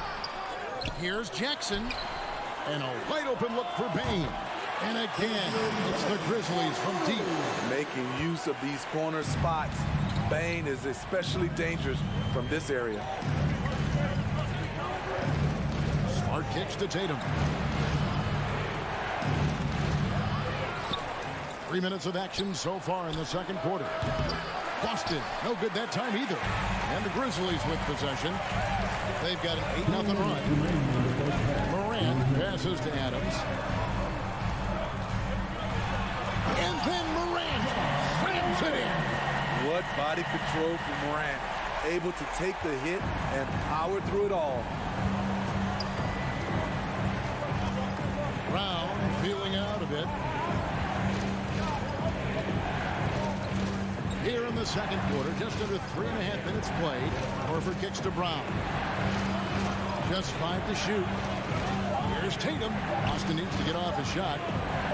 Here's Jackson. And a wide open look for Bain. And again, it's the Grizzlies from deep. Making use of these corner spots. Bain is especially dangerous from this area. Smart kicks to Tatum. 3 minutes of action so far in the second quarter. Boston, no good that time either. And the Grizzlies with possession. They've got an 8-0 run. Morant passes to Adams. And then Morant slams it in. What body control from Morant. able to take the hit and power through it all. Brown feeling out a bit. Here in the second quarter, just under 3.5 minutes played. Horford kicks to Brown. Just 5 to shoot. Here's Tatum. Boston needs to get off his shot.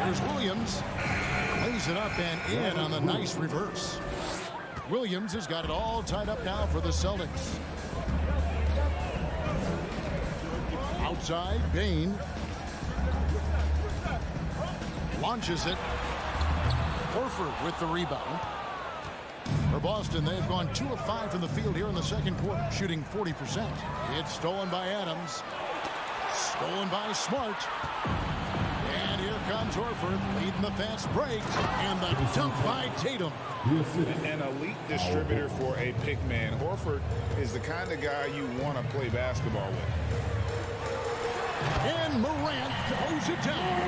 Here's Williams. Lays it up and in on the nice reverse. Williams has got it all tied up now for the Celtics. Outside, Bain. Launches it. Horford with the rebound. For Boston, they've gone 2 of 5 from the field here in the second quarter, shooting 40%. It's stolen by Adams. Stolen by Smart. And here comes Horford leading the fast break. And the dunk by Tatum. An elite distributor for a pick man. Horford is the kind of guy you want to play basketball with. And Morant throws it down.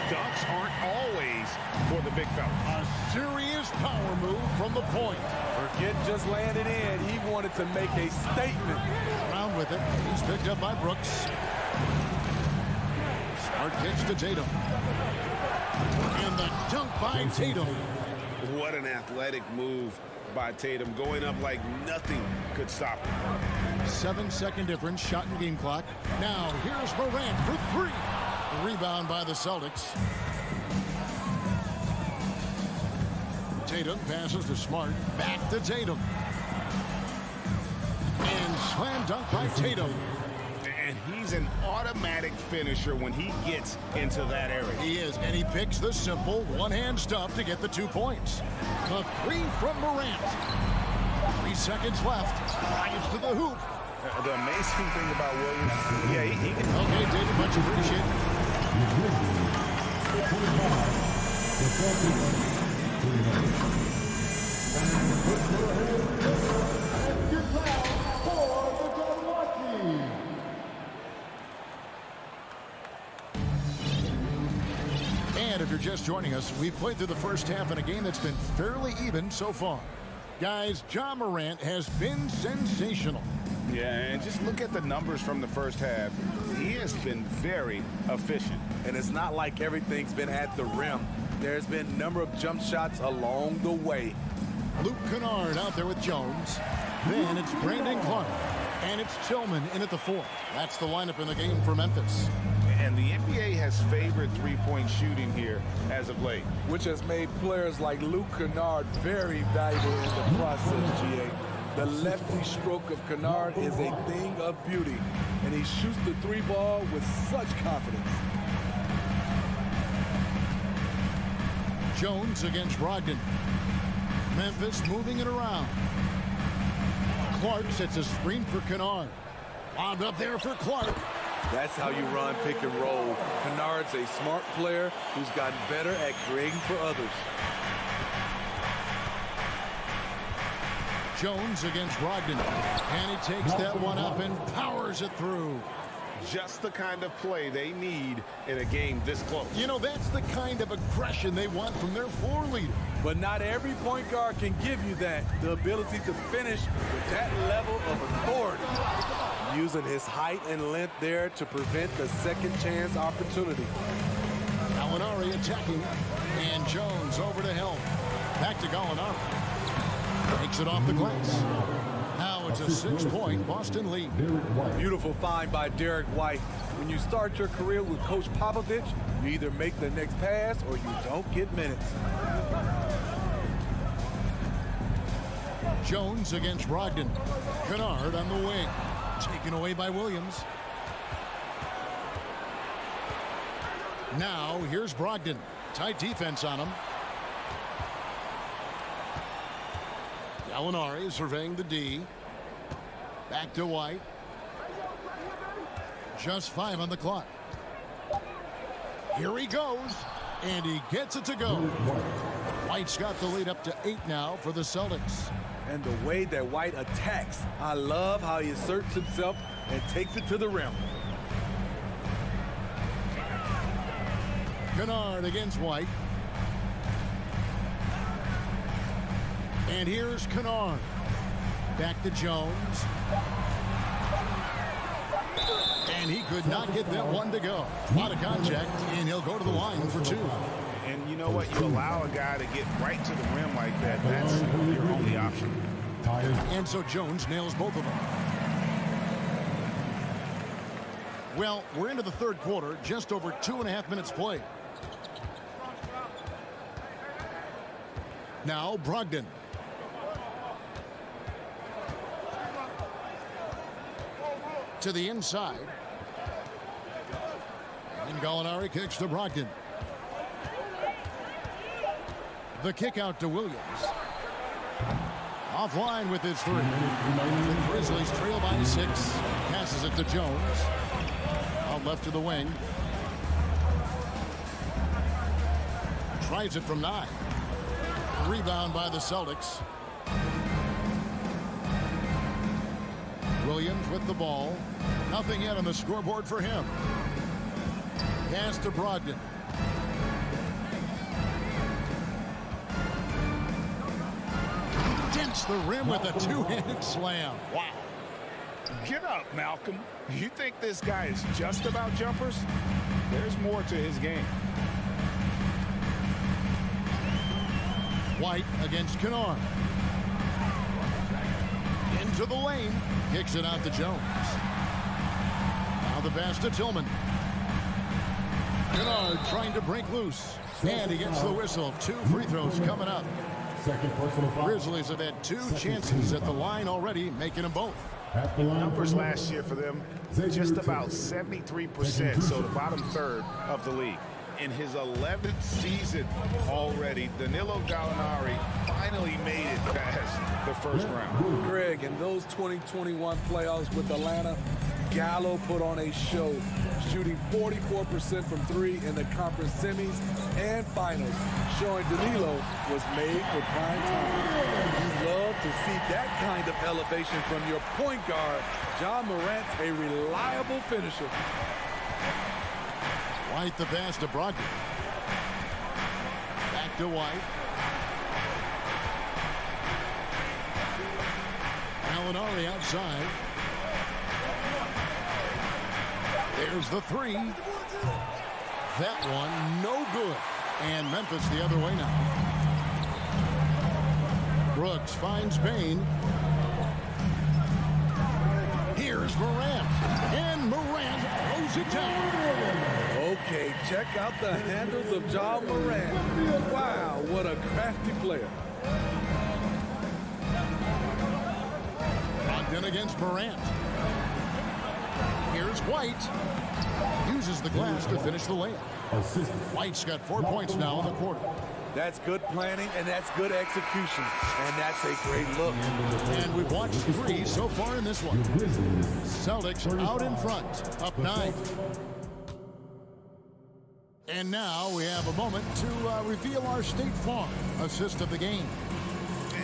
Dunks aren't always for the big fella. A serious power move from the point. Forget just landing in. He wanted to make a statement. Brown with it. He's picked up by Brooks. Smart kicks to Tatum. And the dunk by Tatum. What an athletic move by Tatum, going up like nothing could stop him. 7-second difference, shot and game clock. Now here's Morant for 3. Rebound by the Celtics. Tatum passes to Smart. Back to Tatum. And slam dunk by Tatum. And he's an automatic finisher when he gets into that area. He is, and he picks the simple one-hand stuff to get the 2 points. The 3 from Morant. 3 seconds left. Drives to the hoop. The amazing thing about Williams, he can... Okay, David, much appreciated. The Celtics. And if you're just joining us, we've played through the first half in a game that's been fairly even so far. Guys, Ja Morant has been sensational. Yeah, and just look at the numbers from the first half. He has been very efficient. And it's not like everything's been at the rim. There's been a number of jump shots along the way. Luke Kennard out there with Jones. Then it's Brandon Clark. And it's Tillman in at the 4. That's the lineup in the game for Memphis. And the NBA has favored three-point shooting here as of late. Which has made players like Luke Kennard very valuable in the process, GA. The lefty stroke of Kennard is a thing of beauty. And he shoots the 3 ball with such confidence. Jones against Brogdon. Memphis moving it around. Clark sets a screen for Kennard. Wound up there for Clark. That's how you run pick and roll. Kennard's a smart player who's gotten better at creating for others. Jones against Brogdon. And he takes that one up and powers it through. Just the kind of play they need in a game this close. You know, that's the kind of aggression they want from their floor leader. But not every point guard can give you that. The ability to finish with that level of authority. Using his height and length there to prevent the second chance opportunity. Gallinari attacking. And Jones over to help. Back to Gallinari. Takes it off the glass. Now it's a 6-point Boston lead. Beautiful find by Derek White. When you start your career with Coach Popovich, you either make the next pass or you don't get minutes. Jones against Brogdon. Kennard on the wing. Taken away by Williams. Now here's Brogdon. Tight defense on him. Gallinari surveying the D. Back to White. Just 5 on the clock. Here he goes. And he gets it to go. White's got the lead up to 8 now for the Celtics. And the way that White attacks, I love how he asserts himself and takes it to the rim. Kennard against White. And here's Kennard. Back to Jones. And he could not get that one to go. A lot of contact, and he'll go to the line for 2. And you know what? You allow a guy to get right to the rim like that. That's your only option. And so Jones nails both of them. Well, we're into the third quarter, just over 2.5 minutes played. Now Brogdon. To the inside. And Gallinari kicks to Brogdon. The kick out to Williams. Offline with his 3. The Grizzlies trail by 6. Passes it to Jones. Out left to the wing. Tries it from 9. Rebound by the Celtics. Williams with the ball. Nothing yet on the scoreboard for him. Pass to Brogdon. Dents the rim with a two-handed slam. Wow. Get up, Malcolm. You think this guy is just about jumpers? There's more to his game. White against Kennard. Into the lane. Kicks it out to Jones. Now the pass to Tillman. Kennard trying to break loose. And he gets the whistle. 2 free throws coming up. Grizzlies have had 2 chances at the line already, making them both. Numbers last year for them, just about 73%, so the bottom third of the league. In his 11th season already, Danilo Gallinari finally made it past the first round. Greg, in those 2021 playoffs with Atlanta, Gallo put on a show, shooting 44% from 3 in the conference semis and finals, showing Danilo was made for prime time. You love to see that kind of elevation from your point guard. John Morant's a reliable finisher. White the pass to Brogdon. Back to White. Gallinari outside. There's the 3. That one no good. And Memphis the other way now. Brooks finds Bain. Here's Morant. And Morant throws it down. Okay, check out the handles of John Morant. Wow, what a crafty player. Brogdon against Morant. Here's White. Uses the glass to finish the layup. White's got 4 points now in the quarter. That's good planning, and that's good execution. And that's a great look. And we've watched 3 so far in this one. Celtics out in front, up 9. And now we have a moment to reveal our State Farm assist of the game.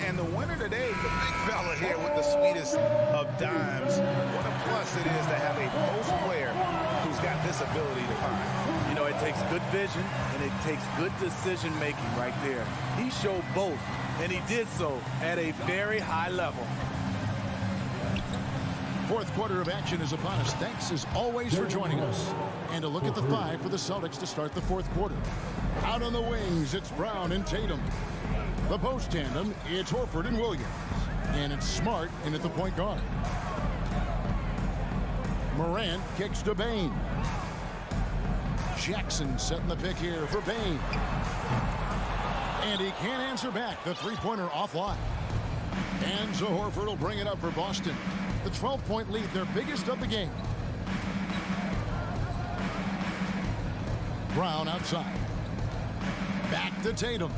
And the winner today, the big fella here with the sweetest of dimes. What a plus it is to have a post player who's got this ability to find. You know, it takes good vision, and it takes good decision-making right there. He showed both, and he did so at a very high level. Fourth quarter of action is upon us. Thanks as always for joining us. And a look at the 5 for the Celtics to start the fourth quarter. Out on the wings, it's Brown and Tatum. The post tandem, it's Horford and Williams. And it's Smart in at the point guard. Morant kicks to Bain. Jackson setting the pick here for Bain. And he can't answer back. The three-pointer offline. And so Horford will bring it up for Boston. The 12-point lead, their biggest of the game. Brown outside. Back to Tatum.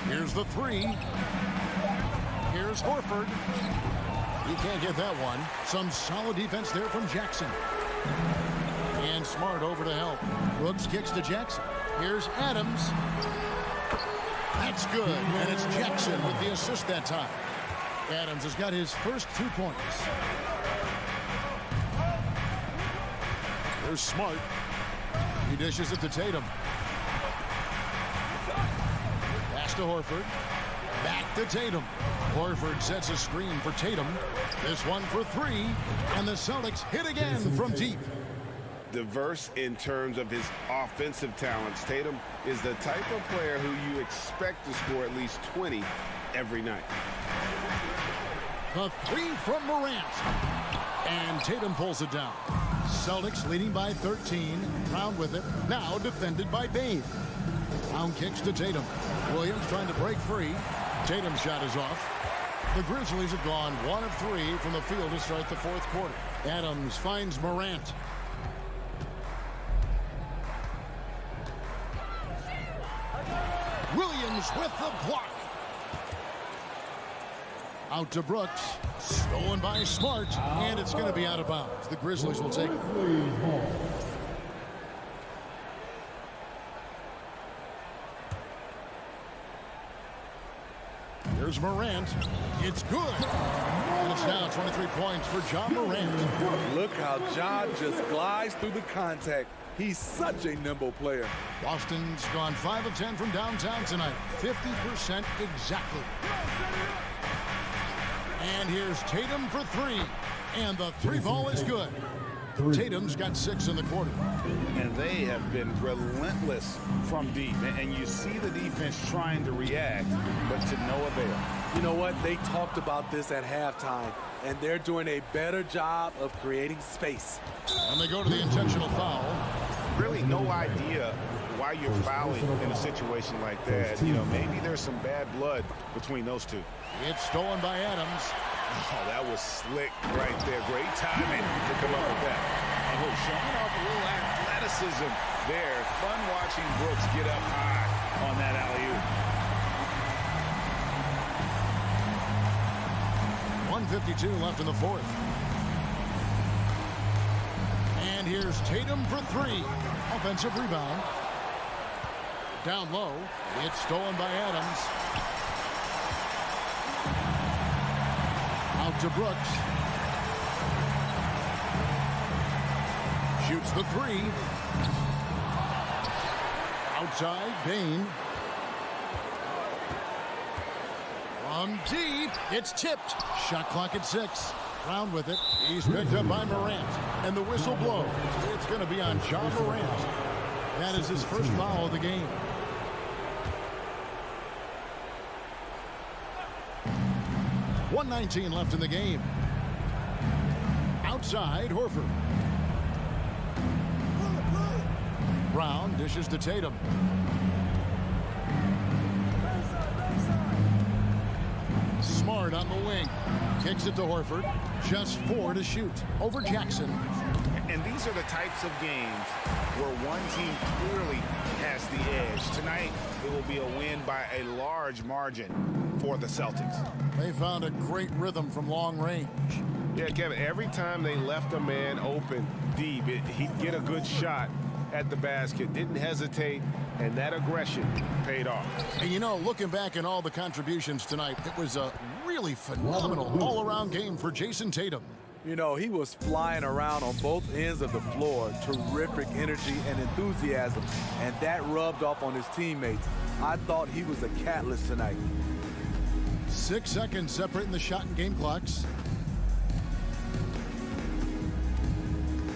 Here's the 3. Here's Horford. He can't get that one. Some solid defense there from Jackson. And Smart over to help. Brooks kicks to Jackson. Here's Adams. That's good, and it's Jackson with the assist that time. Adams has got his first 2 points. There's Smart. He dishes it to Tatum. Pass to Horford. Back to Tatum. Horford sets a screen for Tatum. This one for three. And the Celtics hit again from deep. Diverse in terms of his offensive talents. Tatum is the type of player who you expect to score at least 20 every night. The three from Morant. And Tatum pulls it down. Celtics leading by 13. Brown with it. Now defended by Bane. Brown kicks to Tatum. Williams trying to break free. Tatum's shot is off. The Grizzlies have gone 1 of 3 from the field to start the fourth quarter. Adams finds Morant. Williams with the block. Out to Brooks. Stolen by Smart. And it's going to be out of bounds. The Grizzlies will take it. Here's Morant. It's good. And it's now 23 points for John Morant. Look how John just glides through the contact. He's such a nimble player. Boston's gone 5 of 10 from downtown tonight. 50% exactly. And here's Tatum for three. And the three ball is good. Tatum's got 6 in the quarter. And they have been relentless from deep. And you see the defense trying to react, but to no avail. You know what? They talked about this at halftime, and they're doing a better job of creating space. And they go to the intentional foul. Really no idea why you're fouling in a situation like that. You know, maybe there's some bad blood between those two. It's stolen by Adams. Oh, that was slick right there. Great timing to come up with that. Oh, showing off a little athleticism there. Fun watching Brooks get up high on that alley-oop. 1:52 left in the fourth. And here's Tatum for three. Offensive rebound. Down low. It's stolen by Adams. Out to Brooks. Shoots the three. Outside, Bane. From deep, it's tipped. Shot clock at 6. Brown with it. He's picked up by Morant. And the whistle blows. It's going to be on John Morant. That is his first foul of the game. .119 left in the game. Outside, Horford. Brown dishes to Tatum. Smart on the wing. Kicks it to Horford. Just 4 to shoot. Over Jackson. And these are the types of games where one team clearly has the edge. Tonight, it will be a win by a large margin for the Celtics. They found a great rhythm from long range. Yeah, Kevin, every time they left a man open deep, he'd get a good shot at the basket. Didn't hesitate, and that aggression paid off. And you know, looking back at all the contributions tonight, it was a really phenomenal all-around game for Jason Tatum. You know, he was flying around on both ends of the floor. Terrific energy and enthusiasm, and that rubbed off on his teammates. I thought he was a catalyst tonight. 6 seconds separating the shot and game clocks.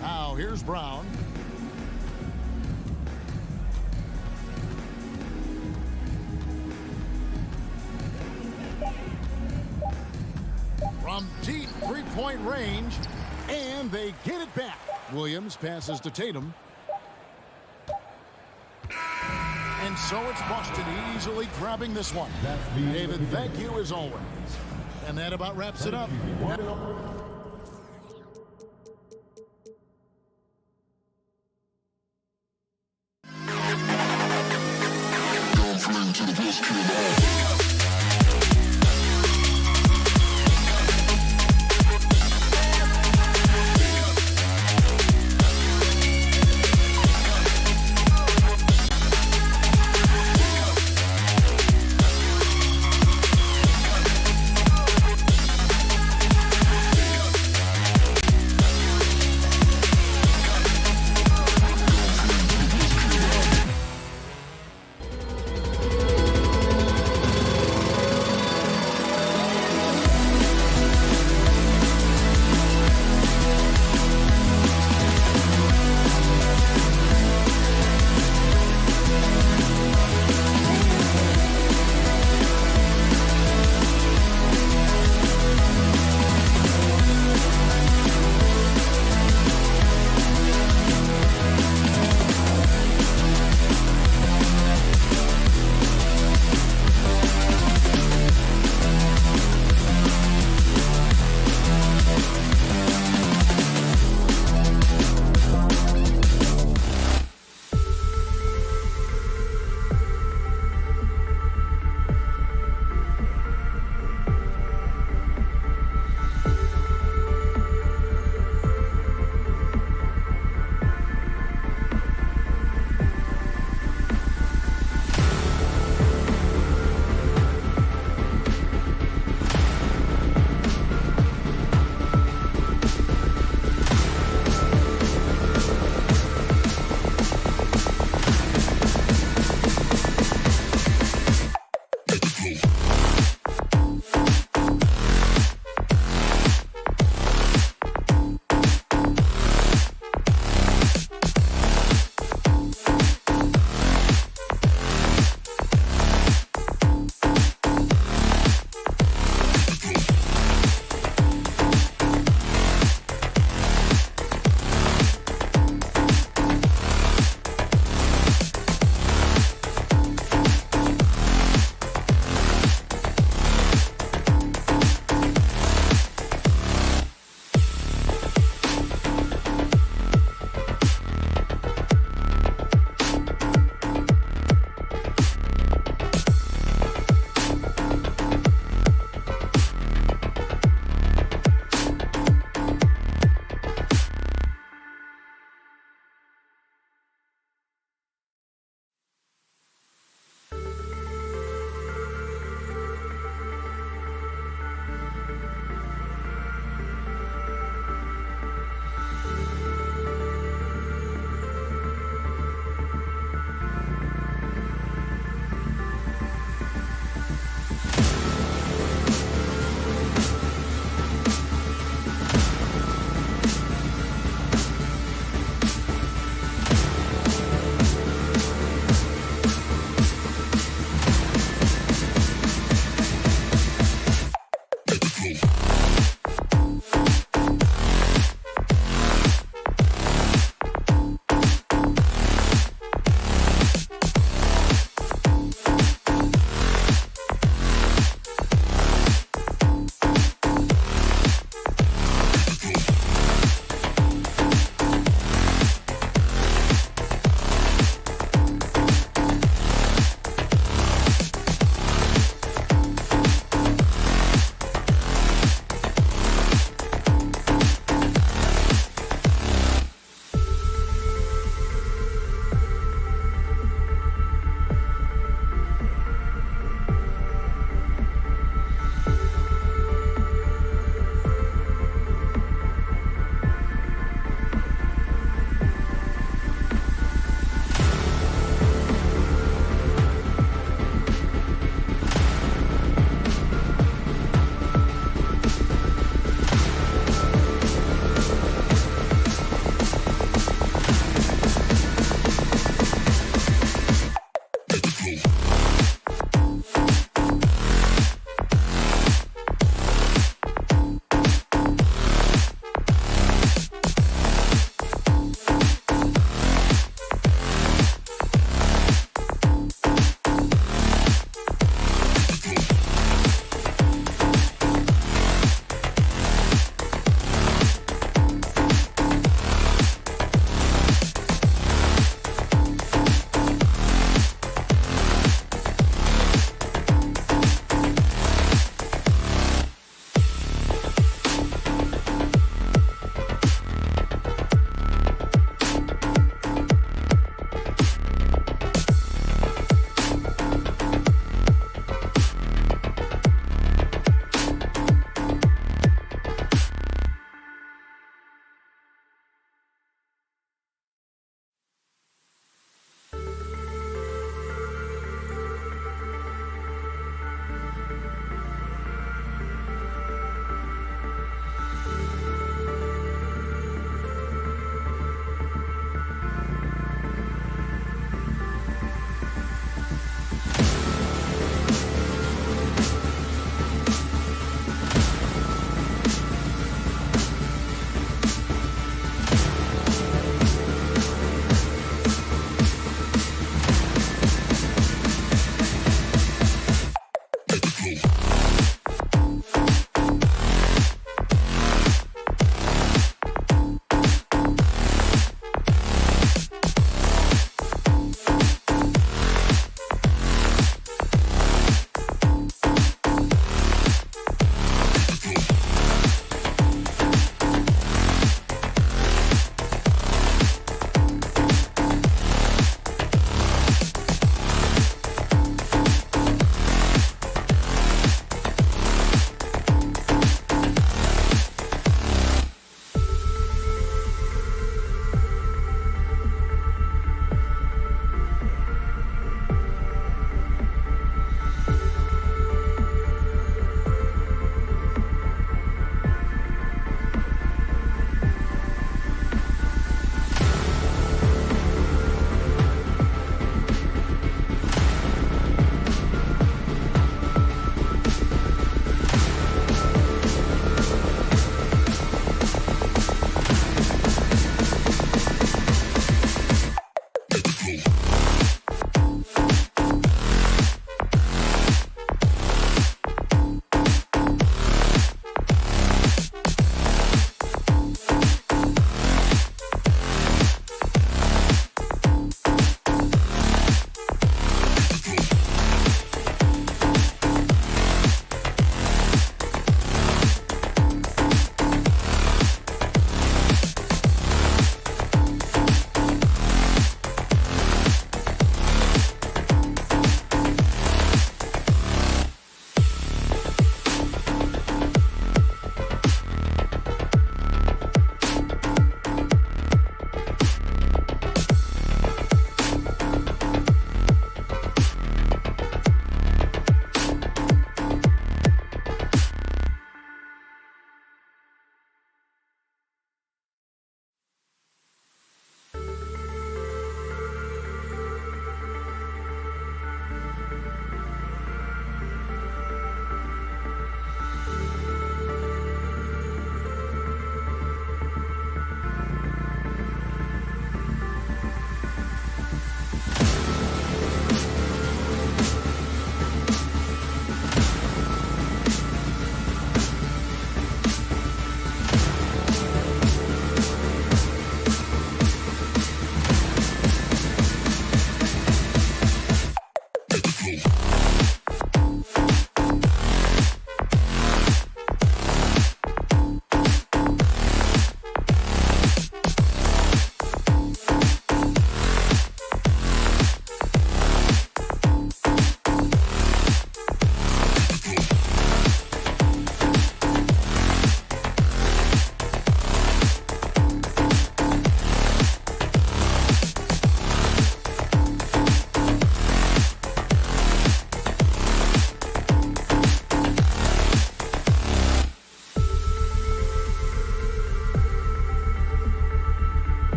Now, here's Brown. From deep three-point range, and they get it back. Williams passes to Tatum. And so it's Boston easily grabbing this one. David, thank you as always. And that about wraps it up.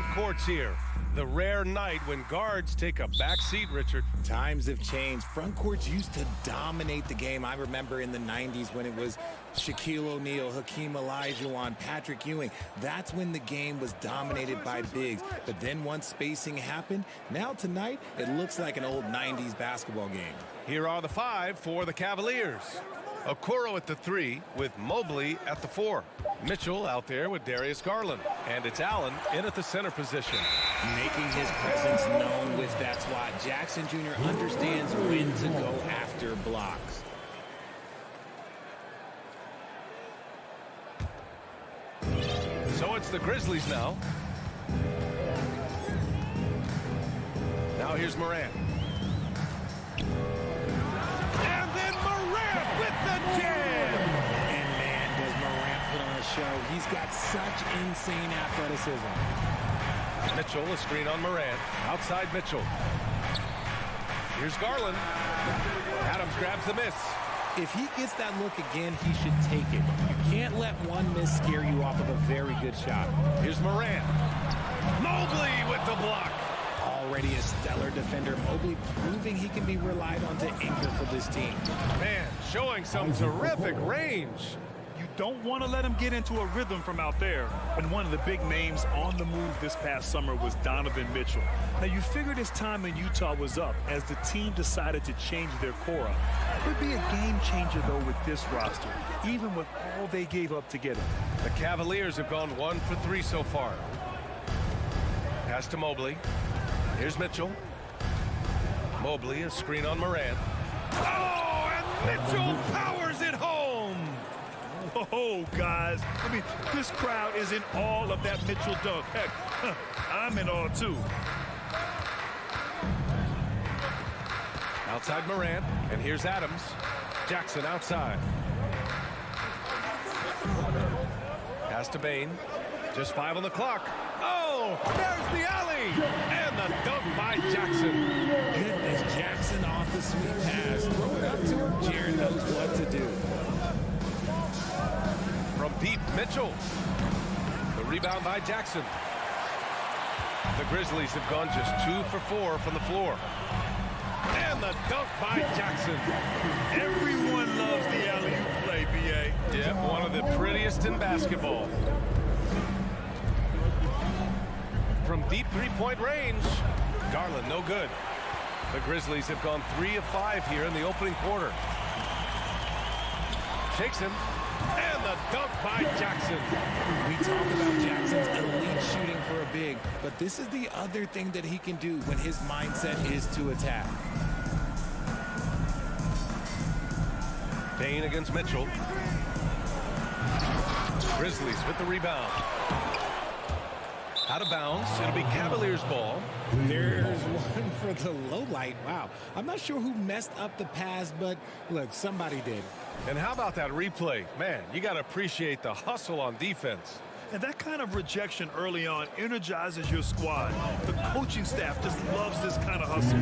front courts here. The rare night when guards take a back seat, Richard. Times have changed. Front courts used to dominate the game. I remember in the 90s when it was Shaquille O'Neal, Hakeem Olajuwon, Patrick Ewing. That's when the game was dominated by bigs. But then once spacing happened, now tonight it looks like an old 90s basketball game. Here are the 5 for the Cavaliers. Okoro at the 3 with Mobley at the 4. Mitchell out there with Darius Garland. And it's Allen in at the center position. Making his presence known with that squad. Jackson Jr. understands when to go after blocks. So it's the Grizzlies now. Now here's Morant. And then Morant with the jam! And man, does Morant put on a show. He's got such insane athleticism. Mitchell, a screen on Morant. Outside Mitchell. Here's Garland. Adams grabs the miss. If he gets that look again, he should take it. You can't let one miss scare you off of a very good shot. Here's Morant. Mobley with the block. Already a stellar defender, Mobley proving he can be relied on to anchor for this team. Man, showing some terrific range. You don't want to let him get into a rhythm from out there. And one of the big names on the move this past summer was Donovan Mitchell. Now, you figured his time in Utah was up as the team decided to change their core up. Could be a game changer, though, with this roster, even with all they gave up to get him. The Cavaliers have gone 1 for 3 so far. Pass to Mobley. Here's Mitchell. Mobley, a screen on Morant. Oh, and Mitchell powers it home! Oh, guys, I mean, this crowd is in awe of that Mitchell dunk. Heck, I'm in awe, too. Outside Morant, and here's Adams. Jackson outside. Pass to Bain. Just 5 on the clock. Oh, there's the alley! And the dunk by Jackson. Goodness, Jackson off the sweet pass. Throw it up to him. Jared knows what to do. From deep, Mitchell. The rebound by Jackson. The Grizzlies have gone just 2 for 4 from the floor. And the dunk by Jackson. Everyone loves the alley-oop play, B.A. Yep, one of the prettiest in basketball. From deep three-point range, Garland no good. The Grizzlies have gone 3 of 5 here in the opening quarter. Shakes him, and the dunk by Jackson. We talk about Jackson's elite shooting for a big, but this is the other thing that he can do when his mindset is to attack. Bain against Mitchell. Grizzlies with the rebound. Out of bounds. It'll be Cavaliers ball. There's one for the low light. Wow. I'm not sure who messed up the pass, but look, somebody did. And how about that replay? Man, you got to appreciate the hustle on defense. And that kind of rejection early on energizes your squad. The coaching staff just loves this kind of hustle.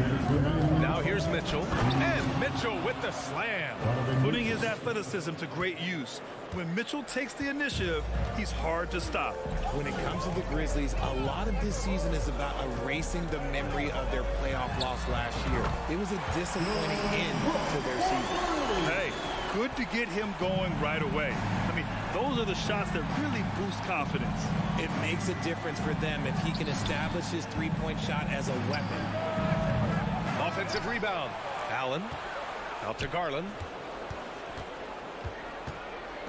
Now here's Mitchell. And Mitchell with the slam. Putting his athleticism to great use. When Mitchell takes the initiative, he's hard to stop. When it comes to the Grizzlies, a lot of this season is about erasing the memory of their playoff loss last year. It was a disappointing end to their season. Hey, good to get him going right away. I mean, those are the shots that really boost confidence. It makes a difference for them if he can establish his three-point shot as a weapon. Offensive rebound. Allen. Out to Garland.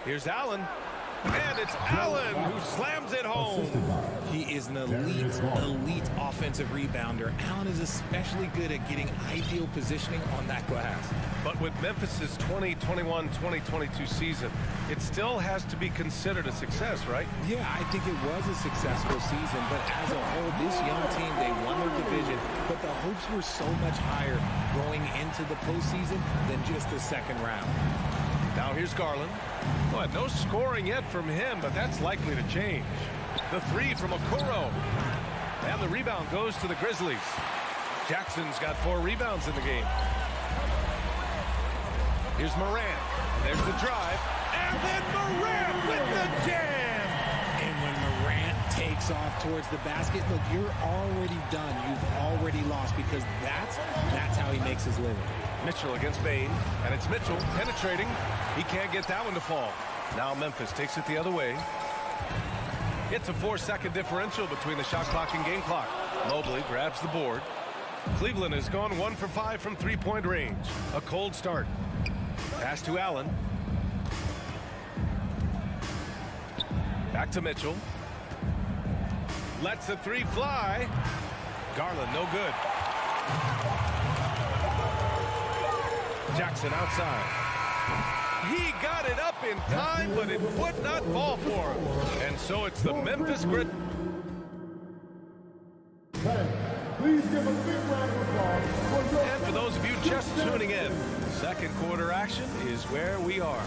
Here's Allen. And it's Allen who slams it home. He is an elite offensive rebounder. Allen is especially good at getting ideal positioning on that glass. But with Memphis's 2021-2022 season, it still has to be considered a success, right? Yeah, I think it was a successful season, but as a whole, this young team, they won their division, but the hopes were so much higher going into the postseason than just the second round. Now here's Garland. Well, no scoring yet from him, but that's likely to change. The 3 from Okoro. And the rebound goes to the Grizzlies. Jackson's got 4 rebounds in the game. Here's Morant. There's the drive. And then Morant with the jam. And when Morant takes off towards the basket. Look, you're already done. You've already lost because that's how he makes his living. Mitchell against Bain, and it's Mitchell penetrating. He can't get that one to fall. Now Memphis takes it the other way. It's a 4-second differential between the shot clock and game clock. Mobley grabs the board. Cleveland has gone 1 for 5 from three-point range. A cold start. Pass to Allen. Back to Mitchell. Lets a three fly. Garland, no good. Jackson outside. He got it up in time, but it would not fall for him. And so it's the Memphis Grizzlies. Please give a big round of applause. And for those of you just tuning in, second quarter action is where we are.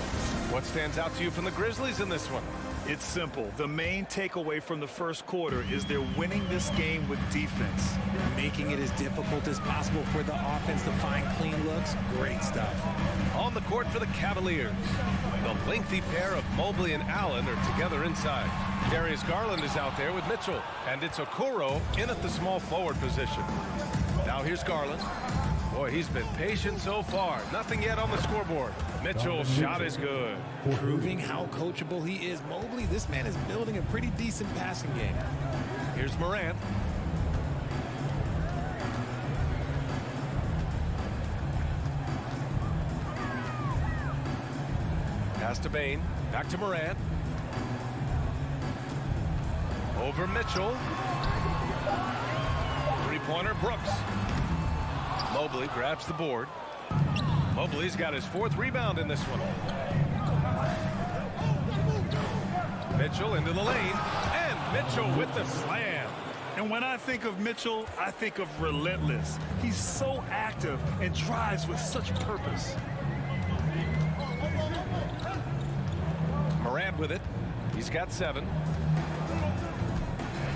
What stands out to you from the Grizzlies in this one? It's simple. The main takeaway from the first quarter is they're winning this game with defense. Making it as difficult as possible for the offense to find clean looks. Great stuff. On the court for the Cavaliers, the lengthy pair of Mobley and Allen are together inside. Darius Garland is out there with Mitchell, and it's Okoro in at the small forward position. Now here's Garland. Boy, he's been patient so far. Nothing yet on the scoreboard. Mitchell's shot is good. Proving how coachable he is. Mobley, this man is building a pretty decent passing game. Here's Morant. Pass to Bain. Back to Morant. Over Mitchell. Three-pointer, Brooks. Mobley grabs the board. Mobley's got his 4th rebound in this one. Mitchell into the lane, and Mitchell with the slam. And when I think of Mitchell, I think of relentless. He's so active and drives with such purpose. Morant with it. He's got 7.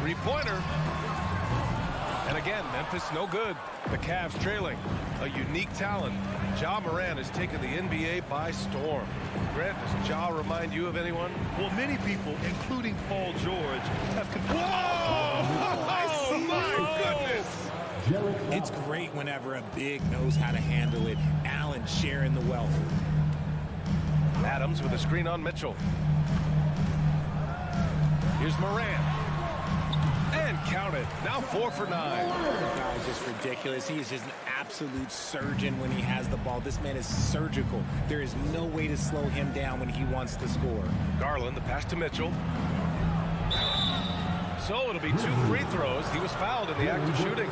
Three-pointer. And again, Memphis no good. The Cavs trailing. A unique talent. Ja Morant has taken the NBA by storm. Grant, does Ja remind you of anyone? Well, many people, including Paul George, have compared. Whoa! Oh, my goodness! It's great whenever a big knows how to handle it. Allen sharing the wealth. Adams with a screen on Mitchell. Here's Morant. And count it. Now 4 for 9. That guy is just ridiculous. He is just an absolute surgeon when he has the ball. This man is surgical. There is no way to slow him down when he wants to score. Garland, the pass to Mitchell. So it'll be 2 free throws. He was fouled in the act of shooting.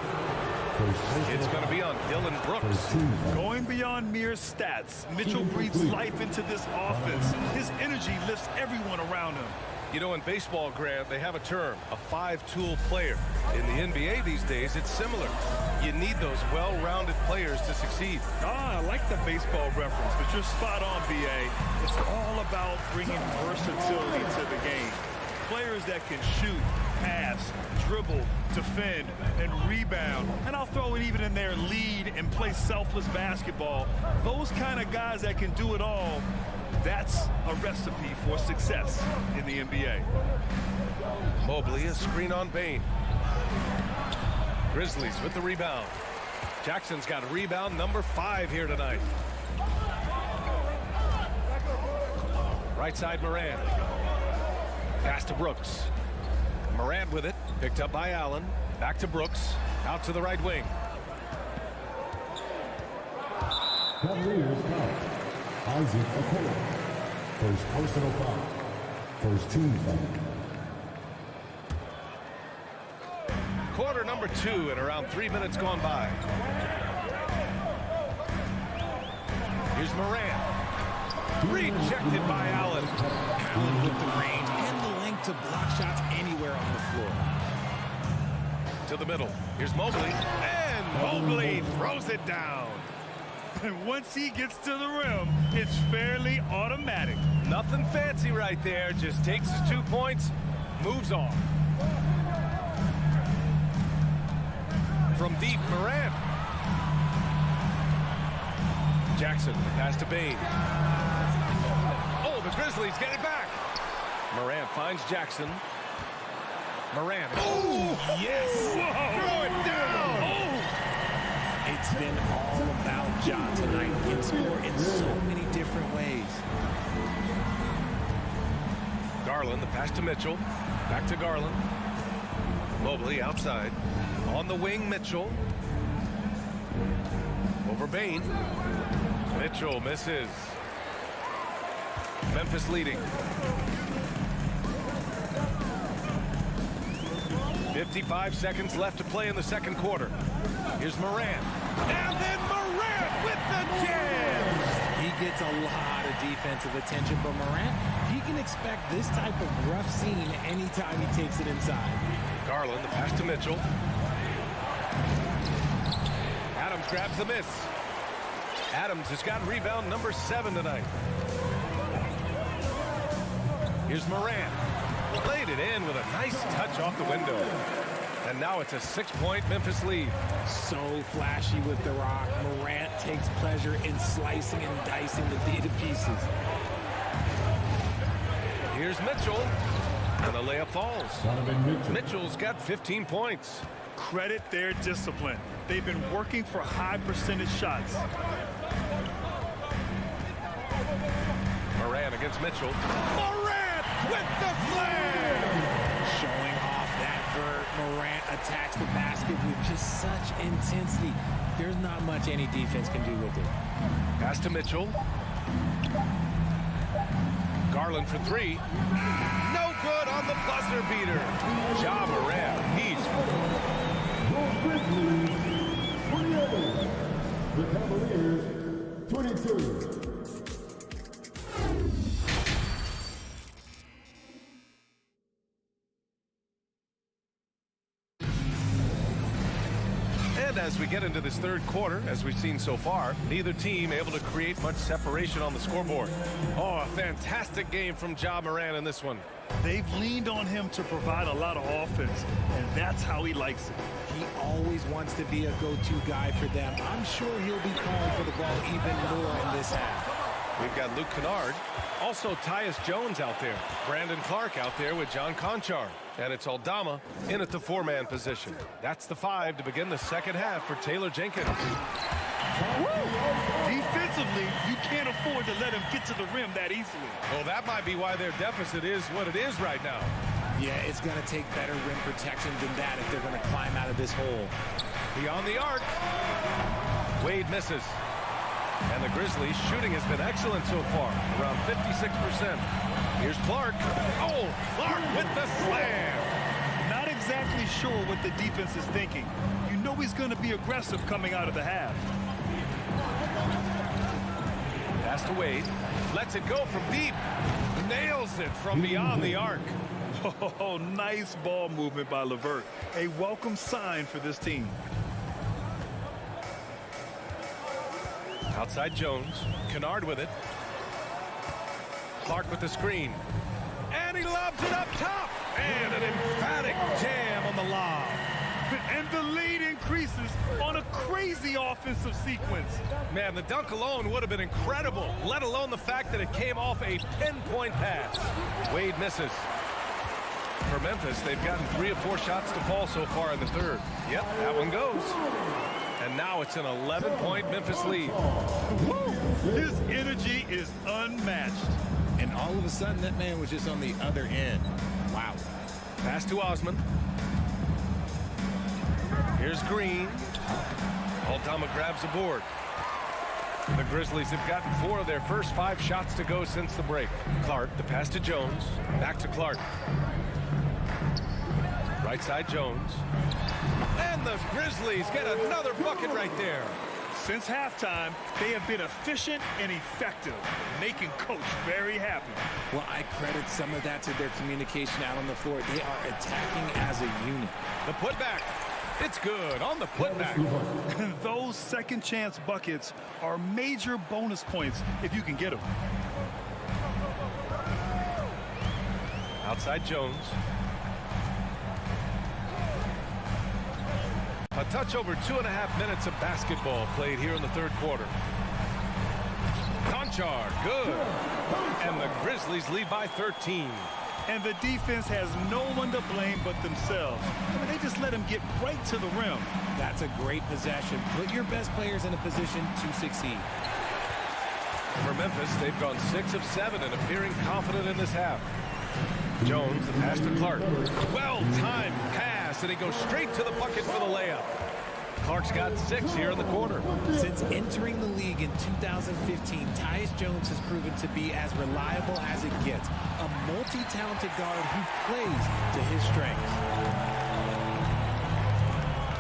It's going to be on Dylan Brooks. Going beyond mere stats, Mitchell breathes life into this offense. His energy lifts everyone around him. You know, in baseball, Grant, they have a term, a 5-tool player. In the NBA these days, it's similar. You need those well-rounded players to succeed. I like the baseball reference, but you're spot on, BA. It's all about bringing versatility to the game. Players that can shoot, pass, dribble, defend, and rebound. And I'll throw it even in there, lead and play selfless basketball. Those kind of guys that can do it all, that's a recipe for success in the NBA. Mobley, a screen on Bain. Grizzlies with the rebound. Jackson's got rebound number 5 here tonight. Right side, Morant. Pass to Brooks. Morant with it. Picked up by Allen. Back to Brooks. Out to the right wing. Cavaliers foul. Isaac Okoro. First personal foul. First team foul. Quarter number 2 and around 3 minutes gone by. Here's Morant. Rejected by Allen. Allen with the range and the length to block shots anywhere on the floor. To the middle. Here's Mobley. And Mobley throws it down. And once he gets to the rim, it's fairly automatic. Nothing fancy right there. Just takes his 2 points, moves on. From deep, Morant. Jackson, the pass to Bain. Oh, the Grizzlies get it back. Morant finds Jackson. Morant. Oh, yes. Throw it down. Oh. It's been all about Ja tonight. He can score in so many different ways. Garland, the pass to Mitchell. Back to Garland. Mobley outside. On the wing, Mitchell. Over Bain. Mitchell misses. Memphis leading. 55 seconds left to play in the second quarter. Here's Morant. And then Morant with the jam! He gets a lot of defensive attention, but Morant, he can expect this type of rough scene anytime he takes it inside. Garland, the pass to Mitchell. Adams grabs the miss. Adams has got rebound number 7 tonight. Here's Morant. Played it in with a nice touch off the window. And now it's a 6-point Memphis lead. So flashy with the rock. Morant takes pleasure in slicing and dicing the D to pieces. Here's Mitchell. And the layup falls. Mitchell's got 15 points. Credit their discipline. They've been working for high percentage shots. Morant against Mitchell. Morant with the slam! Showing off that vert. Morant attacks the basket with just such intensity. There's not much any defense can do with it. Pass to Mitchell. Garland for 3. No good on the buzzer beater. Ja Morant, he's The Cavaliers, 22. And as we get into this third quarter, as we've seen so far, neither team able to create much separation on the scoreboard. Oh, a fantastic game from Ja Morant in this one. They've leaned on him to provide a lot of offense, and that's how he likes it. He always wants to be a go-to guy for them. I'm sure he'll be calling for the ball even more in this half. We've got Luke Kennard. Also, Tyus Jones out there. Brandon Clark out there with John Conchar. And it's Aldama in at the 4-man position. That's the 5 to begin the second half for Taylor Jenkins. Defensively, you can't afford to let him get to the rim that easily. Well, that might be why their deficit is what it is right now. Yeah, it's going to take better rim protection than that if they're going to climb out of this hole. Beyond the arc. Wade misses. And the Grizzlies' shooting has been excellent so far, around 56%. Here's Clark. Oh, Clark with the slam. Not exactly sure what the defense is thinking. You know he's going to be aggressive coming out of the half. Pass to Wade. Lets it go from deep. Nails it from beyond the arc. Oh, nice ball movement by LeVert. A welcome sign for this team. Outside Jones. Kennard with it. Clark with the screen. And he lobs it up top. And an emphatic jam on the lob. And the lead increases on a crazy offensive sequence. Man, the dunk alone would have been incredible, let alone the fact that it came off a pinpoint pass. Wade misses. For Memphis, they've gotten 3 of 4 shots to fall so far in the third. Yep, that one goes. And now it's an 11-point Memphis lead. His energy is unmatched. And all of a sudden, that man was just on the other end. Wow. Pass to Osman. Here's Green. Aldama grabs the board. The Grizzlies have gotten 4 of their first 5 shots to go since the break. Clark, the pass to Jones. Back to Clark. Right side Jones. And the Grizzlies get another bucket right there. Since halftime, they have been efficient and effective, making Coach very happy. Well, I credit some of that to their communication out on the floor. They are attacking as a unit. The putback. It's good on the putback. Those second chance buckets are major bonus points if you can get them. Outside Jones. A touch over 2.5 minutes of basketball played here in the third quarter. Conchar, good. And the Grizzlies lead by 13. And the defense has no one to blame but themselves. I mean, they just let him get right to the rim. That's a great possession. Put your best players in a position to succeed. For Memphis, they've gone 6 of 7 and appearing confident in this half. Jones, the pass to Clark. Well-timed pass, and he goes straight to the bucket for the layup. Clark's got 6 here in the quarter. Since entering the league in 2015, Tyus Jones has proven to be as reliable as it gets. A multi-talented guard who plays to his strengths.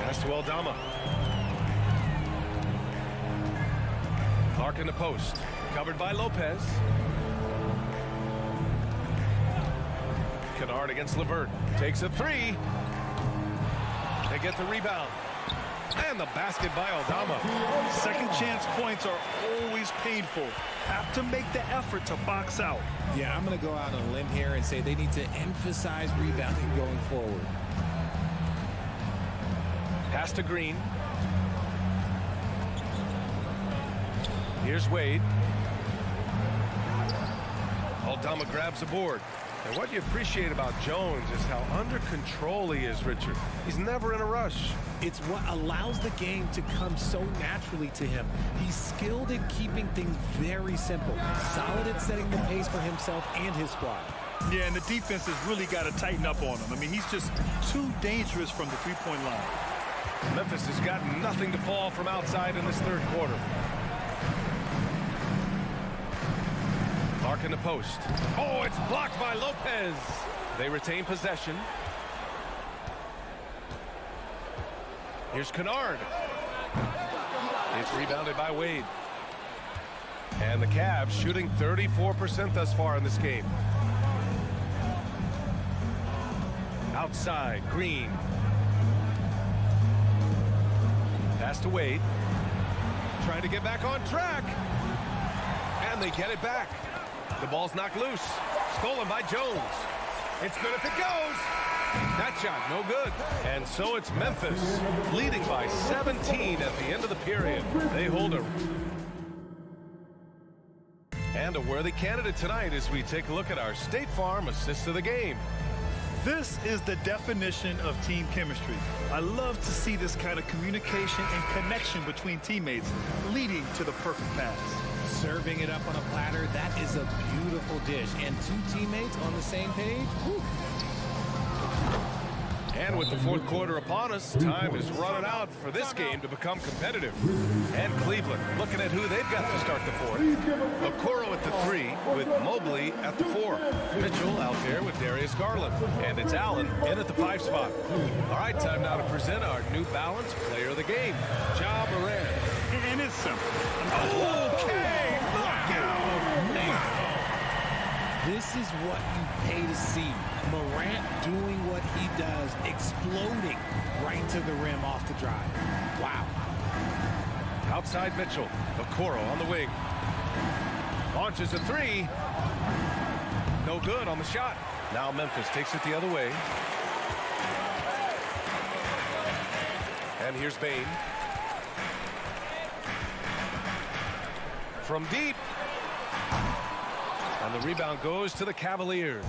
Pass to Aldama. Clark in the post. Covered by Lopez. Kennard against Levert. Takes a 3. They get the rebound. And the basket by Aldama. Second chance points are always painful. Have to make the effort to box out. Yeah, I'm going to go out on a limb here and say they need to emphasize rebounding going forward. Pass to Green. Here's Wade. Aldama grabs the board. And what you appreciate about Jones is how under control he is, Richard. He's never in a rush. It's what allows the game to come so naturally to him. He's skilled in keeping things very simple. Solid at setting the pace for himself and his squad. Yeah, and the defense has really got to tighten up on him. I mean, he's just too dangerous from the three-point line. Memphis has got nothing to fall from outside in this third quarter. Clark in the post. Oh, it's blocked by Lopez. They retain possession. Here's Kennard. It's rebounded by Wade. And the Cavs shooting 34% thus far in this game. Outside, Green. Pass to Wade. Trying to get back on track. And they get it back. The ball's knocked loose. Stolen by Jones. It's good if it goes. That shot, no good. And so it's Memphis leading by 17 at the end of the period. They hold a... And a worthy candidate tonight as we take a look at our State Farm assist of the game. This is the definition of team chemistry. I love to see this kind of communication and connection between teammates leading to the perfect pass. Serving it up on a platter, that is a beautiful dish. And two teammates on the same page. Whew. And with the fourth quarter upon us, time is running out for this game to become competitive. And Cleveland looking at who they've got to start the fourth. Okoro at the 3 with Mobley at the 4. Mitchell out there with Darius Garland. And it's Allen in at the 5 spot. All right, time now to present our New Balance player of the game, Ja Morant. And it's simple. Okay, knockout. This is what you pay to see. Morant doing what he does, exploding right to the rim off the drive. Wow. Outside Mitchell. Okoro on the wing. Launches a 3. No good on the shot. Now Memphis takes it the other way. And here's Bane. From deep. And the rebound goes to the Cavaliers.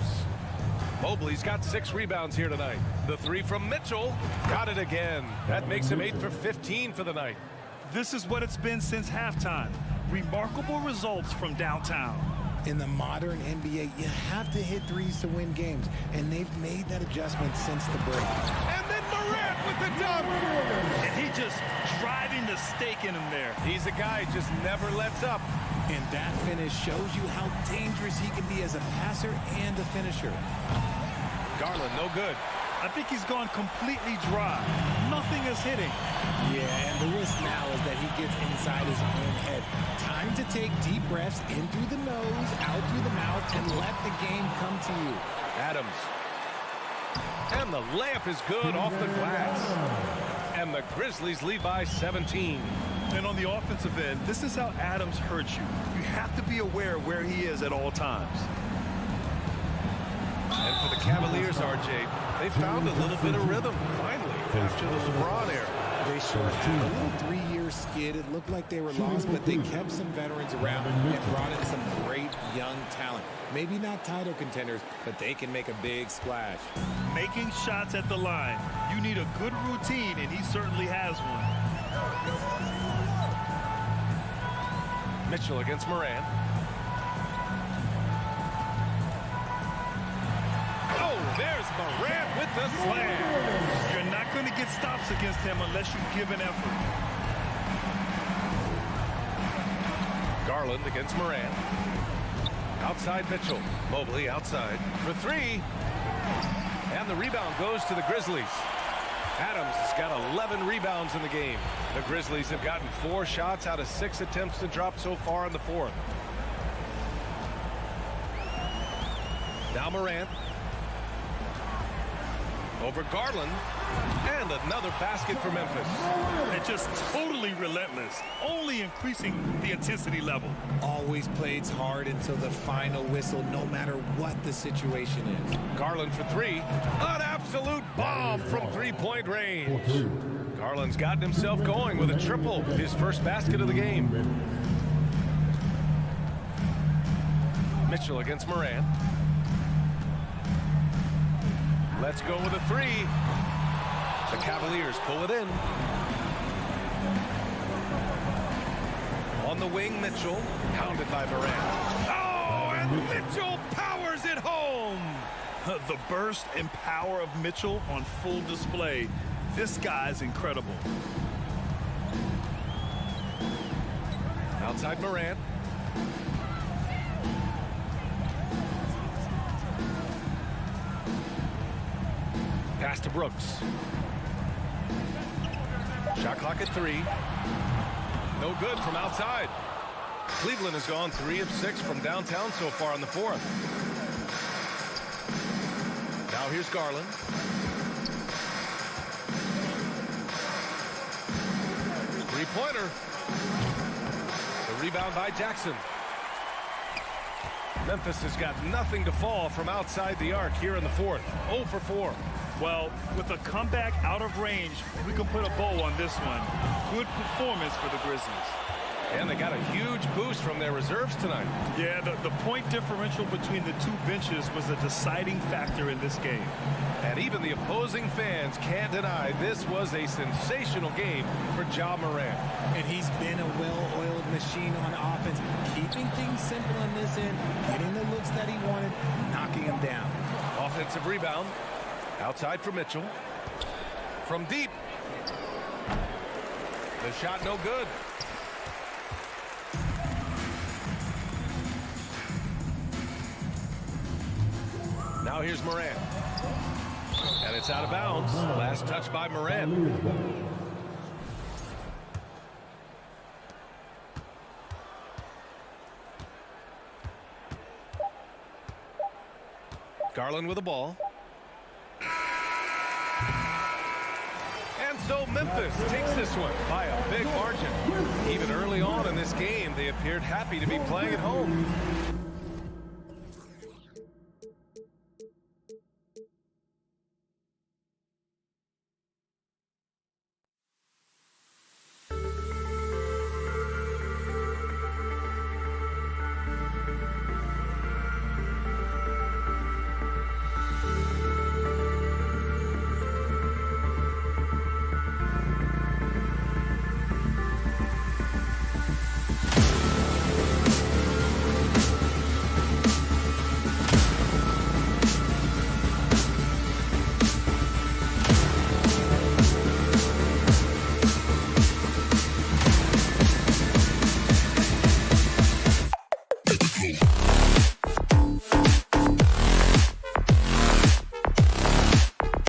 Mobley's got 6 rebounds here tonight. The 3 from Mitchell. Got it again. That makes him 8 for 15 for the night. This is what it's been since halftime. Remarkable results from downtown. In the modern NBA, you have to hit threes to win games, and they've made that adjustment since the break. And then Morant with the dunk. And he just driving the stake in him there. He's a guy who just never lets up. And that finish shows you how dangerous he can be as a passer and a finisher. Garland, no good. I think he's gone completely dry. Nothing is hitting. Yeah, and the risk now is that he gets inside his own head. Time to take deep breaths in through the nose, out through the mouth, and let the game come to you. Adams. And the layup is good off the glass. And the Grizzlies lead by 17. And on the offensive end, this is how Adams hurts you. You have to be aware of where he is at all times. And for the Cavaliers, RJ, they found a little bit of rhythm, finally, after the LeBron era. They sure have. A little 3-year skid. It looked like they were lost, but they kept some veterans around and brought in some great young talent. Maybe not title contenders, but they can make a big splash. Making shots at the line. You need a good routine, and he certainly has one. Mitchell against Moran. Oh, there's Moran with the slam. You're not going to get stops against him unless you give an effort. Garland against Moran. Outside Mitchell. Mobley outside for 3. And the rebound goes to the Grizzlies. Adams has got 11 rebounds in the game. The Grizzlies have gotten 4 shots out of 6 attempts to drop so far in the 4th. Now Moran. Over Garland. And another basket for Memphis. And just totally relentless, only increasing the intensity level. Always plays hard until the final whistle, no matter what the situation is. Garland for 3. An absolute bomb from three-point range. Garland's gotten himself going with a triple, his first basket of the game. Mitchell against Moran. Let's go with a 3. The Cavaliers pull it in. On the wing, Mitchell, pounded by Moran. Oh, and Mitchell powers it home. The burst and power of Mitchell on full display. This guy's incredible. Outside Moran. Pass to Brooks. Shot clock at 3. No good from outside. Cleveland has gone 3 of 6 from downtown so far in the 4th. Now here's Garland. Three-pointer. The rebound by Jackson. Memphis has got nothing to fall from outside the arc here in the 4th. 0 for 4. Well, with a comeback out of range, we can put a bow on this one. Good performance for the Grizzlies. And they got a huge boost from their reserves tonight. Yeah, the point differential between the 2 benches was a deciding factor in this game. And even the opposing fans can't deny this was a sensational game for Ja Morant. And he's been a well-oiled machine on offense, keeping things simple on this end, getting the looks that he wanted, knocking them down. Offensive rebound. Outside for Mitchell. From deep. The shot no good. Now here's Moran. And it's out of bounds. Last touch by Moran. Garland with the ball. And so Memphis takes this one by a big margin. Even early on in this game, they appeared happy to be playing at home.